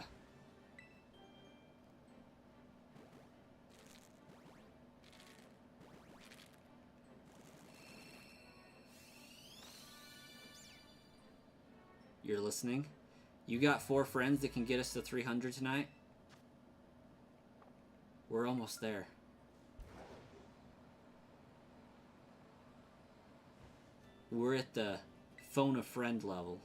You're listening? You got 4 friends that can get us to 300 tonight? We're almost there. We're at the phone a friend level.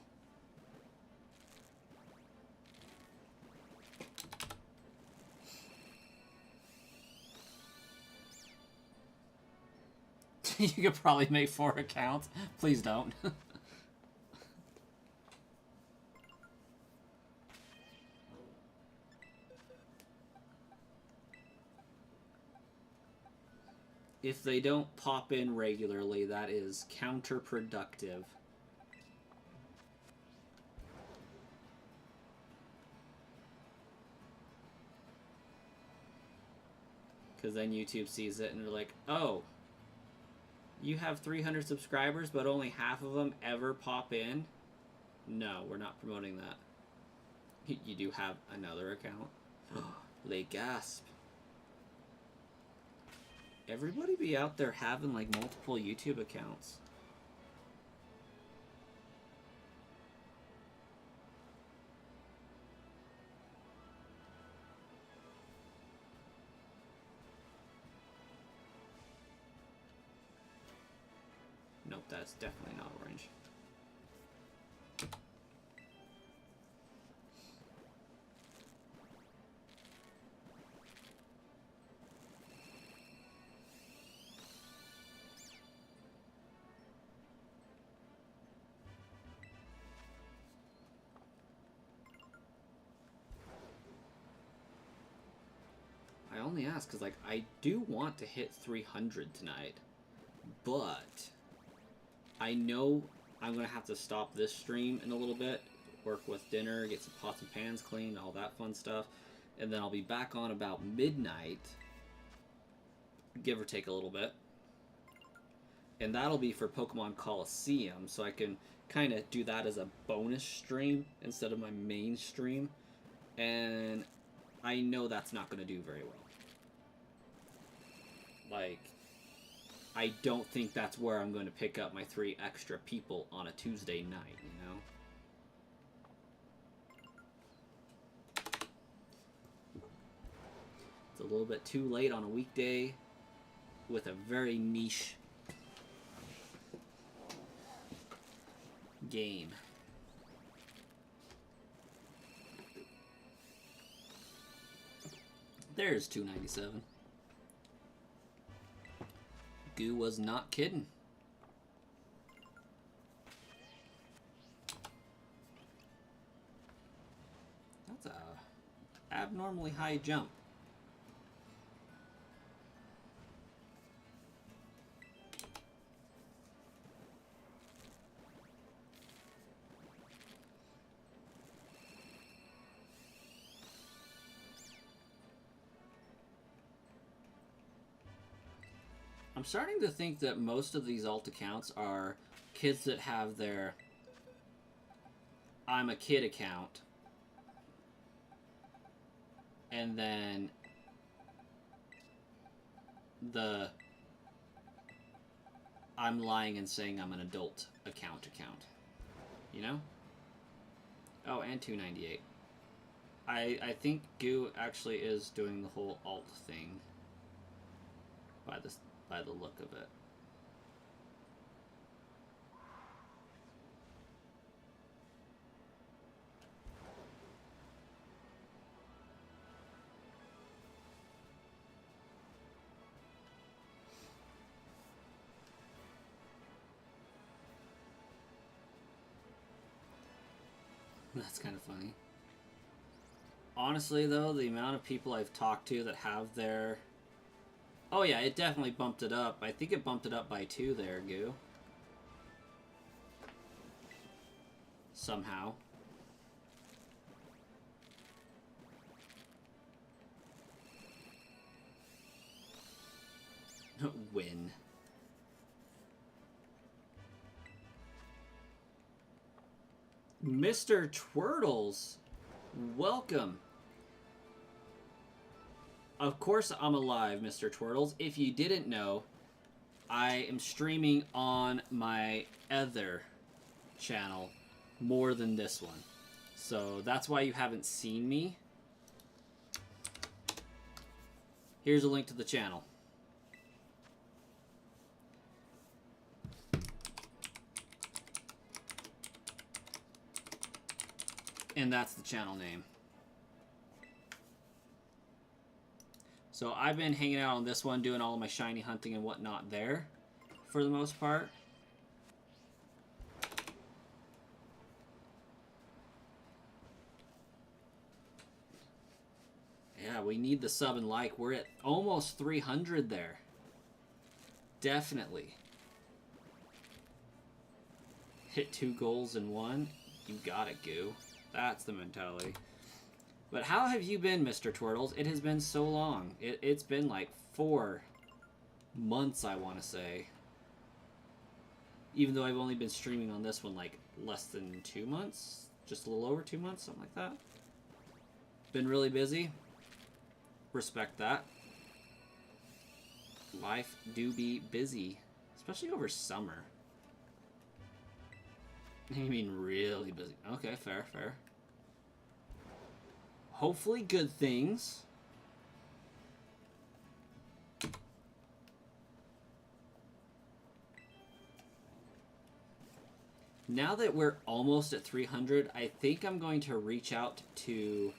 You could probably make 4 accounts. Please don't. If they don't pop in regularly, that is counterproductive. Because then YouTube sees it and they're like, oh, you have 300 subscribers, but only half of them ever pop in? No, we're not promoting that. You do have another account? They gasp. Everybody be out there having like multiple YouTube accounts. Nope, that's definitely not orange. I only ask because, like, I do want to hit 300 tonight, but I know I'm going to have to stop this stream in a little bit, work with dinner, get some pots and pans cleaned, all that fun stuff, and then I'll be back on about midnight, give or take a little bit, and that'll be for Pokemon Coliseum, so I can kind of do that as a bonus stream instead of my main stream, and I know that's not going to do very well. Like, I don't think that's where I'm going to pick up my 3 extra people on a Tuesday night, you know? It's a little bit too late on a weekday with a very niche game. There's $2.97. Goo was not kidding. That's a abnormally high jump. I'm starting to think that most of these alt accounts are kids that have their I'm a kid account, and then the I'm lying and saying I'm an adult account. You know? Oh, and $2.98. I think Goo actually is doing the whole alt thing by the look of it. That's kind of funny. Honestly, though, the amount of people I've talked to that have their... Oh yeah, it definitely bumped it up. I think it bumped it up by 2 there, Goo. Somehow. Win. Mr. Twirtles, welcome. Of course I'm alive, Mr. Twirtles. If you didn't know, I am streaming on my other channel more than this one. So that's why you haven't seen me. Here's a link to the channel. And that's the channel name. So I've been hanging out on this one, doing all of my shiny hunting and whatnot there, for the most part. Yeah, we need the sub and like. We're at almost 300 there. Definitely. Hit 2 goals in 1. You got it, Goo. That's the mentality. But how have you been, Mr. Twirtles? It has been so long. It's been like 4 months, I want to say. Even though I've only been streaming on this one like less than 2 months. Just a little over 2 months, something like that. Been really busy. Respect that. Life do be busy. Especially over summer. You mean really busy. Okay, fair, fair. Hopefully good things. Now that we're almost at 300, I think I'm going to reach out to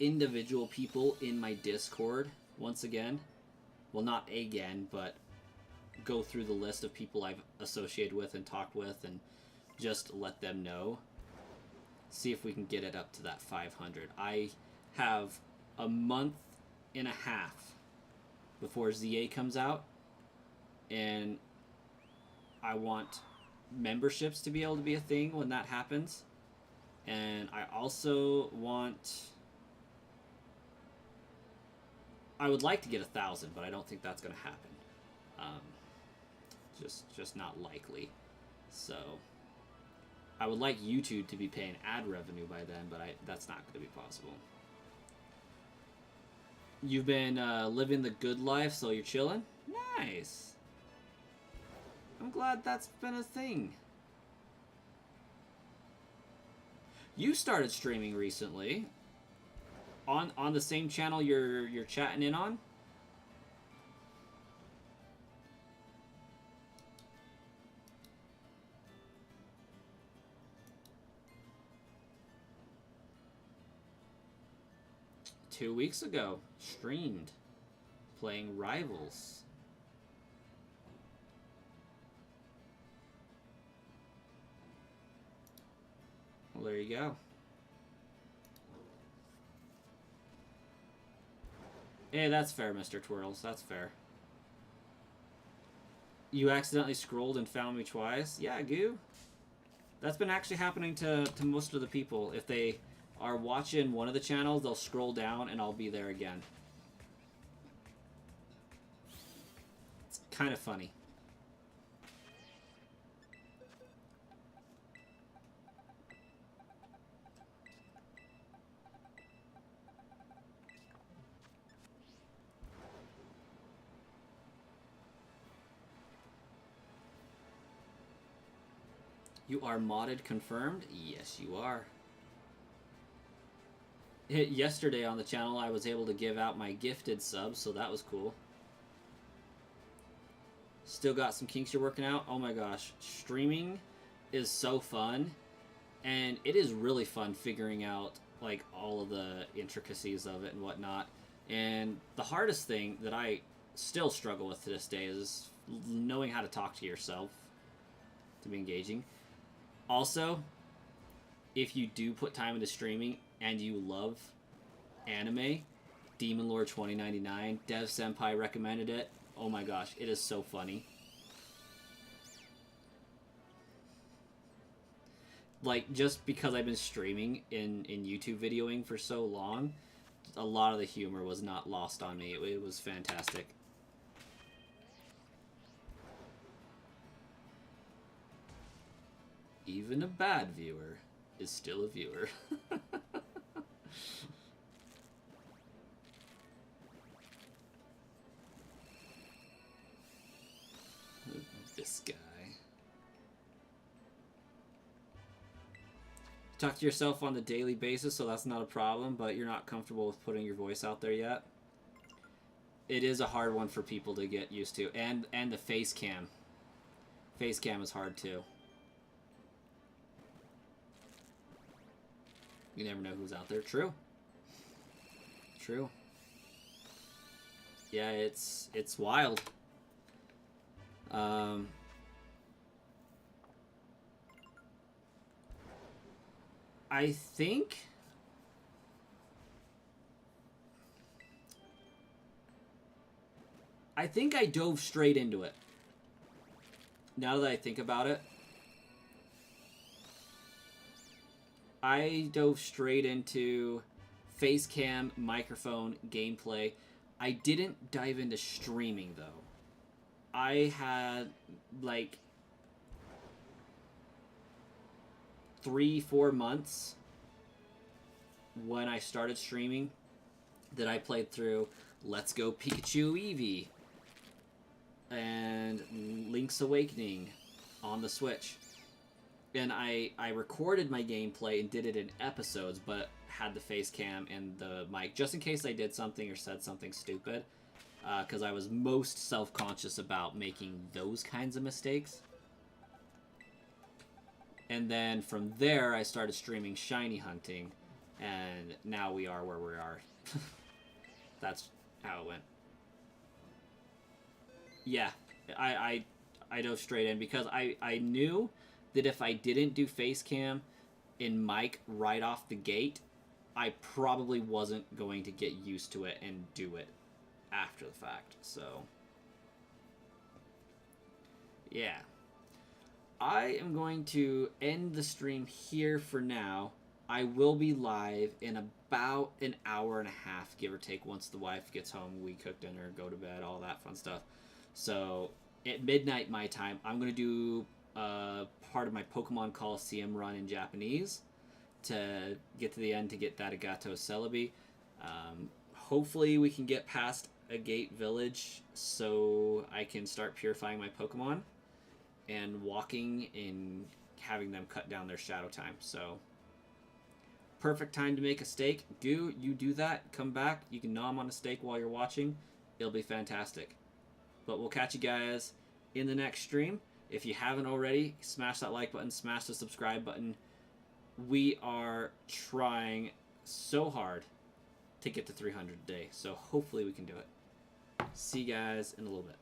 individual people in my Discord once again. Well, not again, but go through the list of people I've associated with and talked with and just let them know. See if we can get it up to that 500. I have a month and a half before ZA comes out, and I want memberships to be able to be a thing when that happens. And I also want... I would like to get 1,000, but I don't think that's going to happen. Just not likely. So... I would like YouTube to be paying ad revenue by then, but that's not going to be possible. You've been living the good life, so you're chilling? Nice. I'm glad that's been a thing. You started streaming recently. On the same channel you're chatting in on? Two weeks ago, streamed, playing Rivals. Well, there you go. Hey, that's fair, Mr. Twirls. That's fair. You accidentally scrolled and found me twice? Yeah, Goo. That's been actually happening to most of the people. If they are watching one of the channels, they'll scroll down and I'll be there again. It's kind of funny. You are modded confirmed? Yes, you are. Yesterday on the channel, I was able to give out my gifted subs, so that was cool. Still got some kinks you're working out? Oh my gosh. Streaming is so fun, and it is really fun figuring out like all of the intricacies of it and whatnot. And the hardest thing that I still struggle with to this day is knowing how to talk to yourself to be engaging. Also, if you do put time into streaming and you love anime, Demon Lord 2099, Dev Senpai recommended it. Oh my gosh, it is so funny. Like, just because I've been streaming in YouTube videoing for so long, a lot of the humor was not lost on me. It was fantastic. Even a bad viewer is still a viewer. This guy. Talk to yourself on the daily basis, so that's not a problem, but you're not comfortable with putting your voice out there yet. It is a hard one for people to get used to, and the face cam. Face cam is hard too. You never know who's out there. True. True. Yeah, it's wild. I think I dove straight into it. Now that I think about it, I dove straight into face cam, microphone, gameplay. I didn't dive into streaming though. I had like 3-4 months when I started streaming that I played through Let's Go Pikachu Eevee and Link's Awakening on the Switch. And I recorded my gameplay and did it in episodes, but had the face cam and the mic just in case I did something or said something stupid, because I was most self-conscious about making those kinds of mistakes. And then from there, I started streaming shiny hunting, and now we are where we are. That's how it went. Yeah, I dove straight in because I knew that if I didn't do face cam in mic right off the gate, I probably wasn't going to get used to it and do it after the fact. So, yeah. I am going to end the stream here for now. I will be live in about an hour and a half, give or take, once the wife gets home. We cook dinner, go to bed, all that fun stuff. So, at midnight my time, I'm going to do part of my Pokemon Coliseum run in Japanese to get to the end to get that Agato Celebi. Hopefully we can get past Agate Village so I can start purifying my Pokemon and walking and having them cut down their shadow time. So perfect time to make a steak. Goo, you do that, come back, you can nom on a steak while you're watching. It'll be fantastic. But we'll catch you guys in the next stream. If you haven't already, smash that like button, smash the subscribe button. We are trying so hard to get to 300 a day, so hopefully we can do it. See you guys in a little bit.